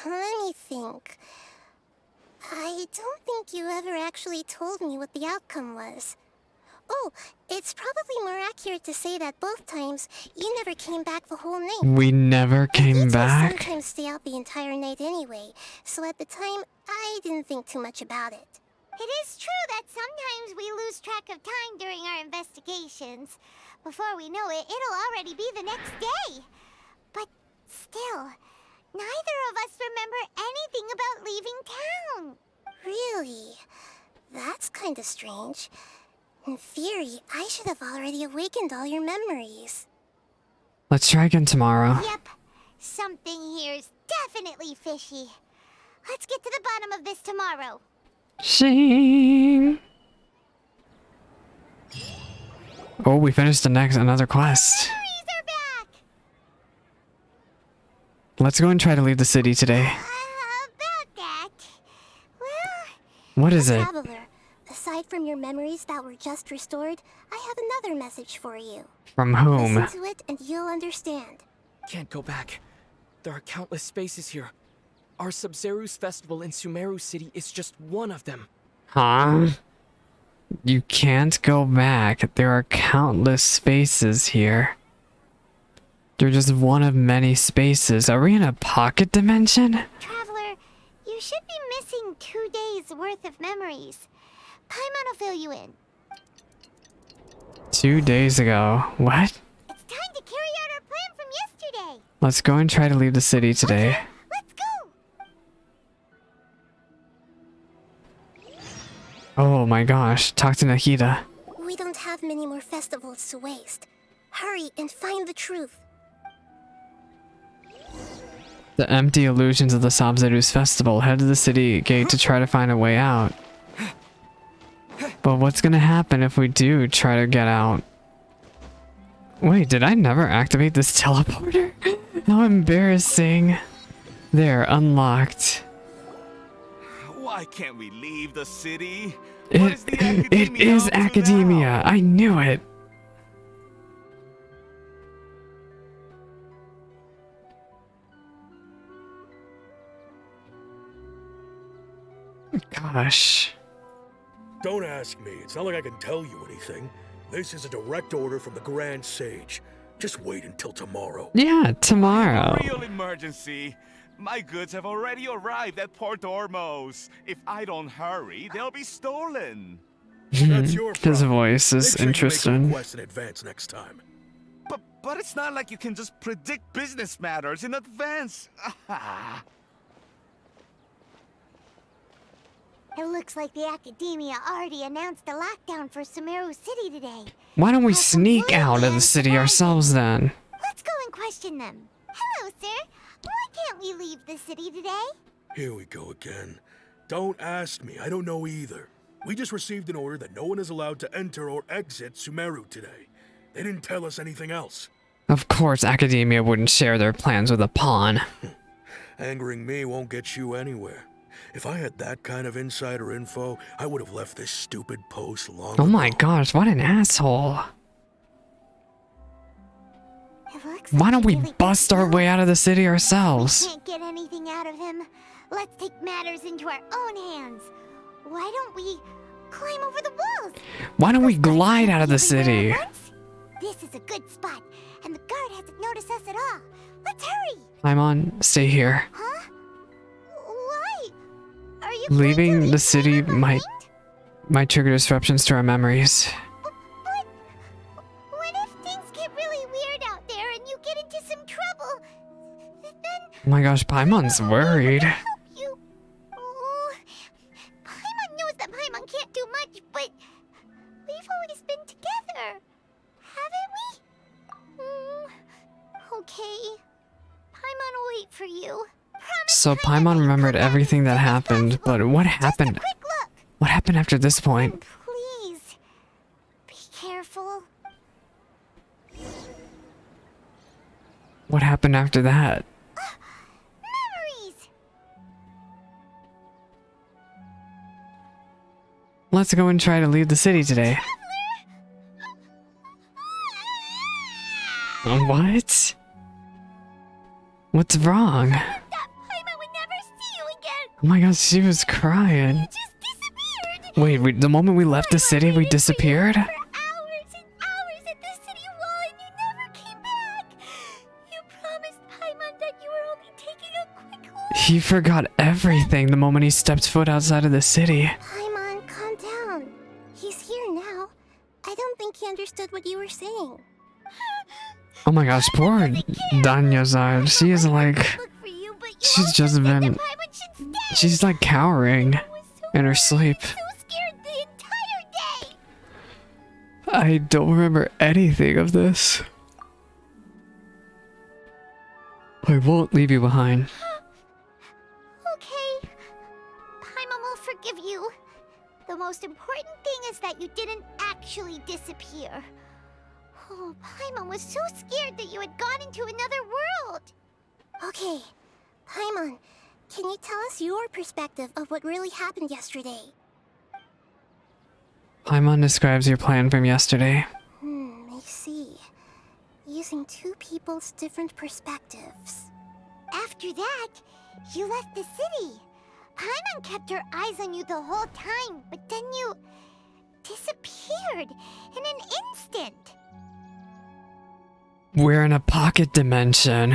Speaker 13: Let me think. I don't think you ever actually told me what the outcome was. Oh, it's probably more accurate to say that both times you never came back the whole night.
Speaker 2: We never came back?
Speaker 13: Sometimes stay out the entire night anyway, so at the time, I didn't think too much about it.
Speaker 1: It is true that sometimes we lose track of time during our investigations. Before we know it, it'll already be the next day. But still, neither of us remember anything about leaving town.
Speaker 13: Really? That's kinda strange. In theory, I should have already awakened all your memories.
Speaker 2: Let's try again tomorrow.
Speaker 1: Yep. Something here's definitely fishy. Let's get to the bottom of this tomorrow.
Speaker 2: Shing. Oh, we finished another quest. Let's go and try to leave the city today.
Speaker 1: About that. Well,
Speaker 2: What is it?
Speaker 13: Traveler, aside from your memories that were just restored, I have another message for you.
Speaker 2: From whom?
Speaker 13: Listen to it and you'll understand.
Speaker 14: Can't go back. There are countless spaces here. Our Sabzeruz Festival in Sumeru City is just one of them.
Speaker 2: Huh? You can't go back. There are countless spaces here. They're just one of many spaces. Are we in a pocket dimension?
Speaker 1: Traveler, you should be missing 2 days worth of memories. Paimon will fill you in.
Speaker 2: 2 days ago. What?
Speaker 1: It's time to carry out our plan from yesterday.
Speaker 2: Let's go and try to leave the city today.
Speaker 1: Okay, let's go.
Speaker 2: Oh my gosh. Talk to Nahida.
Speaker 13: We don't have many more festivals to waste. Hurry and find the truth.
Speaker 2: The empty illusions of the Sabzeruz Festival. Head to the city gate to try to find a way out. But what's gonna happen if we do try to get out? Wait, did I never activate this teleporter? How embarrassing. There, unlocked.
Speaker 16: Why can't we leave the city?
Speaker 2: It is academia. I knew it. Gosh.
Speaker 17: Don't ask me. It's not like I can tell you anything. This is a direct order from the Grand Sage. Just wait until tomorrow.
Speaker 2: Yeah, tomorrow.
Speaker 16: Real emergency. My goods have already arrived at Port Ormos. If I don't hurry, they'll be stolen.
Speaker 17: That's your
Speaker 2: His voice is
Speaker 17: Make sure
Speaker 2: interesting.
Speaker 17: You make a request in advance next time.
Speaker 16: But it's not like you can just predict business matters in advance.
Speaker 1: It looks like the Academia already announced a lockdown for Sumeru City today.
Speaker 2: Why don't we sneak out of the city ourselves then?
Speaker 1: Let's go and question them. Hello, sir. Why can't we leave the city today?
Speaker 17: Here we go again. Don't ask me. I don't know either. We just received an order that no one is allowed to enter or exit Sumeru today. They didn't tell us anything else.
Speaker 2: Of course, Academia wouldn't share their plans with a pawn.
Speaker 17: Angering me won't get you anywhere. If I had that kind of insider info, I would have left this stupid post long
Speaker 2: Oh
Speaker 17: ago.
Speaker 2: my gosh, what an asshole. Why don't we bust our way out of the city ourselves?
Speaker 1: Can't get anything out of him. Let's take matters into our own hands. Why don't we climb over the walls?
Speaker 2: Why don't we glide out of the city?
Speaker 1: This is a good spot, and the guard hasn't noticed us at all. Let's hurry.
Speaker 2: Paimon, stay here.
Speaker 1: Huh? Why? Are you
Speaker 2: Leaving the city might trigger disruptions to our memories.
Speaker 1: But what if things get really weird out there and you get into some trouble? Then
Speaker 2: Oh my gosh, Paimon's worried.
Speaker 1: you. Oh, Paimon knows that Paimon can't do much, but we've always been together, haven't we? Okay. Paimon will wait for you. Promise
Speaker 2: So Paimon remembered everything that happened, but what happened? What happened after this point?
Speaker 1: Please, be careful.
Speaker 2: What happened after that?
Speaker 1: Memories!
Speaker 2: Let's go and try to leave the city today. What? What's wrong?
Speaker 1: Paimon would never see you again!
Speaker 2: Oh my gosh, she was crying.
Speaker 1: You just disappeared!
Speaker 2: Wait, the moment we left the city, we disappeared?
Speaker 1: For hours and hours at the city wall and you never came back! You promised Paimon that you were only taking a quick look.
Speaker 2: He forgot everything the moment he stepped foot outside of the city.
Speaker 13: Paimon, calm down. He's here now. I don't think he understood what you were saying.
Speaker 2: Oh my gosh, poor Dehya. She is like... She's just been... She's like cowering in her sleep. I don't remember anything of this. I won't leave you behind.
Speaker 1: Okay. Paimon will forgive you. The most important thing is that you didn't actually disappear. Oh, Paimon was so scared that you had gone into another world.
Speaker 13: Okay, Paimon, can you tell us your perspective of what really happened yesterday?
Speaker 2: Paimon describes your plan from yesterday.
Speaker 13: I see. Using two people's different perspectives.
Speaker 1: After that, you left the city. Paimon kept her eyes on you the whole time, but then you disappeared in an instant.
Speaker 2: We're in a pocket dimension.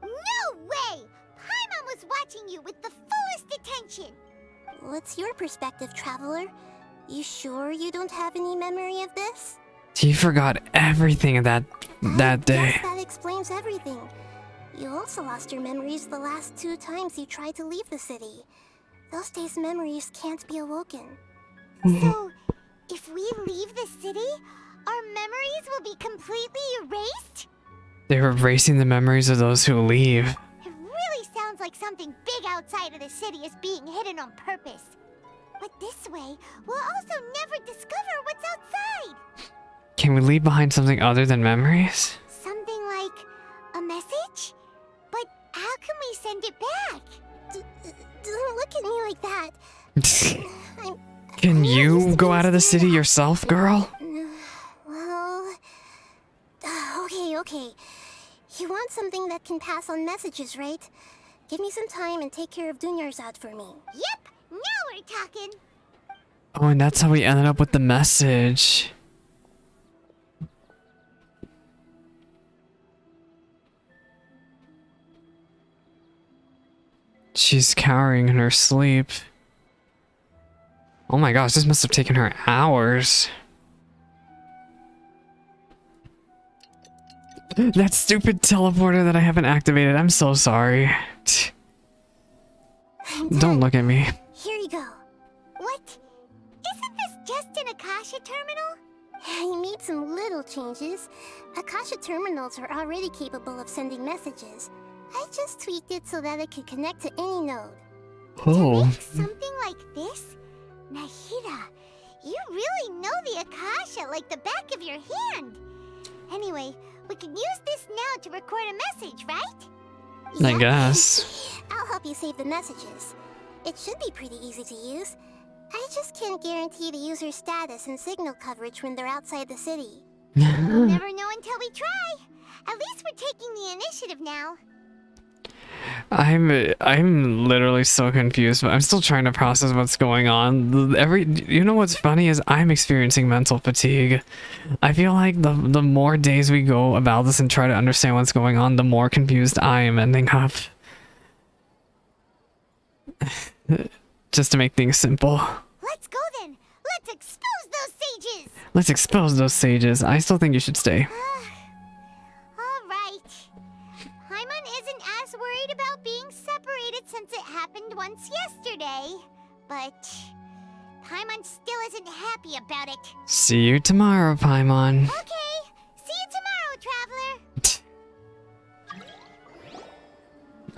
Speaker 1: No way! Paimon was watching you with the fullest attention.
Speaker 13: What's your perspective, Traveler? You sure you don't have any memory of this?
Speaker 2: He forgot everything that day.
Speaker 13: Yes, that explains everything. You also lost your memories the last 2 times you tried to leave the city. Those days' memories can't be awoken.
Speaker 1: So, if we leave the city, our memories will be completely erased?
Speaker 2: They're erasing the memories of those who leave.
Speaker 1: It really sounds like something big outside of the city is being hidden on purpose. But this way, we'll also never discover what's outside.
Speaker 2: Can we leave behind something other than memories?
Speaker 1: Something like a message? But how can we send it back?
Speaker 13: Don't look at me like that.
Speaker 2: Can you go out of the city yourself, girl?
Speaker 13: Well... Okay. You want something that can pass on messages, right? Give me some time and take care of Dunyarzad for me.
Speaker 1: Yep, now we're talking.
Speaker 2: Oh, and that's how we ended up with the message. She's cowering in her sleep. Oh my gosh, this must have taken her hours. That stupid teleporter that I haven't activated, I'm so sorry. Don't look at me.
Speaker 1: Here you go. What? Isn't this just an Akasha terminal?
Speaker 13: You made some little changes. Akasha terminals are already capable of sending messages. I just tweaked it so that it could connect to any node.
Speaker 2: Oh.
Speaker 1: To make something like this? Nahida, you really know the Akasha like the back of your hand. Anyway, we can use this now to record a message, right?
Speaker 2: I guess.
Speaker 13: I'll help you save the messages. It should be pretty easy to use. I just can't guarantee the user's status and signal coverage when they're outside the city.
Speaker 1: We'll never know until we try. At least we're taking the initiative now.
Speaker 2: I'm literally so confused, but I'm still trying to process what's going on. You know what's funny is I'm experiencing mental fatigue. I feel like the more days we go about this and try to understand what's going on, the more confused I am ending up. Just to make things simple.
Speaker 1: Let's go then. Let's expose those sages.
Speaker 2: Let's expose those sages. I still think you should stay.
Speaker 1: Alright. Paimon isn't as worried about being separated since it happened once yesterday. But Paimon still isn't happy about it.
Speaker 2: See you tomorrow, Paimon.
Speaker 1: Okay. See you tomorrow, Traveler.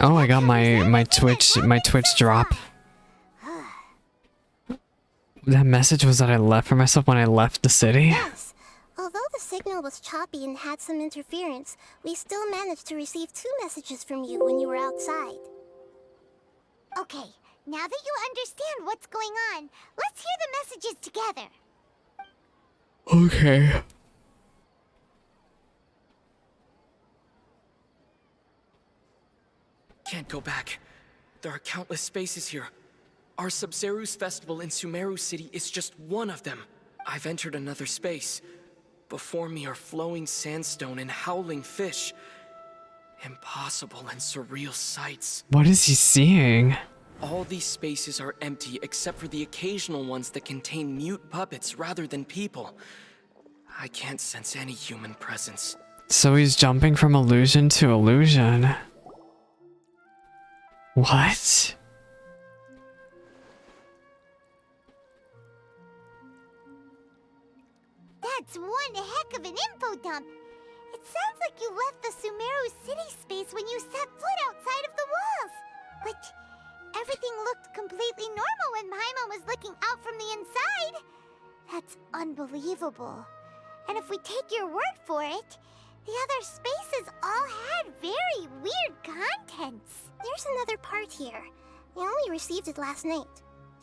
Speaker 2: Oh, I got my Twitch drop. That message was that I left for myself when I left the city?
Speaker 13: Yes. Although the signal was choppy and had some interference, we still managed to receive 2 messages from you when you were outside.
Speaker 1: Okay, now that you understand what's going on, let's hear the messages together.
Speaker 2: Okay.
Speaker 14: Can't go back. There are countless spaces here. Our Sabzeruz Festival in Sumeru City is just one of them. I've entered another space. Before me are flowing sandstone and howling fish. Impossible and surreal sights.
Speaker 2: What is he seeing?
Speaker 14: All these spaces are empty except for the occasional ones that contain mute puppets rather than people. I can't sense any human presence.
Speaker 2: So he's jumping from illusion to illusion. What?
Speaker 1: That's one heck of an info dump. It sounds like you left the Sumeru City space when you set foot outside of the walls. But everything looked completely normal when Paimon was looking out from the inside. That's unbelievable. And if we take your word for it, the other spaces all had very weird contents.
Speaker 13: There's another part here. We only received it last night.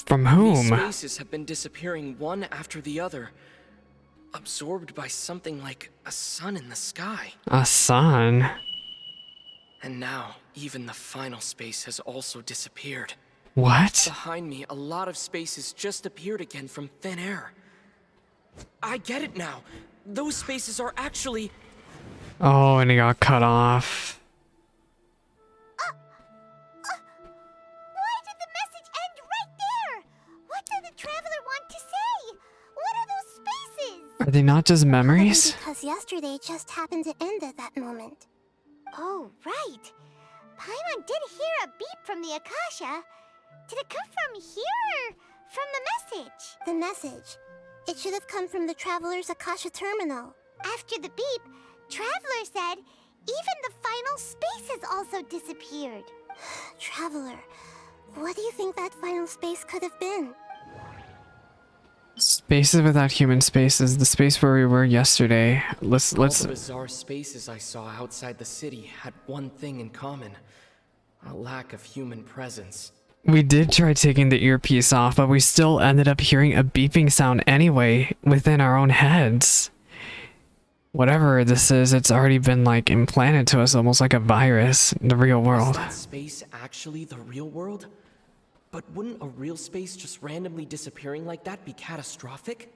Speaker 2: From whom?
Speaker 14: These spaces have been disappearing one after the other, absorbed by something like a sun in the sky.
Speaker 2: A sun?
Speaker 14: And now, even the final space has also disappeared.
Speaker 2: What?
Speaker 14: Behind me, a lot of spaces just appeared again from thin air. I get it now. Those spaces are actually...
Speaker 2: Oh, and he got cut off.
Speaker 1: Why did the message end right there? What did the traveler want to say? What are those spaces?
Speaker 2: Are they not just memories?
Speaker 13: Because yesterday just happened to end at that moment.
Speaker 1: Oh, right. Paimon did hear a beep from the Akasha. Did it come from here or from the message?
Speaker 13: The message. It should have come from the Traveler's Akasha terminal.
Speaker 1: After the beep, Traveler said even the final spaces also disappeared.
Speaker 13: Traveler, what do you think that final space could have been?
Speaker 2: Spaces without human spaces, the space where we were yesterday. Let's
Speaker 14: All the bizarre spaces I saw outside the city had one thing in common. A lack of human presence.
Speaker 2: We did try taking the earpiece off, but we still ended up hearing a beeping sound anyway within our own heads. Whatever this is, it's already been like implanted to us almost like a virus in the real world.
Speaker 14: Is that space actually the real world? But wouldn't a real space just randomly disappearing like that be catastrophic?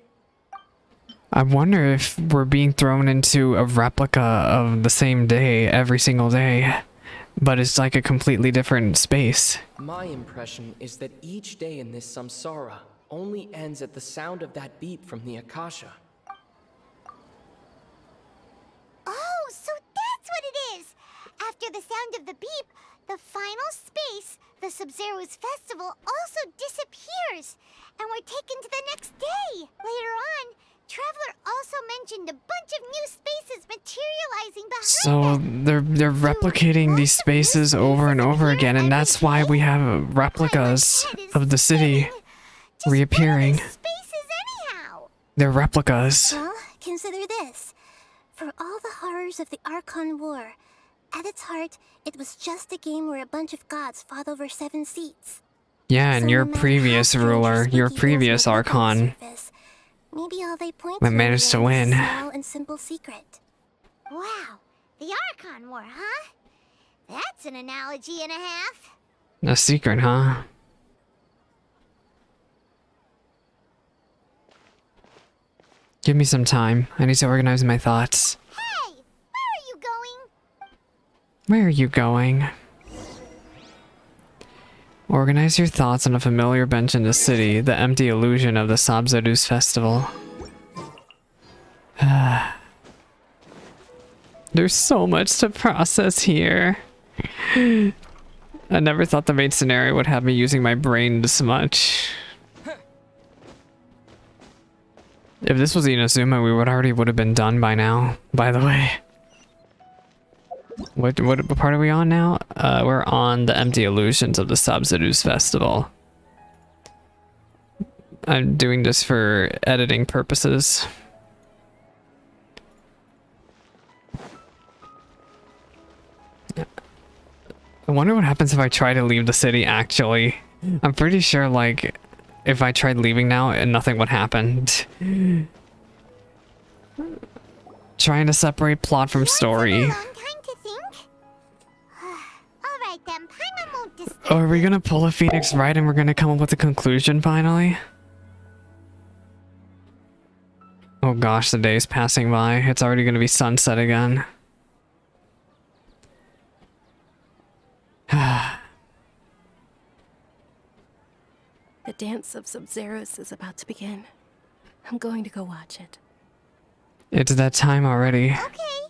Speaker 2: I wonder if we're being thrown into a replica of the same day every single day, but it's like a completely different space.
Speaker 14: My impression is that each day in this samsara only ends at the sound of that beep from the Akasha.
Speaker 1: Oh, so that's what it is! After the sound of the beep, the final space, the Sabzeruz Festival, also disappears, and we're taken to the next day. Later on, Traveler also mentioned a bunch of new spaces materializing behind us.
Speaker 2: So they're replicating these spaces over and over again, and that's why we have replicas of the city reappearing. They're replicas.
Speaker 13: Well, consider this. For all the horrors of the Archon War, at its heart, it was just a game where a bunch of gods fought over 7 seats.
Speaker 2: Yeah, and your previous ruler, your previous Archon,
Speaker 13: maybe all they point
Speaker 2: managed to win.
Speaker 13: A small and simple secret.
Speaker 1: Wow, the Archon War, huh? That's an analogy and a half.
Speaker 2: A secret, huh? Give me some time. I need to organize my thoughts.
Speaker 1: Hey, where are you going?
Speaker 2: Where are you going? Organize your thoughts on a familiar bench in the city, the empty illusion of the Sabzeruz Festival. There's so much to process here. I never thought the main scenario would have me using my brain this much. If this was Inazuma, we would have been done by now, by the way. What part are we on now? We're on the empty illusions of the Sabzeruz Festival. I'm doing this for editing purposes. I wonder what happens if I try to leave the city, actually. I'm pretty sure, like, if I tried leaving now, and nothing would happen. Trying to separate plot from story. Oh, are we gonna pull a Phoenix Wright and we're gonna come up with a conclusion finally? Oh gosh, the day's passing by. It's already gonna be sunset again.
Speaker 4: The dance of Sabzeruz is about to begin. I'm going to go watch it.
Speaker 2: It's that time already.
Speaker 1: Okay.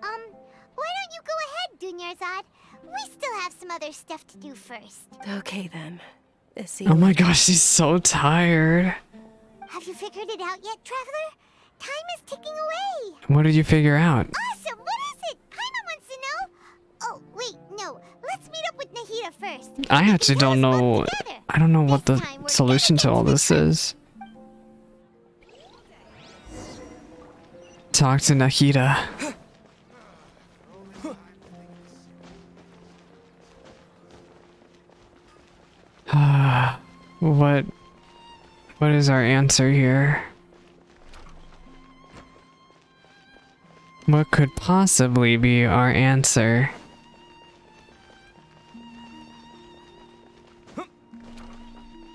Speaker 1: Why don't you go ahead, Dunyarzad? We still have some other stuff to do first.
Speaker 4: Okay then.
Speaker 2: Oh my gosh, she's so tired.
Speaker 1: Have you figured it out yet, Traveler? Time is ticking away.
Speaker 2: What did you figure out?
Speaker 1: Awesome. What is it? Paimon wants to know. Oh, wait, no. Let's meet up with Nahida first.
Speaker 2: I actually don't know. I don't know what the solution to all this is. Talk to Nahida. What is our answer here? What could possibly be our answer?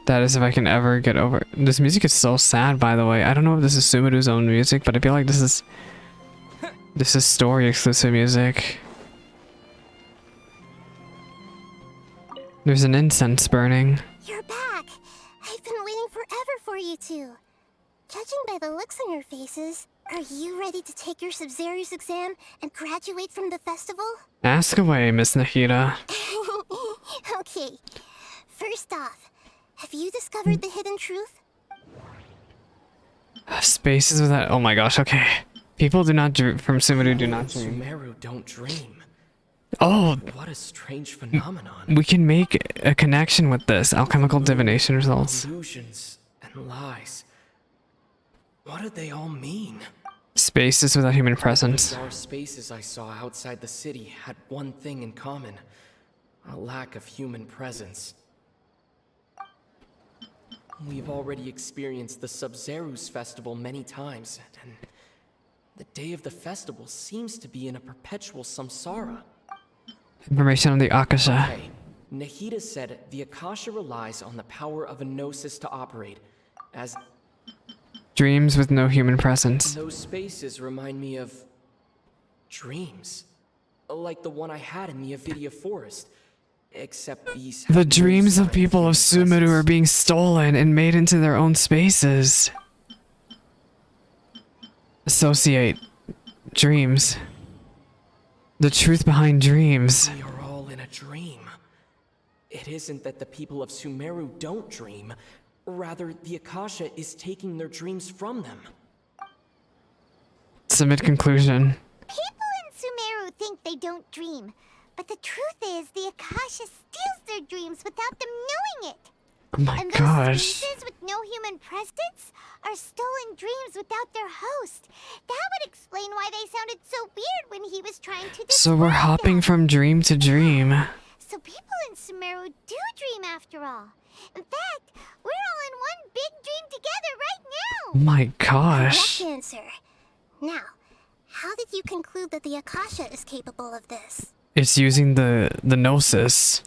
Speaker 2: That is if I can ever get over. This music is so sad, by the way. I don't know if this is Sumeru's own music, but I feel like this is story exclusive music. There's an incense burning.
Speaker 13: You're back. I've been waiting forever for you two. Judging by the looks on your faces, are you ready to take your Sabzeruz exam and graduate from the festival?
Speaker 2: Ask away, Miss Nahida.
Speaker 13: Okay. First off, have you discovered the hidden truth?
Speaker 2: Spaces without. Oh my gosh. Okay. People do not from Sumeru do not dream.
Speaker 14: Sumeru don't dream.
Speaker 2: Oh.
Speaker 14: What a strange phenomenon.
Speaker 2: We can make a connection with this. Alchemical divination results.
Speaker 14: Illusions and lies. What do they all mean?
Speaker 2: Spaces without human presence.
Speaker 14: The bizarre spaces I saw outside the city had one thing in common. A lack of human presence. We've already experienced the Sabzeruz Festival many times, and the day of the festival seems to be in a perpetual samsara.
Speaker 2: Information on the Akasha.
Speaker 14: Okay. Nahida said the Akasha relies on the power of a gnosis to operate, as
Speaker 2: Dreams with no human presence.
Speaker 14: those spaces remind me of dreams. Like the one I had in the Avidia Forest. Except these
Speaker 2: The dreams of people of Sumeru are being stolen and made into their own spaces. Associate. Dreams. The truth behind dreams.
Speaker 14: We are all in a dream. It isn't that the people of Sumeru don't dream. Rather, the Akasha is taking their dreams from them.
Speaker 2: Submit conclusion.
Speaker 1: People in Sumeru think they don't dream. But the truth is, the Akasha steals their dreams without them knowing it.
Speaker 2: Oh my
Speaker 1: and those
Speaker 2: gosh.
Speaker 1: spaces with no human presence are stolen dreams without their host. That would explain why they sounded so weird when he was trying to
Speaker 2: So we're hopping from dream to dream.
Speaker 1: So people in Sumeru do dream after all. In fact, we're all in one big dream together right now.
Speaker 2: Oh my gosh.
Speaker 13: Correct answer. Now, how did you conclude that the Akasha is capable of this?
Speaker 2: It's using the gnosis.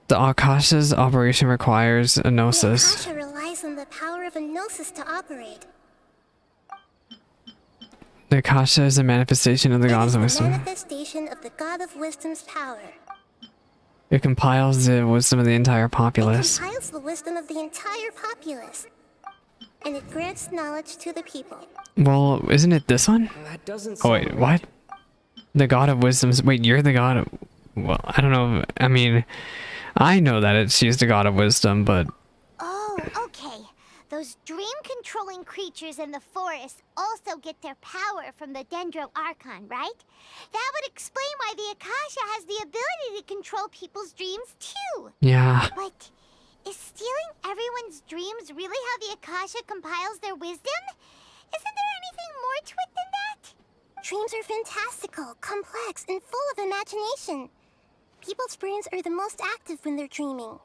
Speaker 2: The Akasha's operation requires a gnosis.
Speaker 13: The Akasha relies on the power of a gnosis to operate.
Speaker 2: The Akasha is a manifestation of the God of Wisdom.
Speaker 13: Manifestation of the God of Wisdom's power.
Speaker 2: It compiles the wisdom of the entire populace.
Speaker 13: It compiles the wisdom of the entire populace. And it grants knowledge to the people.
Speaker 2: Well, isn't it this one?
Speaker 14: That doesn't
Speaker 2: Oh wait, what? The God of Wisdom's. Wait, you're the God of. Well, I don't know. I mean, I know that she's the God of Wisdom, but
Speaker 1: Oh, okay. Those dream dream-controlling creatures in the forest also get their power from the Dendro Archon, right? That would explain why the Akasha has the ability to control people's dreams, too.
Speaker 2: Yeah.
Speaker 1: But is stealing everyone's dreams really how the Akasha compiles their wisdom? Isn't there anything more to it than that?
Speaker 13: Dreams are fantastical, complex, and full of imagination. People's brains are the most active when they're dreaming.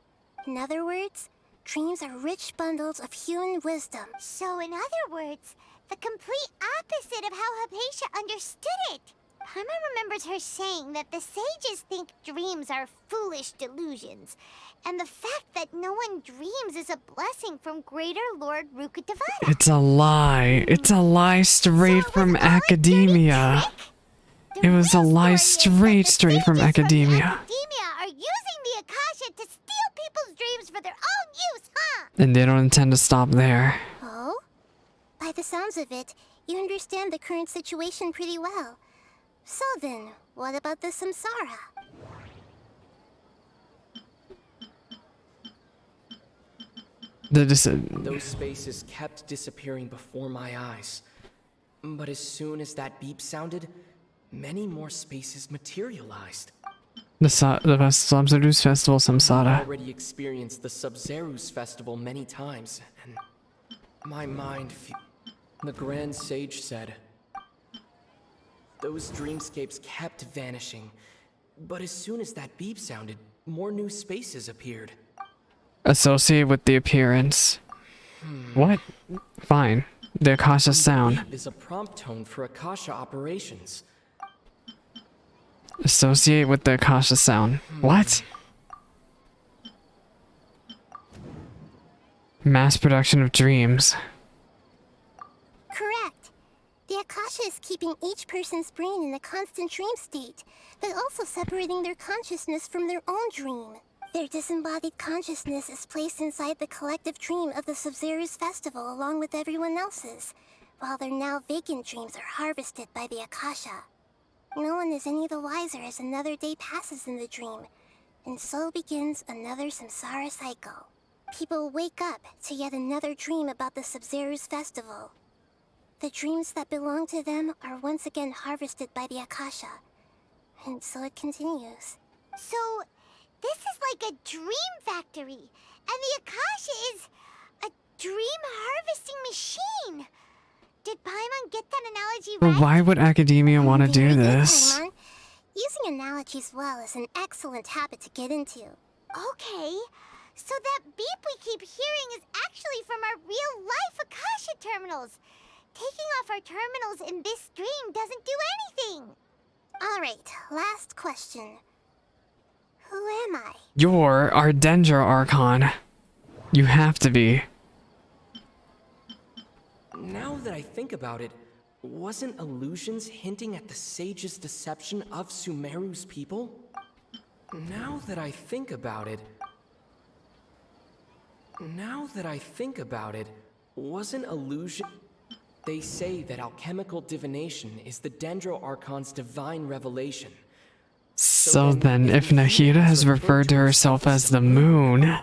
Speaker 13: In other words, dreams are rich bundles of human wisdom.
Speaker 1: So in other words, the complete opposite of how Hypatia understood it. Paimon remembers her saying that the sages think dreams are foolish delusions, and the fact that no one dreams is a blessing from Greater Lord Rukkhadevata.
Speaker 2: It's a lie. It's a lie straight from academia. It was a lie straight from academia.
Speaker 1: Academia are using the Akasha to steal people's dreams for their own use, huh?
Speaker 2: And they don't intend to stop there.
Speaker 13: Oh? By the sounds of it, you understand the current situation pretty well. So then, what about the Samsara?
Speaker 14: Those spaces kept disappearing before my eyes. But as soon as that beep sounded, many more spaces materialized.
Speaker 2: The Sabzeruz Festival, Samsara.
Speaker 14: I've already experienced the Sabzeruz Festival many times, and my mind the Grand Sage said, those dreamscapes kept vanishing, but as soon as that beep sounded, more new spaces appeared.
Speaker 2: Associate with the appearance. What? Fine. The Akasha sound.
Speaker 14: Beep is a prompt tone for Akasha operations.
Speaker 2: Associate with the Akasha sound. What? Mass production of dreams.
Speaker 13: Correct. The Akasha is keeping each person's brain in a constant dream state, but also separating their consciousness from their own dream. Their disembodied consciousness is placed inside the collective dream of the Sabzeruz Festival along with everyone else's, while their now vacant dreams are harvested by the Akasha. No one is any the wiser as another day passes in the dream, and so begins another samsara cycle. People wake up to yet another dream about the Sabzeruz Festival. The dreams that belong to them are once again harvested by the Akasha, and so it continues.
Speaker 1: So, this is like a dream factory, and the Akasha is a dream harvesting machine. Did Paimon get that analogy right?
Speaker 2: But why would academia want to do this?
Speaker 13: Paimon. Using analogies well is an excellent habit to get into.
Speaker 1: Okay, so that beep we keep hearing is actually from our real-life Akasha terminals. Taking off our terminals in this dream doesn't do anything.
Speaker 13: Alright, last question. Who am I?
Speaker 2: You're our Dendro Archon. You have to be.
Speaker 14: Now that I think about it, wasn't illusions hinting at the sage's deception of Sumeru's people? Now that I think about it, wasn't illusion... They say that alchemical divination is the Dendro Archon's divine revelation.
Speaker 2: So then, if Nahida has referred to herself as the moon...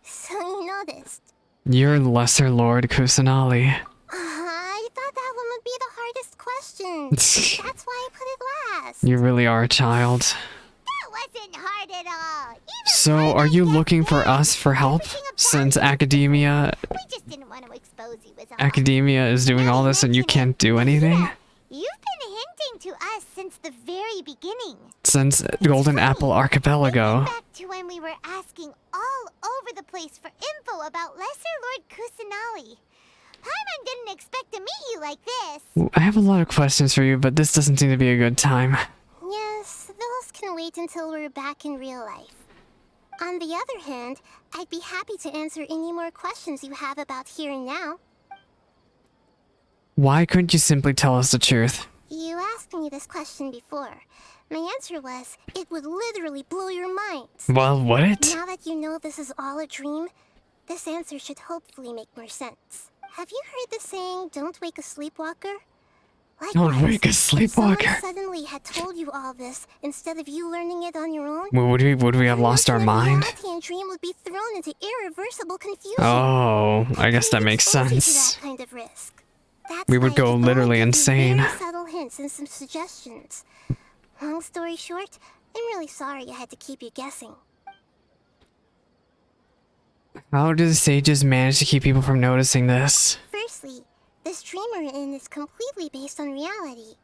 Speaker 13: So you noticed.
Speaker 2: You're Lesser Lord Kusanali.
Speaker 13: I thought that one would be the hardest question. That's why I put it last.
Speaker 2: You really are a child.
Speaker 1: That wasn't hard at all.
Speaker 2: So, are you looking for us for help? Since academia...
Speaker 1: We just didn't want to expose you as all.
Speaker 2: Academia is doing all this and you can't do anything?
Speaker 1: You've been hinting to us since the very beginning.
Speaker 2: Since Golden Apple Archipelago.
Speaker 1: Back to when we were asking all over the place for info about Lesser Lord Kusanali. Paimon didn't expect to meet you like this.
Speaker 2: I have a lot of questions for you, but this doesn't seem to be a good time.
Speaker 13: Yes, those can wait until we're back in real life. On the other hand, I'd be happy to answer any more questions you have about here and now.
Speaker 2: Why couldn't you simply tell us the truth?
Speaker 13: You asked me this question before. My answer was, it would literally blow your minds.
Speaker 2: Well, would it?
Speaker 13: Now that you know this is all a dream, this answer should hopefully make more sense. Have you heard the saying, don't wake a sleepwalker?
Speaker 2: Don't wake a
Speaker 13: If someone
Speaker 2: sleepwalker.
Speaker 13: suddenly had told you all this instead of you learning it on your own,
Speaker 2: Would we have lost our mind?
Speaker 13: reality and dream would be thrown into irreversible confusion.
Speaker 2: Oh, I guess that makes
Speaker 13: Expose you to
Speaker 2: sense.
Speaker 13: that kind of risk. That's
Speaker 2: We would
Speaker 13: why I
Speaker 2: go
Speaker 13: can only
Speaker 2: literally
Speaker 13: give you
Speaker 2: insane.
Speaker 13: Very subtle hints and some suggestions. Long story short, I'm really sorry I had to keep you guessing.
Speaker 2: How do the sages manage to keep people from noticing this?
Speaker 13: Firstly, this dream we're in is completely based on reality.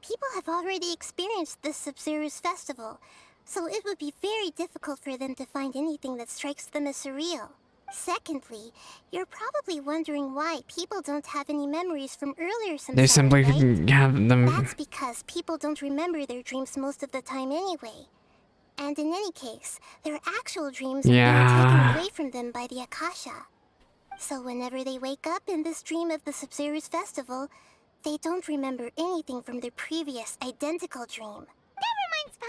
Speaker 13: People have already experienced the Sabzeruz Festival, so it would be very difficult for them to find anything that strikes them as surreal. Secondly, you're probably wondering why people don't have any memories from earlier Samsara,
Speaker 2: They simply
Speaker 13: right?
Speaker 2: have them.
Speaker 13: That's because people don't remember their dreams most of the time anyway. And in any case, their actual dreams have been taken away from them by the Akasha. So whenever they wake up in this dream of the Sabzeruz Festival, they don't remember anything from their previous identical dream.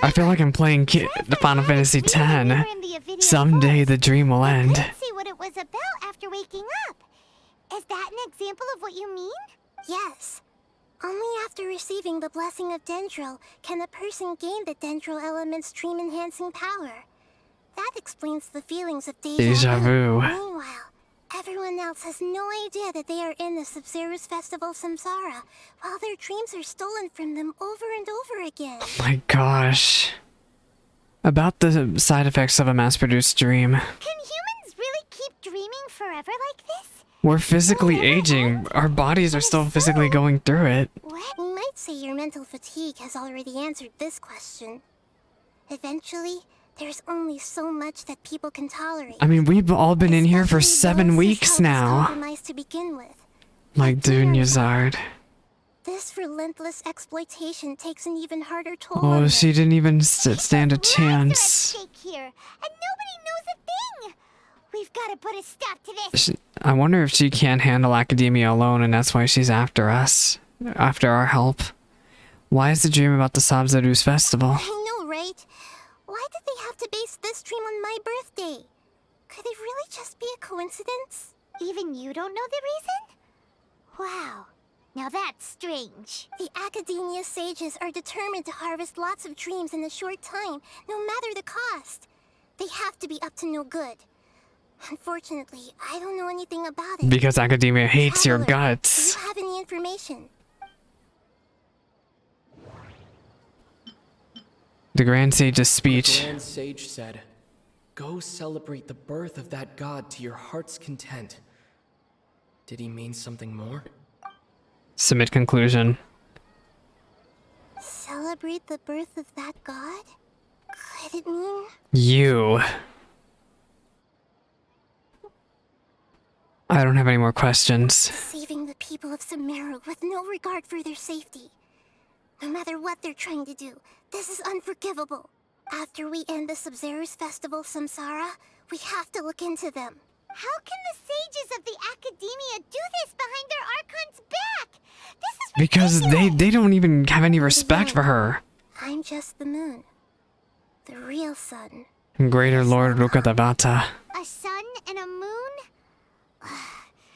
Speaker 2: I feel like I'm playing the Final Fantasy X. Someday the dream will end.
Speaker 1: See what it was about after waking up. Is that an example of what you mean?
Speaker 13: Yes. Only after receiving the blessing of Dendro can a person gain the Dendro element's dream-enhancing power. That explains the feelings of
Speaker 2: Deja vu.
Speaker 13: Meanwhile, everyone else has no idea that they are in the Sabzeruz Festival Samsara, while their dreams are stolen from them over and over again.
Speaker 2: Oh my gosh. About the side effects of a mass-produced dream.
Speaker 1: Can humans really keep dreaming forever like this?
Speaker 2: We're physically aging. Our bodies are still physically going through it.
Speaker 13: We might say your mental fatigue has already answered this question. Eventually, there's only so much that people can tolerate.
Speaker 2: I mean, we've all been in here for 7 weeks now.
Speaker 13: Compromised to begin with.
Speaker 2: Like Dunyazard.
Speaker 13: This relentless exploitation takes an even harder toll
Speaker 2: Oh,
Speaker 13: on
Speaker 2: she didn't even stand a chance.
Speaker 1: Here, and nobody knows a thing. We've got to put a stop to this.
Speaker 2: I wonder if she can't handle academia alone and that's why she's after us. After our help. Why is the dream about the Sabzeruz Festival?
Speaker 13: I know, right? Why did they have to base this dream on my birthday? Could it really just be a coincidence?
Speaker 1: Even you don't know the reason? Wow. Now that's strange.
Speaker 13: The Academia sages are determined to harvest lots of dreams in a short time, no matter the cost. They have to be up to no good. Unfortunately, I don't know anything about it.
Speaker 2: Because academia hates your
Speaker 13: Traveler,
Speaker 2: guts.
Speaker 13: do you have any information?
Speaker 2: The Grand Sage's speech.
Speaker 14: The Grand Sage said, "Go celebrate the birth of that god to your heart's content." Did he mean something more?
Speaker 2: Submit conclusion.
Speaker 13: Celebrate the birth of that god? Could it mean?
Speaker 2: You. I don't have any more questions.
Speaker 13: Saving the people of Sumeru with no regard for their safety. No matter what they're trying to do, this is unforgivable. After we end the Sabzeruz Festival Samsara, we have to look into them.
Speaker 1: How can the sages of the Academia do this behind their Archon's back? This is
Speaker 2: Because they don't even have any respect for her.
Speaker 13: I'm just the moon. The real sun.
Speaker 2: Greater Lord Rukkhadevata.
Speaker 1: a sun and a moon?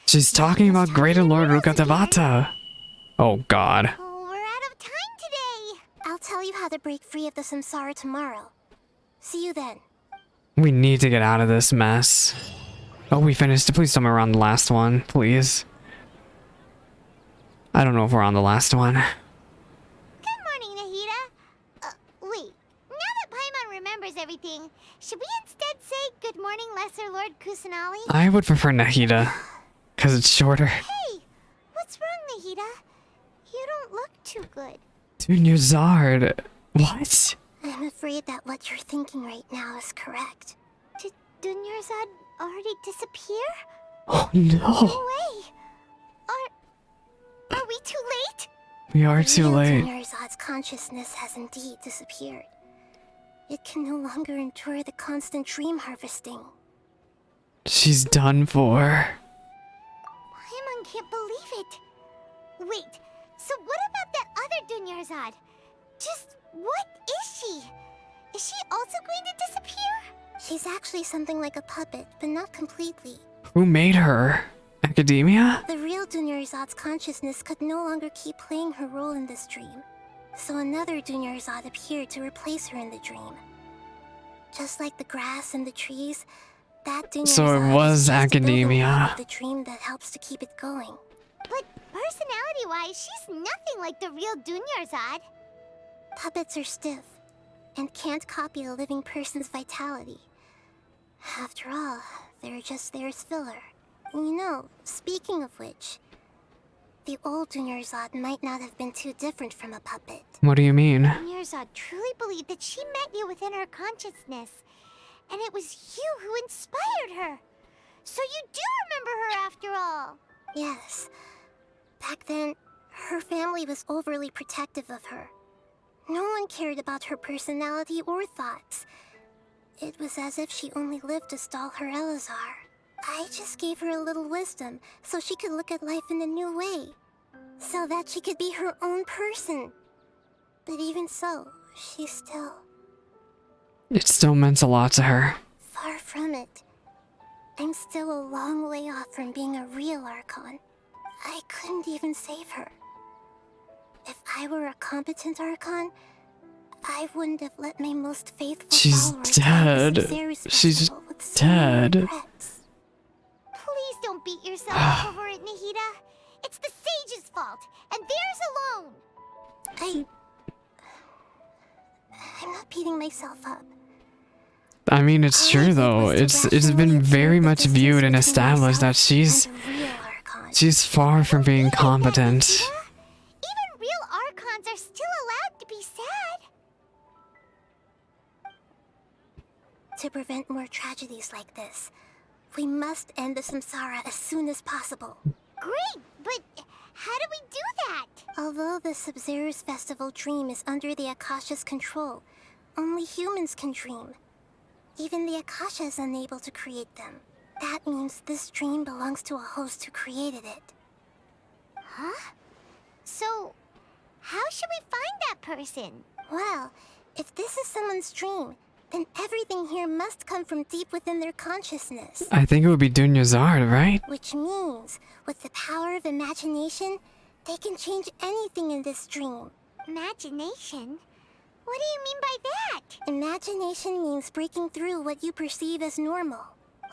Speaker 2: She's talking about Greater Lord Rukkhadevata. Oh god.
Speaker 13: I'll tell you how to break free of the Samsara tomorrow. See you then.
Speaker 2: We need to get out of this mess. Oh, we finished. Please tell me we're on the last one, please. I don't know if we're on the last one.
Speaker 1: Good morning, Nahida. Wait. Now that Paimon remembers everything, should we instead say good morning, Lesser Lord Kusanali?
Speaker 2: I would prefer Nahida, because it's shorter.
Speaker 1: Hey! What's wrong, Nahida? You don't look too good.
Speaker 2: Dunyazard. What?
Speaker 13: I'm afraid that what you're thinking right now is correct.
Speaker 1: Did Dunyarzad already disappear?
Speaker 2: Oh no.
Speaker 1: No way! Are we too late?
Speaker 2: We are too late.
Speaker 13: Dunyarzad's consciousness has indeed disappeared. It can no longer endure the constant dream harvesting.
Speaker 2: She's done for.
Speaker 1: Paimon can't believe it. Wait, so what about that other Dunyarzad? Just what is she? Is she also going to disappear?
Speaker 13: She's actually something like a puppet, but not completely.
Speaker 2: Who made her? academia?
Speaker 13: The real Dunyarzad's consciousness could no longer keep playing her role in this dream, so another Dunyarzad appeared to replace her in the dream. Just like the grass and the trees, that Dunyarzad
Speaker 2: So it was
Speaker 13: is just
Speaker 2: academia.
Speaker 13: a building of the dream that helps to keep it going.
Speaker 1: But personality-wise, she's nothing like the real Dunyarzad.
Speaker 13: Puppets are stiff and can't copy a living person's vitality. After all, they're just there as filler. You know, speaking of which, the old Dunyarzad might not have been too different from a puppet.
Speaker 2: What do you mean?
Speaker 1: Dunyarzad truly believed that she met you within her consciousness, and it was you who inspired her. So you do remember her after all.
Speaker 13: Yes. Back then, her family was overly protective of her. No one cared about her personality or thoughts. It was as if she only lived to stall her Elazar. I just gave her a little wisdom so she could look at life in a new way. So that she could be her own person. But even so, she's still...
Speaker 2: It still meant a lot to her.
Speaker 13: Far from it. I'm still a long way off from being a real Archon. I couldn't even save her. If I were a competent Archon, I wouldn't have let my most faithful
Speaker 2: She's
Speaker 13: followers
Speaker 2: dead.
Speaker 13: go to the Sabzeruz
Speaker 2: She's
Speaker 13: Festival with so many
Speaker 2: dead.
Speaker 13: regrets.
Speaker 1: Please don't beat yourself up over it, Nahida. It's the sage's fault, and theirs alone.
Speaker 13: I'm not beating myself up.
Speaker 2: I mean, it's true though. It's been very much viewed and established that she's far from being competent.
Speaker 1: Even real Archons are still allowed to be sad.
Speaker 13: To prevent more tragedies like this, we must end the Samsara as soon as possible.
Speaker 1: Great, but how do we do that?
Speaker 13: Although the Sabzeruz Festival dream is under the Akasha's control, only humans can dream. Even the Akasha is unable to create them. That means this dream belongs to a host who created it.
Speaker 1: Huh? So, how should we find that person?
Speaker 13: Well, if this is someone's dream, then everything here must come from deep within their consciousness.
Speaker 2: I think it would be Dunyarzad, right?
Speaker 13: Which means, with the power of imagination, they can change anything in this dream.
Speaker 1: Imagination? What do you mean by that?
Speaker 13: Imagination means breaking through what you perceive as normal.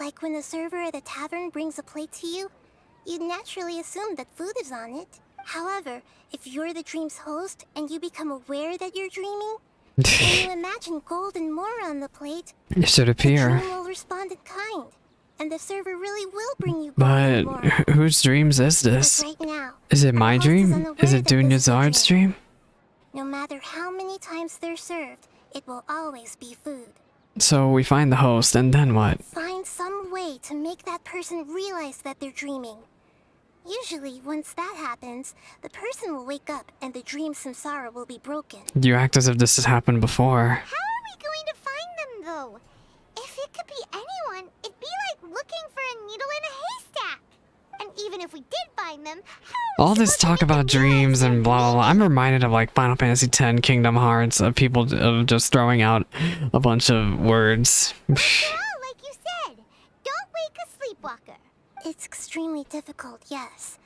Speaker 13: Like when a server at a tavern brings a plate to you, you'd naturally assume that food is on it. However, if you're the dream's host and you become aware that you're dreaming, when you imagine gold and more on the plate,
Speaker 2: It should
Speaker 13: the
Speaker 2: appear.
Speaker 13: dream will respond in kind, and the server really will bring you gold
Speaker 2: But
Speaker 13: and more.
Speaker 2: whose dreams is this?
Speaker 13: Like right now,
Speaker 2: Is it my
Speaker 13: our host is
Speaker 2: dream?
Speaker 13: unaware
Speaker 2: Is it
Speaker 13: that this is a
Speaker 2: Dunyarzad's dream?
Speaker 13: No matter how many times they're served, it will always be food.
Speaker 2: So we find the host, and then what?
Speaker 13: Find some way to make that person realize that they're dreaming. Usually, once that happens, the person will wake up and the dream samsara will be broken.
Speaker 2: You act as if this has happened before.
Speaker 1: How are we going to find them, though? If it could be anyone, it'd be like looking for a needle in a haystack. And even if we did find them,
Speaker 2: All this talk about dreams and blah blah blah. I'm reminded of like Final Fantasy X, Kingdom Hearts, of people just throwing out a bunch of words.
Speaker 1: like you said, don't wake a sleepwalker.
Speaker 13: It's extremely difficult, yes.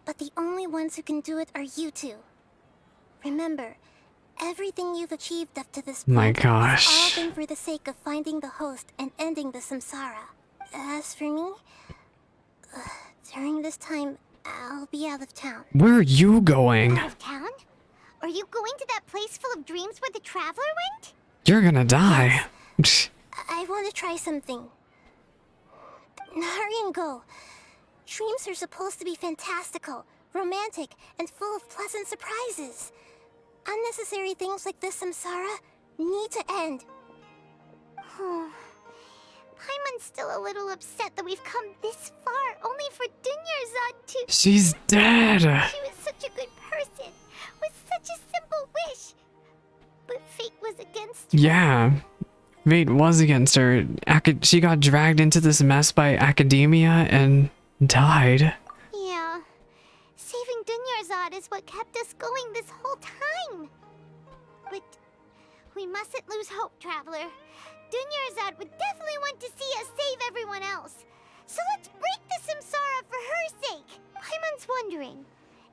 Speaker 13: But the only ones who can do it are you two. Remember, everything you've achieved up to this point
Speaker 2: My
Speaker 13: has
Speaker 2: gosh.
Speaker 13: all been for the sake of finding the host and ending the samsara. As for me, during this time, I'll be out of town.
Speaker 2: Where are you going?
Speaker 1: Out of town? Are you going to that place full of dreams where the traveler went?
Speaker 2: You're gonna die.
Speaker 13: I want to try something. Hurry and go. Dreams are supposed to be fantastical, romantic, and full of pleasant surprises. Unnecessary things like this samsara need to end.
Speaker 1: Paimon's still a little upset that we've come this far only for Dunyarzad to...
Speaker 2: She's dead.
Speaker 1: She was such a good person, with such a simple wish. But fate was against her.
Speaker 2: Yeah. Fate was against her. She got dragged into this mess by academia and died.
Speaker 1: Yeah. Saving Dunyarzad is what kept us going this whole time. But we mustn't lose hope, Traveler. Dunyarzad would definitely want to see us save everyone else. So let's break the Samsara for her sake. Paimon's wondering,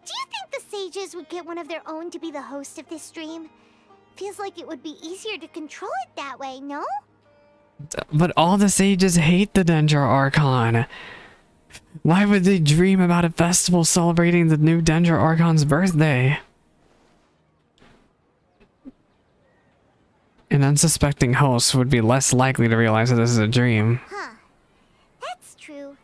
Speaker 1: do you think the sages would get one of their own to be the host of this dream? Feels like it would be easier to control it that way, no?
Speaker 2: But all the sages hate the Dendro Archon. Why would they dream about a festival celebrating the new Dendro Archon's birthday? An unsuspecting host would be less likely to realize that this is a dream.
Speaker 1: Huh. That's true.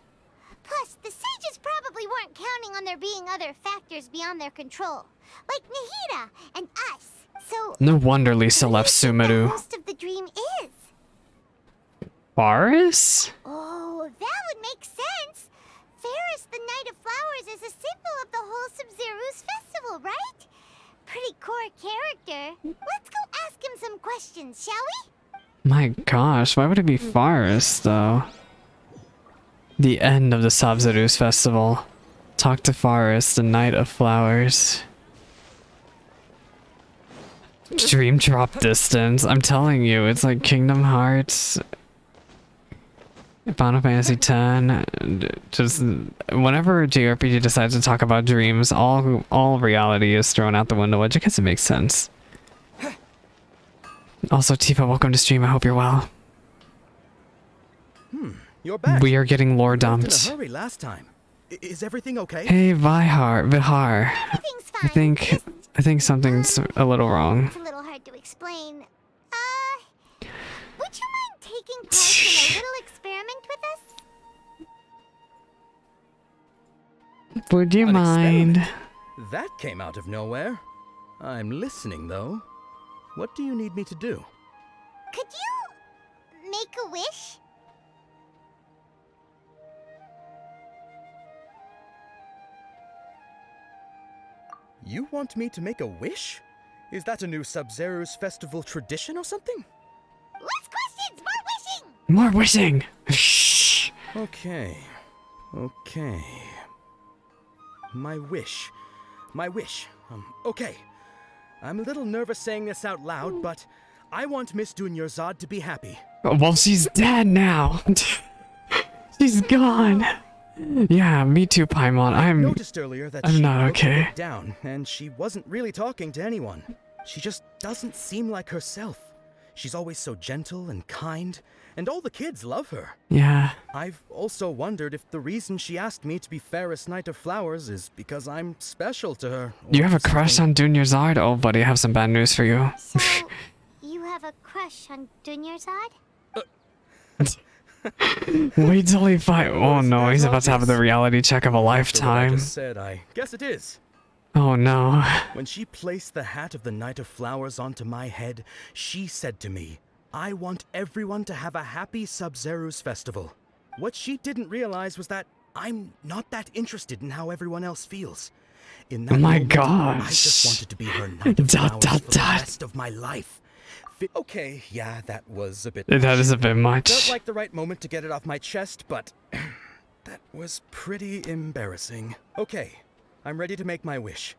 Speaker 1: Plus, the sages probably weren't counting on there being other factors beyond their control, like Nahida and us. So
Speaker 2: No wonder Lisa left
Speaker 1: the
Speaker 2: Sumeru.
Speaker 1: host of the dream is.
Speaker 2: Faris?
Speaker 1: Oh, that would make sense. Faris, the Knight of Flowers, is a symbol of the whole Sabzeruz Festival, right? Pretty core character. Let's go ask him some questions, shall we?
Speaker 2: My gosh, why would it be Faris, though? The end of the Sabzeruz Festival. Talk to Faris, the Knight of Flowers. Dream drop distance. I'm telling you, it's like Kingdom Hearts, Final Fantasy X. Just whenever a JRPG decides to talk about dreams, all reality is thrown out the window, which I guess it makes sense. Also, Tifa, welcome to stream. I hope you're well.
Speaker 7: You're back.
Speaker 2: We are getting lore
Speaker 7: You left
Speaker 2: dumped.
Speaker 7: in a hurry last time. Is everything okay?
Speaker 2: Hey, Vihar. I think something's a little wrong.
Speaker 1: It's a little hard to explain. Would you mind taking part in a little experiment with us?
Speaker 2: Would you mind?
Speaker 7: That came out of nowhere. I'm listening, though. What do you need me to do?
Speaker 1: Could you make a wish?
Speaker 7: You want me to make a wish? Is that a new Sabzeruz Festival tradition or something?
Speaker 1: Less questions, more wishing!
Speaker 2: More wishing! Shh.
Speaker 7: Okay. My wish. Okay. I'm a little nervous saying this out loud, but I want Miss Dunyarzad to be happy.
Speaker 2: Well, she's dead now. She's gone. Yeah, me too, Paimon.
Speaker 7: I noticed earlier that
Speaker 2: I'm
Speaker 7: she
Speaker 2: not
Speaker 7: looked a
Speaker 2: okay.
Speaker 7: bit down, and she wasn't really talking to anyone. She just doesn't seem like herself. She's always so gentle and kind, and all the kids love her.
Speaker 2: Yeah.
Speaker 7: I've also wondered if the reason she asked me to be Fairest Knight of Flowers is because I'm special to her.
Speaker 2: You have a crush on Dunyarzad? Oh, buddy, I have some bad news for you.
Speaker 1: So, you have a crush on Dunyarzad?
Speaker 2: Wait till he fight. Oh no, he's about to have the reality check of a
Speaker 7: I
Speaker 2: lifetime.
Speaker 7: just said, I guess it is.
Speaker 2: Oh no.
Speaker 7: When she placed the hat of the Knight of Flowers onto my head, she said to me, I want everyone to have a happy Sabzeruz Festival. What she didn't realize was that I'm not that interested in how everyone else feels. In that
Speaker 2: Oh my
Speaker 7: moment, I
Speaker 2: gosh.
Speaker 7: just wanted to be her Knight of
Speaker 2: Dot,
Speaker 7: Flowers
Speaker 2: dot,
Speaker 7: for the
Speaker 2: dot.
Speaker 7: rest of my life. Okay, yeah, that was a bit
Speaker 2: That is a bit much.
Speaker 7: Felt like the right moment to get it off my chest, but that was pretty embarrassing. Okay, I'm ready to make my wish.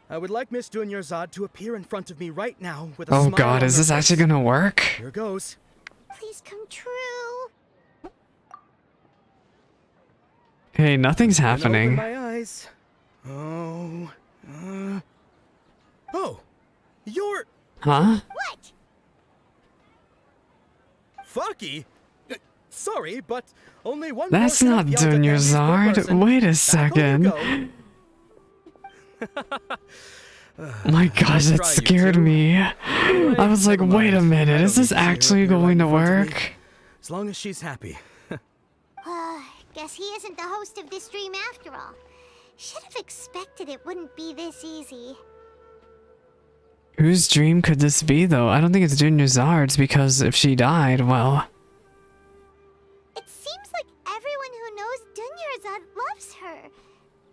Speaker 7: I would like Miss Dunyarzad to appear in front of me right now with a
Speaker 2: Oh
Speaker 7: smile
Speaker 2: god,
Speaker 7: on
Speaker 2: is
Speaker 7: her
Speaker 2: this
Speaker 7: face.
Speaker 2: actually gonna work?
Speaker 7: Here goes.
Speaker 1: Please come true.
Speaker 2: Hey, nothing's
Speaker 7: Gonna open
Speaker 2: happening.
Speaker 7: my eyes. Oh, you're
Speaker 2: Huh?
Speaker 1: What?
Speaker 7: Fucky. Sorry, but only one.
Speaker 2: That's
Speaker 7: portion
Speaker 2: not
Speaker 7: of Yalta candies per
Speaker 2: Dunyarzad.
Speaker 7: person.
Speaker 2: Wait a
Speaker 7: Back on you
Speaker 2: second.
Speaker 7: go.
Speaker 2: My gosh,
Speaker 7: Nice
Speaker 2: that
Speaker 7: try, you
Speaker 2: scared
Speaker 7: two.
Speaker 2: me. I was like,
Speaker 7: Never
Speaker 2: wait a
Speaker 7: mind.
Speaker 2: minute,
Speaker 7: I
Speaker 2: is
Speaker 7: don't
Speaker 2: this
Speaker 7: need to see her
Speaker 2: actually
Speaker 7: appear
Speaker 2: going to
Speaker 7: right in front of me.
Speaker 2: work?
Speaker 7: As long as she's happy.
Speaker 1: Guess he isn't the host of this dream after all. Should have expected it wouldn't be this easy.
Speaker 2: Whose dream could this be, though? I don't think it's Dunyarzad's, because if she died, well...
Speaker 1: It seems like everyone who knows Dunyarzad loves her,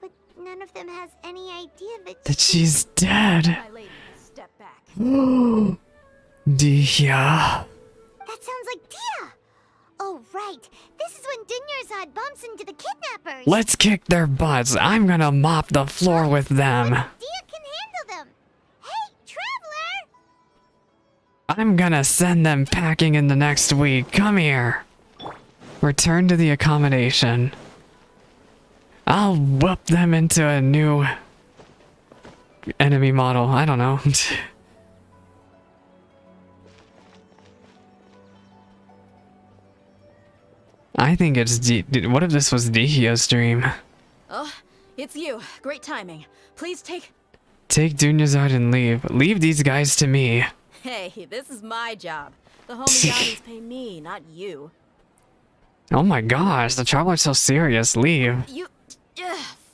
Speaker 1: but none of them has any idea
Speaker 2: that she's dead.
Speaker 1: My lady, step back.
Speaker 2: Dehya.
Speaker 1: That sounds like Dehya! Oh, right. This is when Dunyarzad bumps into the kidnappers.
Speaker 2: Let's kick their butts. I'm gonna mop the floor with them.
Speaker 1: Dehya can handle them. Hey, Traveler!
Speaker 2: I'm gonna send them packing in the next week. Come here. Return to the accommodation. I'll whip them into a new enemy model. I don't know. I think it's what if this was Dehya's dream?
Speaker 15: Oh, it's you. Great timing. Please take...
Speaker 2: Take Dunyazad and leave. Leave these guys to me.
Speaker 15: Hey, this is my job. The homie Yanni's pay me, not you.
Speaker 2: Oh my gosh, the traveler's so serious. Leave.
Speaker 15: You...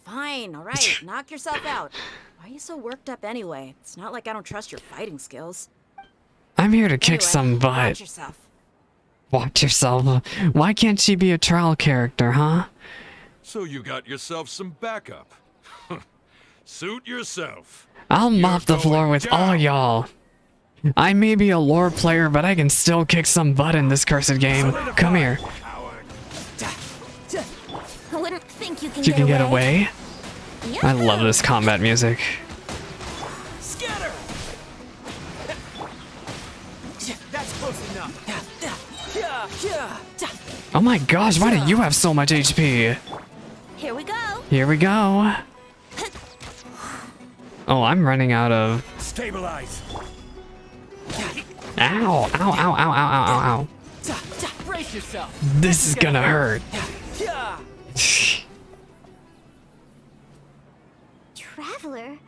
Speaker 15: fine, alright. Knock yourself out. Why are you so worked up anyway? It's not like I don't trust your fighting skills.
Speaker 2: I'm here to kick some butt.
Speaker 15: Watch yourself.
Speaker 2: Watch yourself. Why can't she be a trial character, huh?
Speaker 8: So you got yourself some backup. Suit yourself.
Speaker 2: I'll mop the floor with all y'all. I may be a lore player, but I can still kick some butt in this cursed game. Come here.
Speaker 1: I wouldn't think you can
Speaker 2: get away.
Speaker 1: Yeah.
Speaker 2: I love this combat music.
Speaker 12: Scatter! That's close enough.
Speaker 2: Oh my gosh, why do you have so much HP?
Speaker 1: Here we go.
Speaker 2: Here we go. Oh, I'm running out of...
Speaker 12: Stabilize.
Speaker 2: Ow, ow, ow, ow, ow, ow, ow, ow.
Speaker 12: Brace yourself.
Speaker 2: This is gonna hurt.
Speaker 1: Traveler,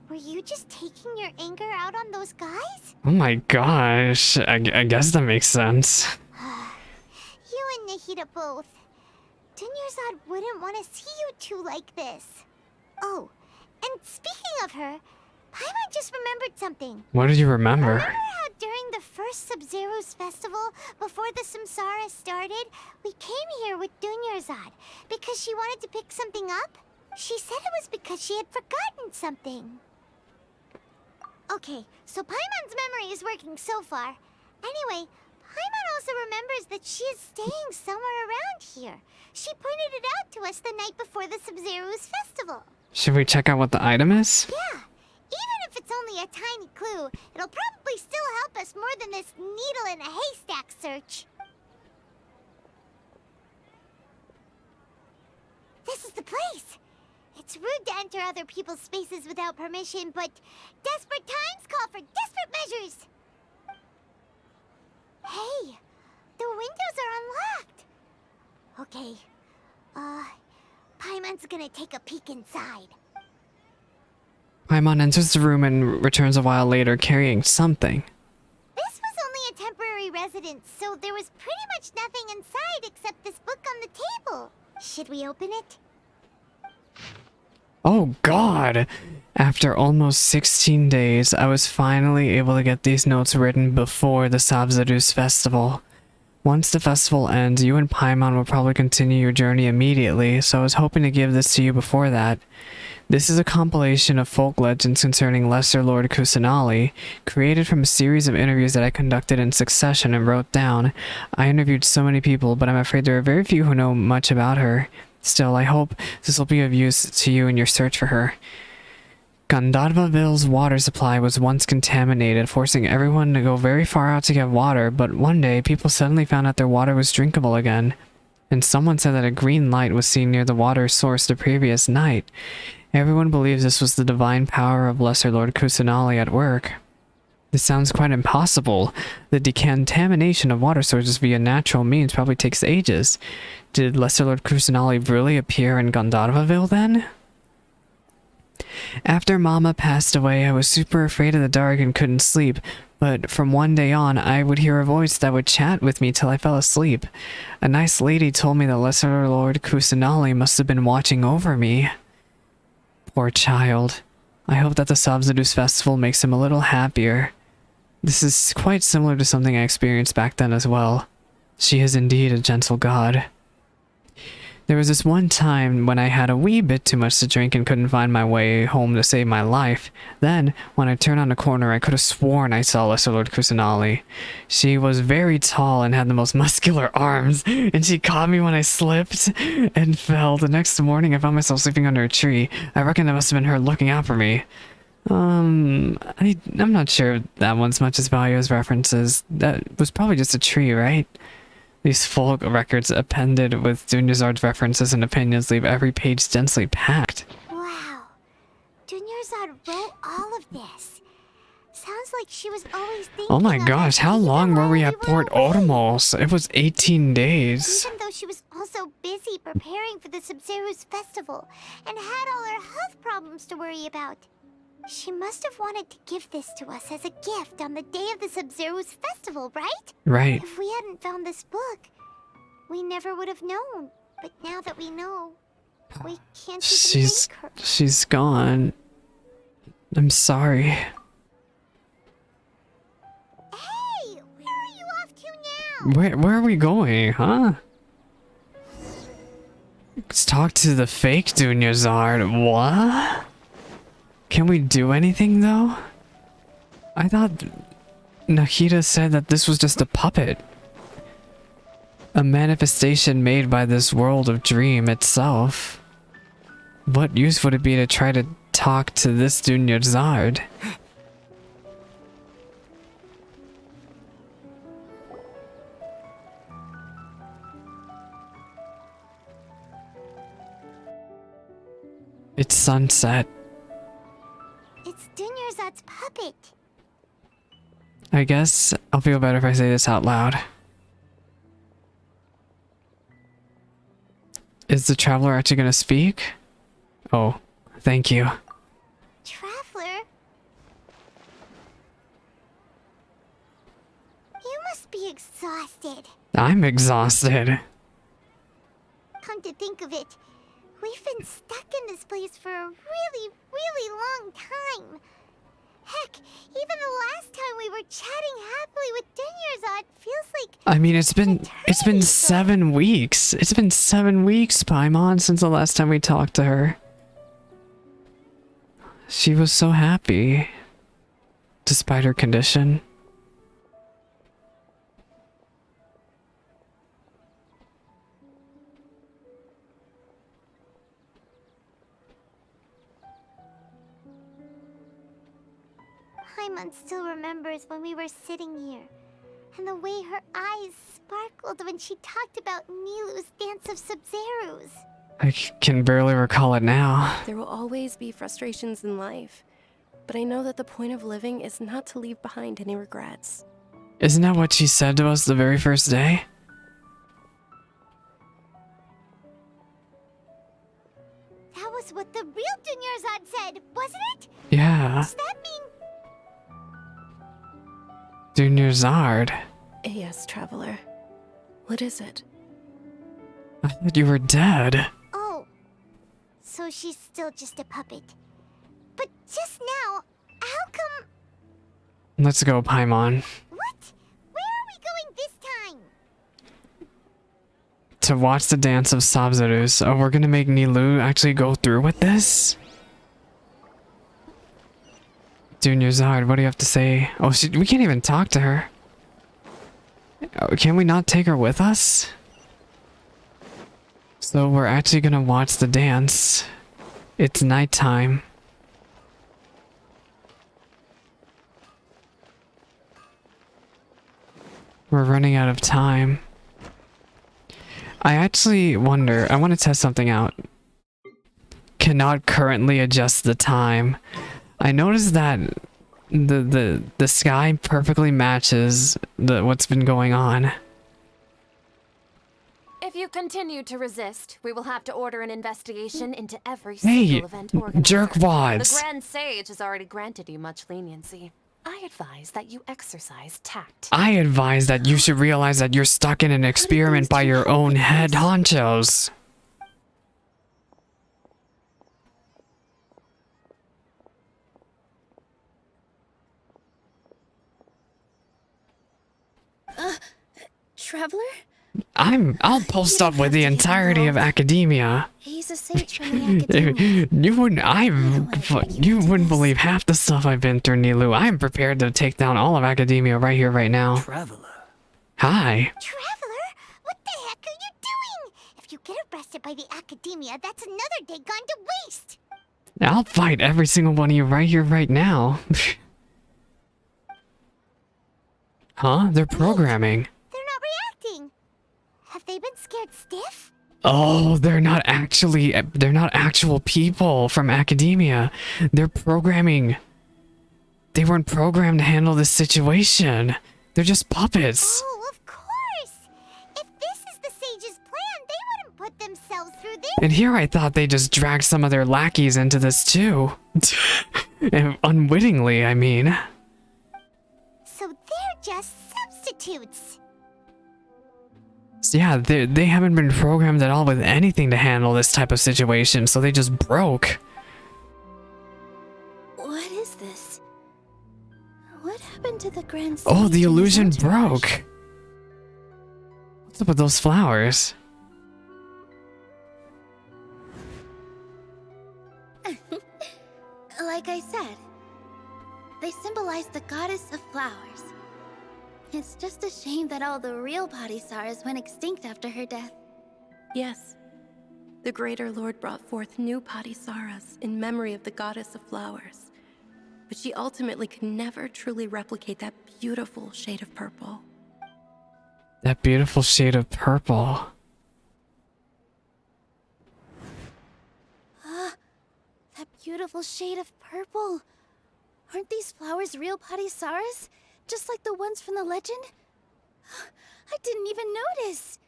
Speaker 1: were you just taking your anger out on those guys?
Speaker 2: Oh my gosh, I guess that makes sense.
Speaker 1: You and Nahida both. Dunyarzad wouldn't want to see you two like this. Oh, and speaking of her, Paimon just remembered something.
Speaker 2: What did you remember?
Speaker 1: Remember how during the first Sabzeruz Festival, before the Samsara started, we came here with Dunyarzad because she wanted to pick something up? She said it was because she had forgotten something. Okay, so Paimon's memory is working so far. Anyway, Paimon also remembers that she is staying somewhere around here. She pointed it out to us the night before the Sabzeruz Festival.
Speaker 2: Should we check out what the item is?
Speaker 1: Yeah, even if it's only a tiny clue, it'll probably still help us more than this needle in a haystack search. This is the place. It's rude to enter other people's spaces without permission, but desperate times call for desperate measures. Hey, the windows are unlocked. Okay, Paimon's gonna take a peek inside.
Speaker 2: Paimon enters the room and returns a while later carrying something.
Speaker 1: This was only a temporary residence, so there was pretty much nothing inside except this book on the table. Should we open it?
Speaker 2: Oh god! After almost 16 days, I was finally able to get these notes written before the Sabzeruz Festival. Once the festival ends, you and Paimon will probably continue your journey immediately, so I was hoping to give this to you before that. This is a compilation of folk legends concerning Lesser Lord Kusanali, created from a series of interviews that I conducted in succession and wrote down. I interviewed so many people, but I'm afraid there are very few who know much about her. Still, I hope this will be of use to you in your search for her. Gandharvaville's water supply was once contaminated, forcing everyone to go very far out to get water, but one day people suddenly found out their water was drinkable again. And someone said that a green light was seen near the water source the previous night. Everyone believes this was the divine power of Lesser Lord Kusanali at work. This sounds quite impossible. The decontamination of water sources via natural means probably takes ages. Did Lesser Lord Kusanali really appear in Gandharvaville then? After Mama passed away, I was super afraid of the dark and couldn't sleep, but from one day on, I would hear a voice that would chat with me till I fell asleep. A nice lady told me that Lesser Lord Kusanali must have been watching over me. Poor child. I hope that the Sabzeruz Festival makes him a little happier. This is quite similar to something I experienced back then as well. She is indeed a gentle god. There was this one time when I had a wee bit too much to drink and couldn't find my way home to save my life. Then, when I turned on a corner, I could have sworn I saw Lesser Lord Kusanali. She was very tall and had the most muscular arms, and she caught me when I slipped and fell. The next morning, I found myself sleeping under a tree. I reckon that must have been her looking out for me. I'm not sure that one's much as value as references. That was probably just a tree, right? These full records appended with Dunyarzad's references and opinions leave every page densely packed.
Speaker 1: Wow. Dunyarzad wrote all of this. Sounds like she was always thinking
Speaker 2: Oh my
Speaker 1: of
Speaker 2: gosh,
Speaker 1: us
Speaker 2: how
Speaker 1: even
Speaker 2: long were
Speaker 1: while
Speaker 2: we at Port
Speaker 1: away.
Speaker 2: Ormos? It was 18 days.
Speaker 1: Even though she was also busy preparing for the Sabzeruz Festival and had all her health problems to worry about. She must have wanted to give this to us as a gift on the day of the Sabzeruz Festival, right?
Speaker 2: Right.
Speaker 1: If we hadn't found this book, we never would have known. But now that we know, we can't even thank her.
Speaker 2: She's gone. I'm sorry.
Speaker 1: Hey, where are you off to now?
Speaker 2: Where are we going, huh? Let's talk to the fake Dunyarzad. What? Can we do anything though? I thought Nahida said that this was just a puppet. A manifestation made by this world of dream itself. What use would it be to try to talk to this Dunyarzad? It's sunset.
Speaker 1: It's Dunyarzad's puppet.
Speaker 2: I guess I'll feel better if I say this out loud. Is the traveler actually gonna speak? Oh, thank you.
Speaker 1: Traveler? You must be exhausted.
Speaker 2: I'm exhausted.
Speaker 1: Come to think of it, we've been stuck in this place for a really, really long time. Heck, even the last time we were chatting happily with Dunyarzad feels like...
Speaker 2: I mean, it's been 7 weeks. It's been 7 weeks, Paimon, since the last time we talked to her. She was so happy, despite her condition.
Speaker 1: Paimon still remembers when we were sitting here, and the way her eyes sparkled when she talked about Nilu's Dance of Sabzeruz.
Speaker 2: I can barely recall it now.
Speaker 3: There will always be frustrations in life, but I know that the point of living is not to leave behind any regrets.
Speaker 2: Isn't that what she said to us the very first day?
Speaker 1: That was what the real Dunyarzad said, wasn't it?
Speaker 2: Yeah.
Speaker 1: Does that mean...
Speaker 2: Dunyarzad.
Speaker 3: Yes, traveler. What is it?
Speaker 2: I thought you were dead.
Speaker 1: Oh, so she's still just a puppet. But just now, how come...
Speaker 2: Let's go, Paimon.
Speaker 1: What? Where are we going this time?
Speaker 2: To watch the dance of Sabzeruz. Oh, we're gonna make Nilu actually go through with this? Dunyarzad, what do you have to say? Oh, we can't even talk to her. Oh, can we not take her with us? So we're actually gonna watch the dance. It's nighttime. We're running out of time. I actually wonder, I want to test something out. Cannot currently adjust the time. I noticed that the sky perfectly matches what's been going on.
Speaker 9: If you continue to resist, we will have to order an investigation into every
Speaker 2: Hey,
Speaker 9: single event organizer.
Speaker 2: jerkwads.
Speaker 9: The Grand Sage has already granted you much leniency. I advise that you exercise tact.
Speaker 2: I advise that you should realize that you're stuck in an experiment by your own head honchos.
Speaker 18: Traveler?
Speaker 2: I'll post up with the entirety of academia.
Speaker 18: He's a sage from the academia.
Speaker 2: You wouldn't believe half the stuff I've been through, Nilu. I'm prepared to take down all of academia right here, right now.
Speaker 5: Traveler.
Speaker 2: Hi.
Speaker 1: Traveler? What the heck are you doing? If you get arrested by the academia, that's another day gone to waste.
Speaker 2: I'll fight every single one of you right here, right now. Huh? They're programming.
Speaker 1: They're not reacting. they been scared stiff?
Speaker 2: Oh, they're not actual people from academia. They're programming. They weren't programmed to handle this situation. They're just puppets.
Speaker 1: Oh, of course! If this is the sage's plan, they wouldn't put themselves through this.
Speaker 2: And here I thought they just dragged some of their lackeys into this too. And unwittingly, I mean.
Speaker 1: So they're just substitutes.
Speaker 2: Yeah, they haven't been programmed at all with anything to handle this type of situation, so they just broke.
Speaker 18: What is this? What happened to the Grand
Speaker 2: Oh,
Speaker 18: Sage
Speaker 2: the
Speaker 18: and his
Speaker 2: illusion
Speaker 18: entourage?
Speaker 2: broke. What's up with those flowers?
Speaker 18: Like I said, they symbolize the goddess of flowers. It's just a shame that all the real Padisaras went extinct after her death.
Speaker 3: Yes. The Greater Lord brought forth new Padisaras in memory of the goddess of flowers. But she ultimately could never truly replicate that beautiful shade of purple.
Speaker 2: That beautiful shade of purple.
Speaker 18: Ah, that beautiful shade of purple. Aren't these flowers real Padisaras? Just like the ones from the legend? I didn't even notice.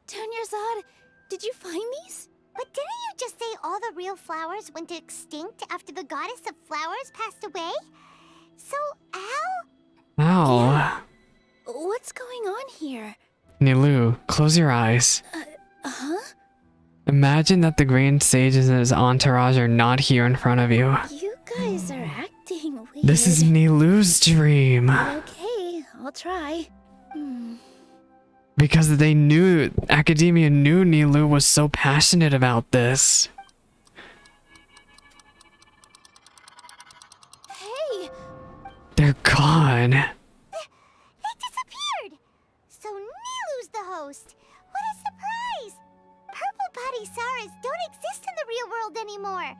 Speaker 18: Dunyarzad, did you find these?
Speaker 1: But didn't you just say all the real flowers went extinct after the goddess of flowers passed away? So, how?
Speaker 2: Ow.
Speaker 18: What's going on here?
Speaker 2: Nilou, close your eyes.
Speaker 18: Huh?
Speaker 2: Imagine that the Grand Sages and his entourage are not here in front of you.
Speaker 18: You guys are acting weird.
Speaker 2: This is Nilou's dream.
Speaker 18: Okay, I'll try.
Speaker 2: Because they knew, academia knew Nilou was so passionate about this.
Speaker 18: Hey!
Speaker 2: They're gone.
Speaker 1: They disappeared! So Nilou's the host. What a surprise! Purple Padisaras don't exist in the real world anymore.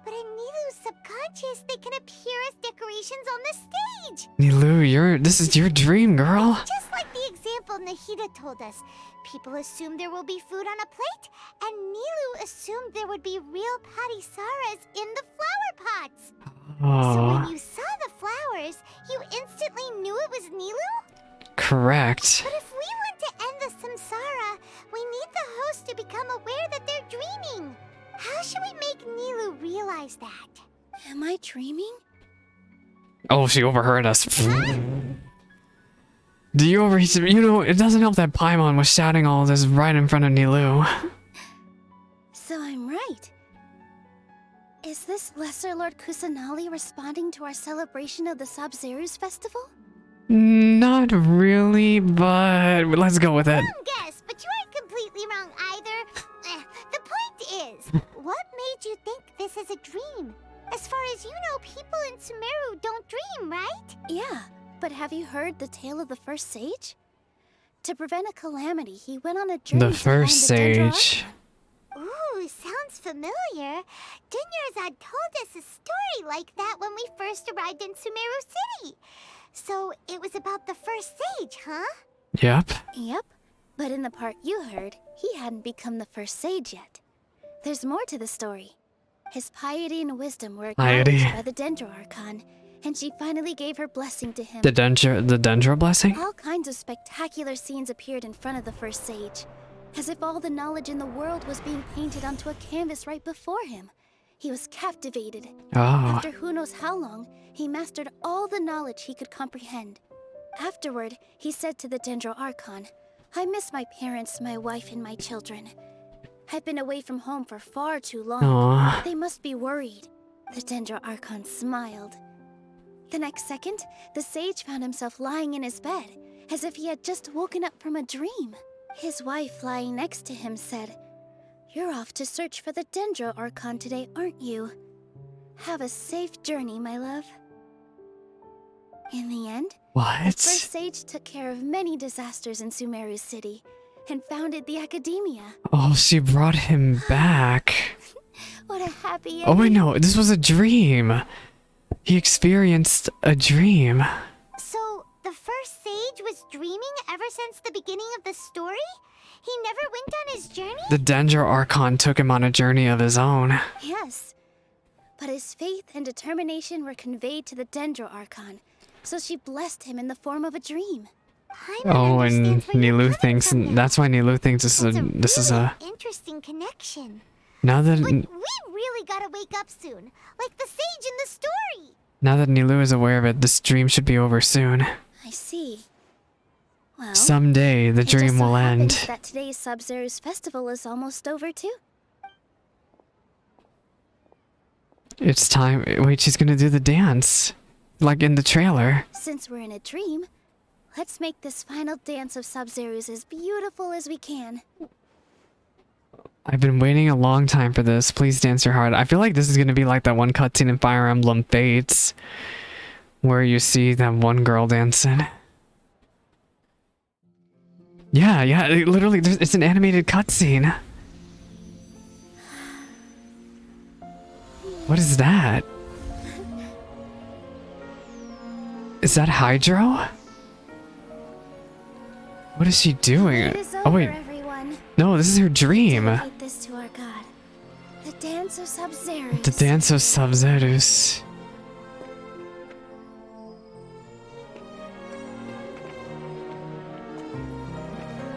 Speaker 1: But in Nilou's subconscious, they can appear as decorations on the stage.
Speaker 2: Nilou, this is your dream, girl.
Speaker 1: Just like the example Nahida told us, people assumed there will be food on a plate, and Nilou assumed there would be real Padisaras in the flower pots. So when you saw the flowers, you instantly knew it was Nilou?
Speaker 2: Correct.
Speaker 1: But if we want to end the Samsara, we need the host to become aware that they're dreaming. How should we make Nilou realize that?
Speaker 18: Am I dreaming?
Speaker 2: Oh, she overheard us. Do you overhear? You know, it doesn't help that Paimon was shouting all this right in front of Nilou.
Speaker 18: So I'm right. Is this Lesser Lord Kusanali responding to our celebration of the Sabzeruz Festival?
Speaker 2: Not really, but let's go with it.
Speaker 1: Wrong guess, but you aren't completely wrong either. The point is, what made you think this is a dream? As far as you know, people in Sumeru don't dream, right?
Speaker 18: Yeah, but have you heard the tale of the first sage? To prevent a calamity, he went on a journey
Speaker 2: The first sage.
Speaker 1: Ooh, sounds familiar. Dunyarzad told us a story like that when we first arrived in Sumeru City. So it was about the first sage, huh?
Speaker 2: Yep.
Speaker 18: Yep, but in the part you heard, he hadn't become the first sage yet. There's more to the story. His piety and wisdom were acknowledged by the Dendro Archon, and she finally gave her blessing to him.
Speaker 2: The Dendro blessing?
Speaker 18: All kinds of spectacular scenes appeared in front of the first sage, as if all the knowledge in the world was being painted onto a canvas right before him. He was captivated. After who knows how long, he mastered all the knowledge he could comprehend. Afterward, he said to the Dendro Archon, "I miss my parents, my wife, and my children. I've been away from home for far too long. They must be worried." The Dendro Archon smiled. The next second, the sage found himself lying in his bed, as if he had just woken up from a dream. His wife, lying next to him, said, "You're off to search for the Dendro Archon today, aren't you? Have a safe journey, my love." In the end, the first sage took care of many disasters in Sumeru City, and founded the Academia.
Speaker 2: Oh, she brought him back.
Speaker 18: What a happy ending.
Speaker 2: Oh wait, no, this was a dream. He experienced a dream.
Speaker 1: So, the first sage was dreaming ever since the beginning of the story? He never went on his journey?
Speaker 2: The Dendro Archon took him on a journey of his own.
Speaker 18: Yes. But his faith and determination were conveyed to the Dendro Archon, so she blessed him in the form of a dream.
Speaker 2: Oh, and Nilou thinks, that's why Nilou thinks this is a
Speaker 1: interesting connection.
Speaker 2: Now that
Speaker 1: We really gotta wake up soon, like the sage in the story.
Speaker 2: now that Nilou is aware of it, this dream should be over soon.
Speaker 18: I see. Well,
Speaker 2: Someday the
Speaker 18: it just
Speaker 2: dream
Speaker 18: so
Speaker 2: will
Speaker 18: happens
Speaker 2: end.
Speaker 18: that today's Sabzeruz Festival is almost over too.
Speaker 2: It's time. Wait, she's gonna do the dance, like in the trailer.
Speaker 18: Since we're in a dream, let's make this final dance of Sabzeruz as beautiful as we can.
Speaker 2: I've been waiting a long time for this. Please dance your heart. I feel like this is gonna be like that one cutscene in Fire Emblem Fates, where you see that one girl dancing. Yeah, literally, it's an animated cutscene. What is that? Is that Hydro? What is she doing?
Speaker 18: It is
Speaker 2: Oh wait,
Speaker 18: over, everyone.
Speaker 2: no, this is her dream.
Speaker 18: Dedicate this to our god, the dance of Sabzeruz.
Speaker 2: The dance of Sabzeruz.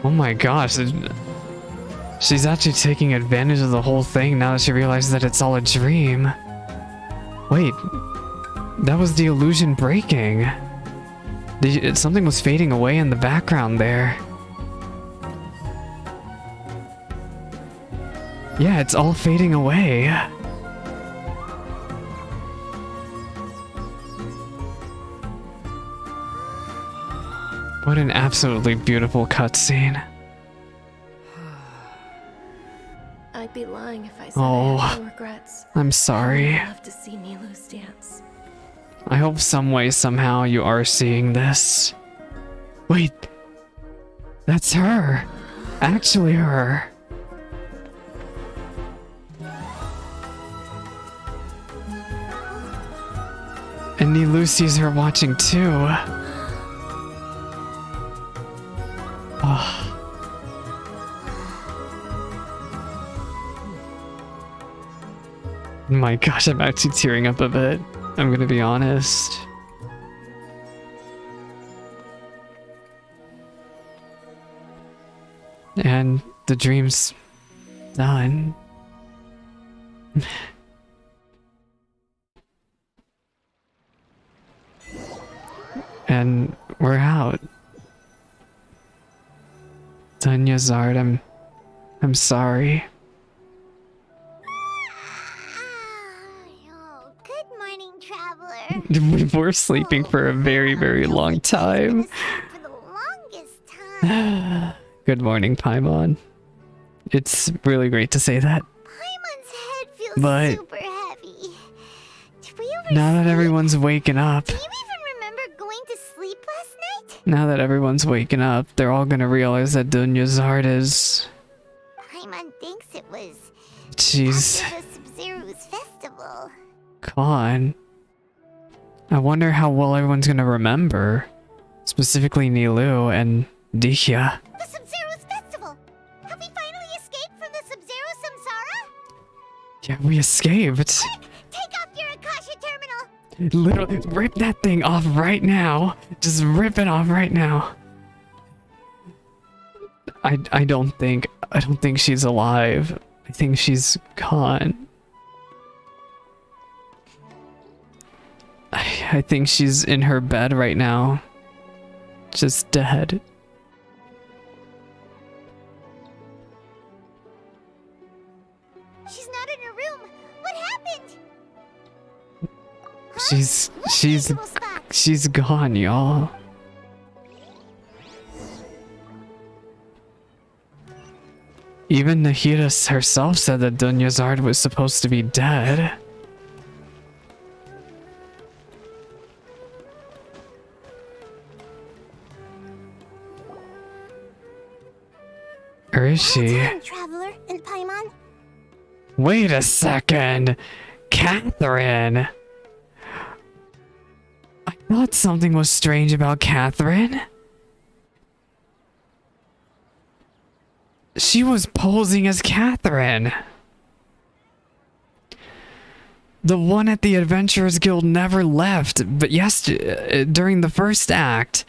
Speaker 2: Oh my gosh. She's actually taking advantage of the whole thing now that she realizes that it's all a dream. Wait. That was the illusion breaking. Something was fading away in the background there. Yeah, it's all fading away. What an absolutely beautiful cutscene.
Speaker 3: I'd be lying if I said I have no regrets.
Speaker 2: I'm sorry.
Speaker 3: I'd love to see Nilou's dance.
Speaker 2: I hope some way, somehow, you are seeing this. Wait. That's her. Actually her. And Nilou sees her watching too. Oh. My gosh, I'm actually tearing up a bit. I'm gonna be honest. And the dream's done. And we're out. Dehya Zard, I'm sorry.
Speaker 1: Good morning, traveler.
Speaker 2: We were sleeping for a very, very long time. Good morning, Paimon. It's really great to say that.
Speaker 1: Paimon's head feels
Speaker 2: But
Speaker 1: super heavy. Did we
Speaker 2: now that everyone's waking up,
Speaker 1: Do you even remember going to sleep last night?
Speaker 2: now that everyone's waking up, they're all gonna realize that Dehya Zard is...
Speaker 1: Paimon thinks it was
Speaker 2: Jeez.
Speaker 1: after the Sabzeruz Festival.
Speaker 2: Gone. I wonder how well everyone's gonna remember. Specifically Nilou and Dehya.
Speaker 1: The Sabzeruz Festival! Have we finally escaped from the Sabzeruz Samsara?
Speaker 2: Yeah, we escaped.
Speaker 1: Take off your Akasha terminal!
Speaker 2: Literally, rip that thing off right now. Just rip it off right now. I don't think she's alive. I think she's gone. I think she's in her bed right now. Just dead.
Speaker 1: She's not in her room. What happened?
Speaker 2: She's gone, y'all. Even Nahida herself said that Dehya Zard was supposed to be dead. Or is she?
Speaker 13: Traveler and Paimon.
Speaker 2: Wait a second! Catherine! I thought something was strange about Catherine. She was posing as Catherine. The one at the Adventurers Guild never left, but yes, during the first act,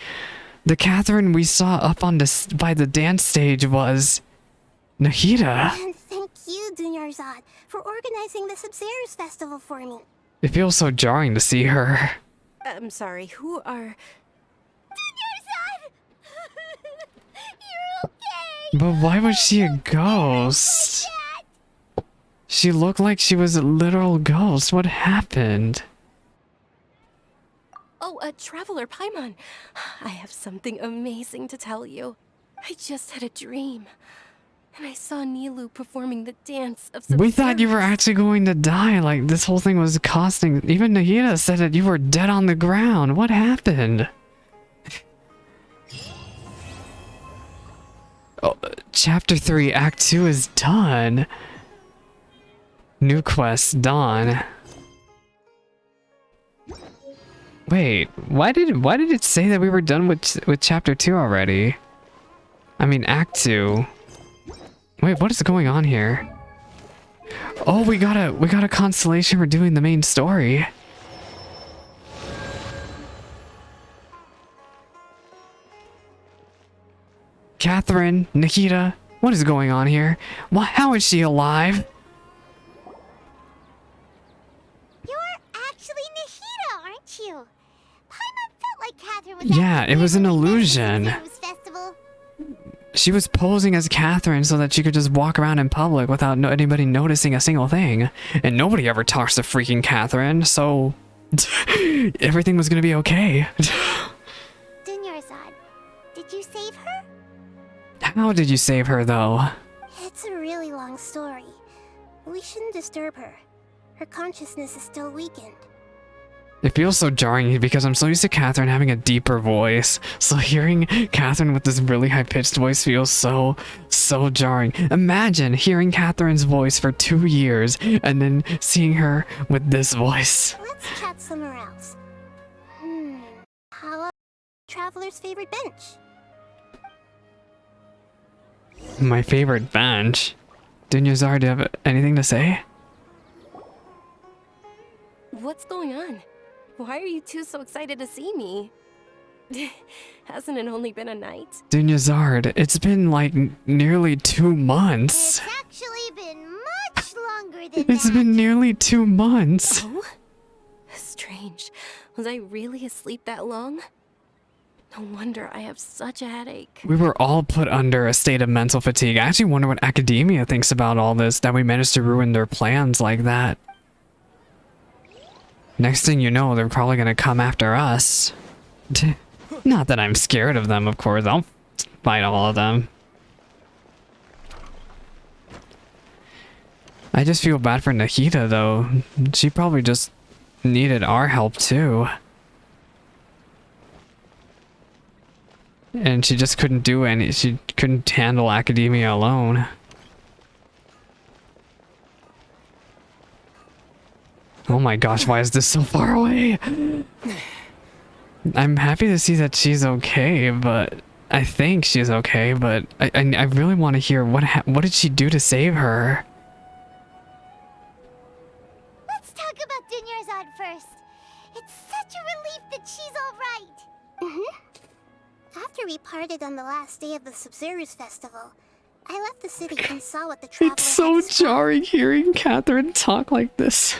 Speaker 2: the Catherine we saw up on by the dance stage was Nahida.
Speaker 13: And thank you, Dunyarzad, for organizing the Sabzeruz Festival for me.
Speaker 2: It feels so jarring to see her.
Speaker 3: I'm sorry, who are...
Speaker 1: Dunyarzad! You're okay!
Speaker 2: But why was she a ghost? She looked like she was a literal ghost. What happened?
Speaker 3: Oh, Traveler Paimon. I have something amazing to tell you. I just had a dream. And I saw Nilu performing the dance of
Speaker 2: We thought you were actually going to die. Like, this whole thing was costing... Even Nahida said that you were dead on the ground. What happened? Oh, Chapter 3, Act 2 is done. New quest, Dawn. Wait, why did it say that we were done with Chapter 2 already? I mean, Act 2. Wait, what is going on here? Oh, we got a constellation for doing the main story. Catherine, Nikita, what is going on here? How is she alive?
Speaker 1: You're actually Nahida, aren't you? Paimon felt like Catherine was
Speaker 2: Yeah, it was an illusion.
Speaker 1: Sabzeruz Festival.
Speaker 2: She was posing as Catherine so that she could just walk around in public without anybody noticing a single thing. And nobody ever talks to freaking Catherine, so everything was gonna be okay.
Speaker 1: Dunyarzad, did you save her?
Speaker 2: How did you save her, though?
Speaker 13: It's a really long story. We shouldn't disturb her. Her consciousness is still weakened.
Speaker 2: It feels so jarring because I'm so used to Catherine having a deeper voice. So hearing Catherine with this really high-pitched voice feels so jarring. Imagine hearing Catherine's voice for 2 years and then seeing her with this voice.
Speaker 13: Let's chat somewhere else. How about Traveler's favorite bench?
Speaker 2: My favorite bench. Dunyarzad, do you have anything to say?
Speaker 3: What's going on? Why are you two so excited to see me? Hasn't it only been a night?
Speaker 2: Dunyarzad, it's been like nearly 2 months.
Speaker 1: It's actually been much longer than
Speaker 2: It's been nearly 2 months.
Speaker 3: Oh? Strange. Was I really asleep that long? No wonder I have such a headache.
Speaker 2: We were all put under a state of mental fatigue. I actually wonder what academia thinks about all this, that we managed to ruin their plans like that. Next thing you know, they're probably gonna come after us. Not that I'm scared of them, of course. I'll fight all of them. I just feel bad for Nahida, though. She probably just needed our help, too. And she just couldn't do she couldn't handle academia alone. Oh my gosh, why is this so far away? I'm happy to see that she's okay, but I think she's okay, but I really want to hear what did she do to save her?
Speaker 1: Let's talk about Dunyarzad first. It's such a relief that she's all right.
Speaker 13: After we parted on the last day of the Sabzeruz Festival, I left the city and saw what the Traveler
Speaker 2: It's so jarring hearing Catherine talk like this.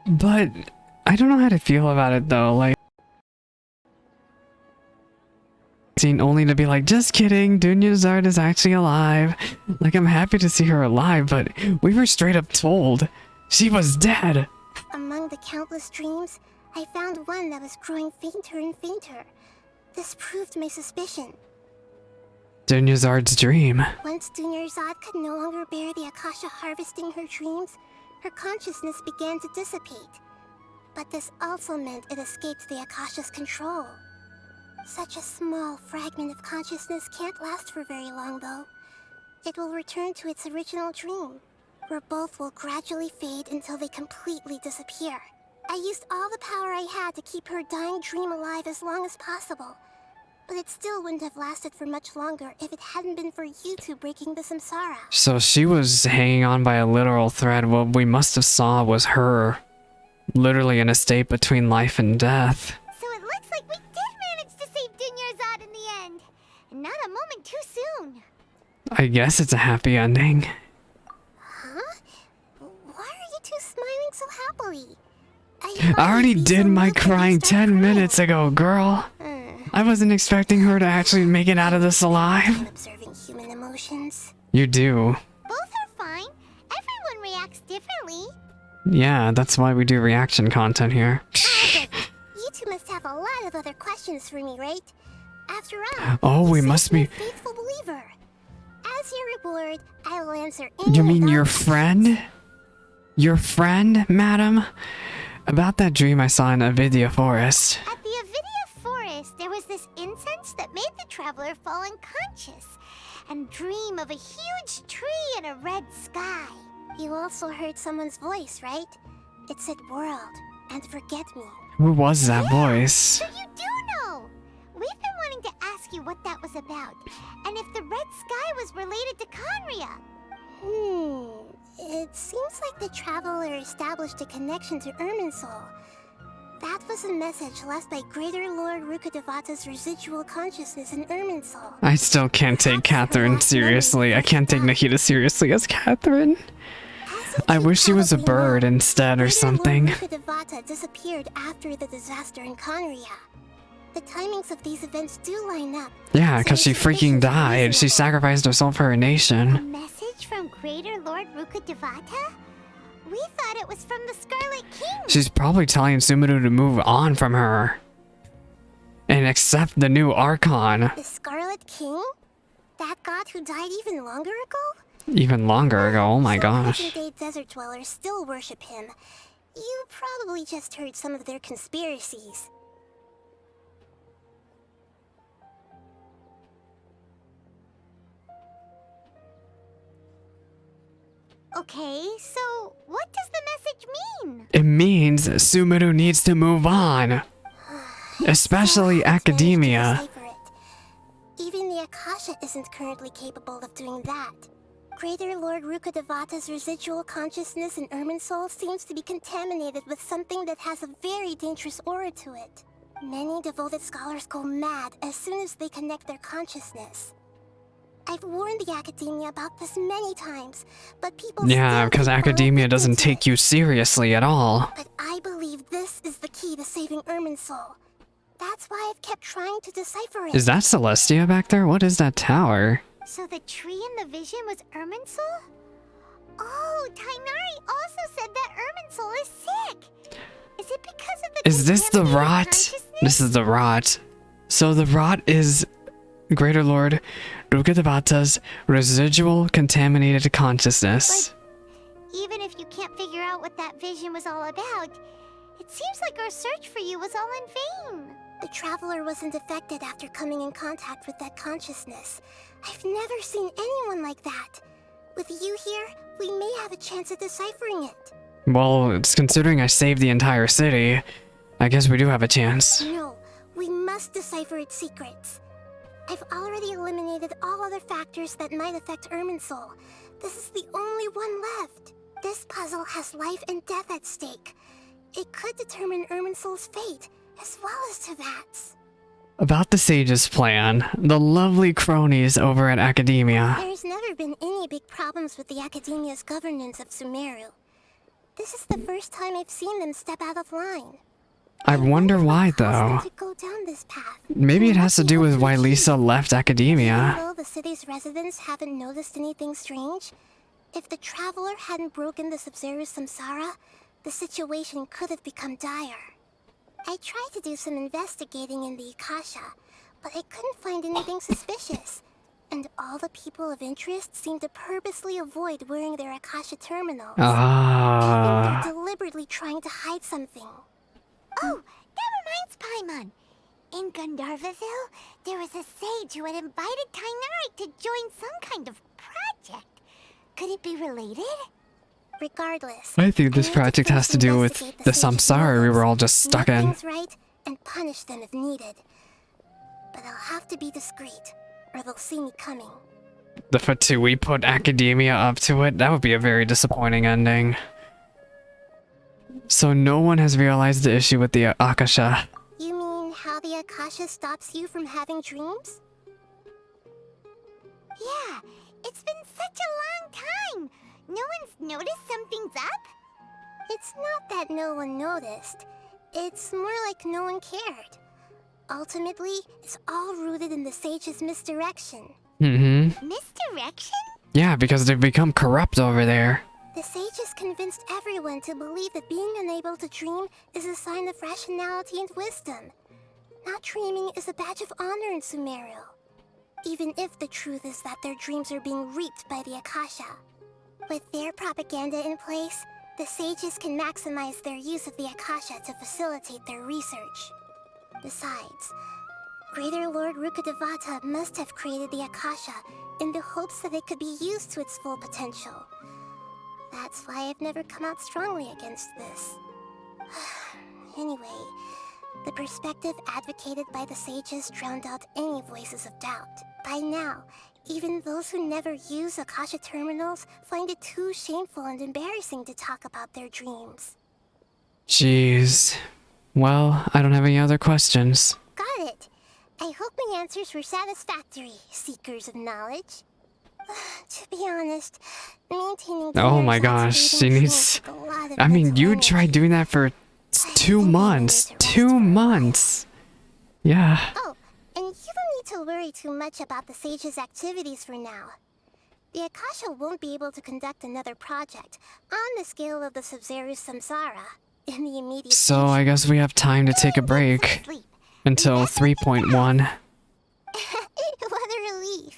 Speaker 2: But I don't know how to feel about it though, like only to be like, just kidding, Dunyarzad is actually alive. Like, I'm happy to see her alive, but we were straight up told she was dead.
Speaker 13: Among the countless dreams, I found one that was growing fainter and fainter. This proved my suspicion.
Speaker 2: Dunyarzad's dream.
Speaker 13: Once Dunyarzad could no longer bear the Akasha harvesting her dreams, her consciousness began to dissipate. But this also meant it escaped the Akasha's control. Such a small fragment of consciousness can't last for very long, though. It will return to its original dream, where both will gradually fade until they completely disappear. I used all the power I had to keep her dying dream alive as long as possible. But it still wouldn't have lasted for much longer if it hadn't been for you two breaking the Samsara.
Speaker 2: So she was hanging on by a literal thread. What we must have saw was her literally in a state between life and death.
Speaker 1: So it looks like we did manage to save Dunyarzad in the end. And not a moment too soon.
Speaker 2: I guess it's a happy ending.
Speaker 13: Huh? Why are you two smiling so happily?
Speaker 2: I already did my crying 10 minutes ago, girl. I wasn't expecting her to actually make it out of this alive.
Speaker 13: Observing human emotions.
Speaker 2: You do.
Speaker 1: Both are fine. Everyone reacts differently.
Speaker 2: Yeah, that's why we do reaction content here.
Speaker 13: You two must have a lot of other questions for me, right? After all,
Speaker 2: Oh, we must be...
Speaker 13: a faithful believer. As your reward, I will answer any
Speaker 2: You mean your friend? Your friend, madam? About that dream I saw in Avidya Forest.
Speaker 1: At the Avidya Forest, there was this incense that made the traveler fall unconscious and dream of a huge tree and a red sky.
Speaker 13: You also heard someone's voice, right? It said world and forget me.
Speaker 2: Who was that voice?
Speaker 1: So you do know! We've been wanting to ask you what that was about, and if the red sky was related to Conria.
Speaker 13: It seems like the traveler established a connection to Irminsul. That was a message left by Greater Lord Rukkhadevata's residual consciousness in Irminsul.
Speaker 2: I still can't take Catherine seriously. I can't take Nahida seriously as Catherine. I wish she was a bird instead or something.
Speaker 13: Rukkhadevata disappeared after the disaster in Conria. The timings of these events do line up.
Speaker 2: Yeah, because she freaking died. She sacrificed herself for her
Speaker 1: A
Speaker 2: nation.
Speaker 1: message from Greater Lord Rukkhadevata? We thought it was from the Scarlet King.
Speaker 2: She's probably telling Sumeru to move on from her. And accept the new Archon.
Speaker 13: The Scarlet King? That god who died even longer ago?
Speaker 2: Even longer ago, oh my gosh.
Speaker 13: Present-day desert dwellers still worship him. You probably just heard some of their conspiracies.
Speaker 1: Okay, so what does the message mean?
Speaker 2: It means Sumeru needs to move on. Especially academia.
Speaker 13: Even the Akasha isn't currently capable of doing that. Greater Lord Rukkhadevata's residual consciousness in Irminsul seems to be contaminated with something that has a very dangerous aura to it. Many devoted scholars go mad as soon as they connect their consciousness. I've warned the academia about this many times, but people
Speaker 2: Yeah, because academia doesn't take you seriously at all.
Speaker 13: But I believe this is the key to saving Irminsul. That's why I've kept trying to decipher it.
Speaker 2: Is that Celestia back there? What is that tower?
Speaker 1: So the tree in the vision was Irminsul? Oh, Tainari also said that Irminsul is sick. Is it because of the
Speaker 2: Is this the rot? This is the rot. So the rot is Greater Lord Rukkhadevata's residual contaminated consciousness.
Speaker 1: Even if you can't figure out what that vision was all about, it seems like our search for you was all in vain.
Speaker 13: The traveler wasn't affected after coming in contact with that consciousness. I've never seen anyone like that. With you here, we may have a chance at deciphering it.
Speaker 2: Well, it's considering I saved the entire city, I guess we do have a chance.
Speaker 13: No, we must decipher its secrets. I've already eliminated all other factors that might affect Irminsul. This is the only one left. This puzzle has life and death at stake. It could determine Irminsul's fate, as well as Tevat's.
Speaker 2: About the Sage's plan, the lovely cronies over at Academia.
Speaker 13: There's never been any big problems with the Academia's governance of Sumeru. This is the first time I've seen them step out of line.
Speaker 2: I wonder why, though.
Speaker 13: Go down this path.
Speaker 2: Maybe it has to do with why Lisa left Academia.
Speaker 13: Although the city's residents haven't noticed anything strange, if the traveler hadn't broken the Sabzeruz Samsara, the situation could have become dire. I tried to do some investigating in the Akasha, but I couldn't find anything suspicious. And all the people of interest seem to purposely avoid wearing their Akasha terminals. I think they're deliberately trying to hide something.
Speaker 1: Oh, that reminds Paimon. In Gandharvaville, there was a sage who had invited Tainari to join some kind of project. Could it be related?
Speaker 13: Regardless,
Speaker 2: I think this project has to do with the Samsara we were all just stuck in.
Speaker 13: Right, and punish them if needed. but I'll have to be discreet, or they'll see me coming.
Speaker 2: The Fatui put academia up to it? That would be a very disappointing ending. So no one has realized the issue with the Akasha.
Speaker 13: You mean how the Akasha stops you from having dreams?
Speaker 1: Yeah, it's been such a long time. No one's noticed something's up?
Speaker 13: It's not that no one noticed. It's more like no one cared. Ultimately, it's all rooted in the sage's misdirection.
Speaker 2: Mm-hmm.
Speaker 1: Misdirection?
Speaker 2: Yeah, because they've become corrupt over there.
Speaker 13: The sages convinced everyone to believe that being unable to dream is a sign of rationality and wisdom. Not dreaming is a badge of honor in Sumeru. Even if the truth is that their dreams are being reaped by the Akasha. With their propaganda in place, the sages can maximize their use of the Akasha to facilitate their research. Besides, Greater Lord Rukkhadevata must have created the Akasha in the hopes that it could be used to its full potential. That's why I've never come out strongly against this. Anyway, the perspective advocated by the sages drowned out any voices of doubt. By now, even those who never use Akasha terminals find it too shameful and embarrassing to talk about their dreams.
Speaker 2: Jeez. Well, I don't have any other questions.
Speaker 13: Got it. I hope my answers were satisfactory, seekers of knowledge. To be honest, maintaining...
Speaker 2: Oh my gosh, she needs... I mean, you tried doing that for 2 months. 2 months! Yeah.
Speaker 13: Oh, and you don't need to worry too much about the sage's activities for now. The Akasha won't be able to conduct another project on the scale of the Sabzeruz Samsara in the immediate
Speaker 2: So I guess we have time to take a break until 3.1.
Speaker 13: What a relief.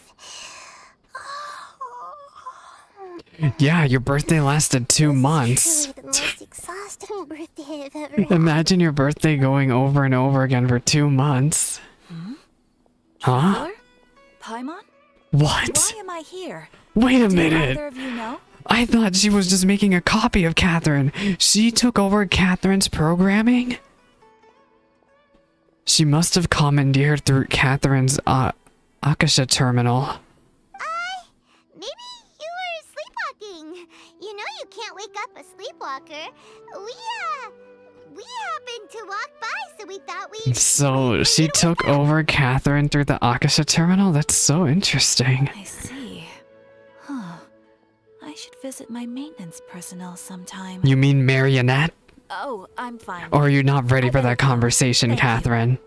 Speaker 2: Yeah, your birthday lasted 2 months.
Speaker 13: Truly the most exhausting birthday I've ever had.
Speaker 2: Imagine your birthday going over and over again for 2 months. Huh?
Speaker 15: Paimon?
Speaker 2: What?
Speaker 15: Why am I here?
Speaker 2: Wait a
Speaker 15: Do
Speaker 2: minute.
Speaker 15: either of you know?
Speaker 2: I thought she was just making a copy of Catherine. She took over Catherine's programming? She must have commandeered through Catherine's Akasha terminal.
Speaker 1: Maybe you were sleepwalking. You know you can't wake up a sleepwalker. We happened to walk by, so we thought we'd...
Speaker 2: So she took over Catherine through the Akasha terminal? That's so interesting.
Speaker 15: I see. Huh. I should visit my maintenance personnel sometime.
Speaker 2: You mean Marionette?
Speaker 15: Oh, I'm fine.
Speaker 2: Or are you not ready for that conversation, Catherine?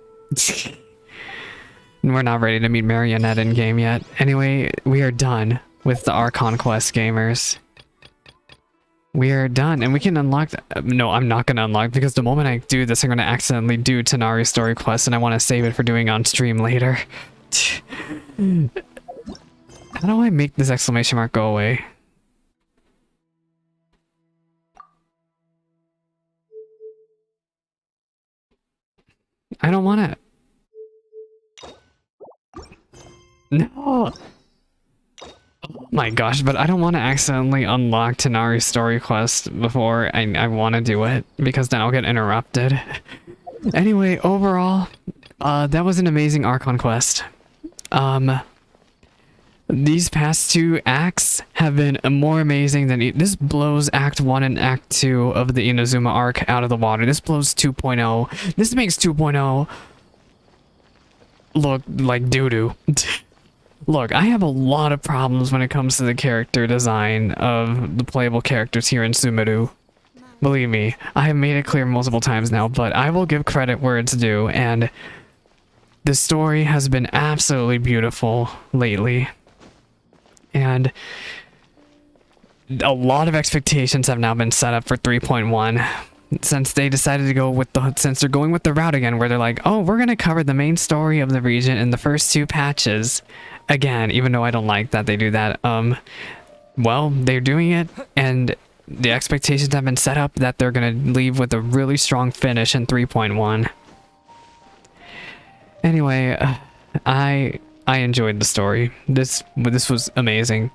Speaker 2: We're not ready to meet Marionette in game yet. Anyway, we are done with the Archon Quest, gamers. We are done, and we can unlock... No, I'm not going to unlock, because the moment I do this, I'm going to accidentally do Tanari's story quest, and I want to save it for doing on stream later. How do I make this exclamation mark go away? I don't want it. No. Oh my gosh, but I don't want to accidentally unlock Tanari's story quest before I want to do it, because then I'll get interrupted. Anyway, overall, that was an amazing Archon quest. These past 2 acts have been more amazing than... This blows Act 1 and Act 2 of the Inazuma arc out of the water. This blows 2.0. This makes 2.0 look like doo-doo. Look, I have a lot of problems when it comes to the character design of the playable characters here in Sumeru. Believe me, I have made it clear multiple times now, but I will give credit where it's due, and the story has been absolutely beautiful lately. And a lot of expectations have now been set up for 3.1 since they decided to go with since they're going with the route again where they're like, oh, we're going to cover the main story of the region in the first 2 patches. Again, even though I don't like that they do that, well, they're doing it, and the expectations have been set up that they're going to leave with a really strong finish in 3.1. Anyway, I enjoyed the story. This was amazing.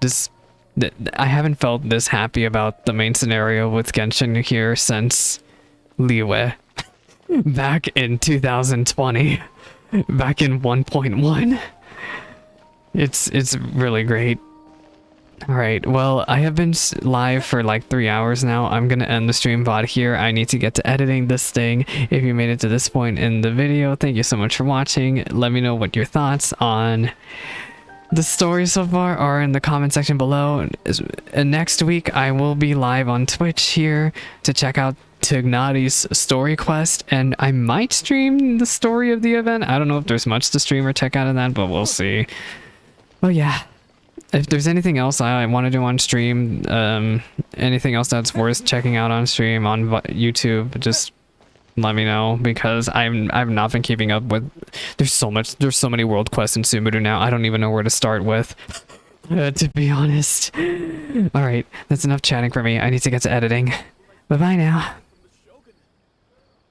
Speaker 2: I haven't felt this happy about the main scenario with Genshin here since Liyue back in 2020. back in 1.1. It's really great. Alright, well, I have been live for like 3 hours now. I'm gonna end the stream VOD here. I need to get to editing this thing. If you made it to this point in the video, thank you so much for watching. Let me know what your thoughts on the story so far are in the comment section below. And next week, I will be live on Twitch here to check out Tignati's story quest, and I might stream the story of the event. I don't know if there's much to stream or check out of that, but we'll see. Well, yeah. If there's anything else I want to do on stream, anything else that's worth checking out on stream on YouTube, just let me know, because I've not been keeping up with. There's so many world quests in Sumeru now. I don't even know where to start with, to be honest. All right, that's enough chatting for me. I need to get to editing. Bye bye now.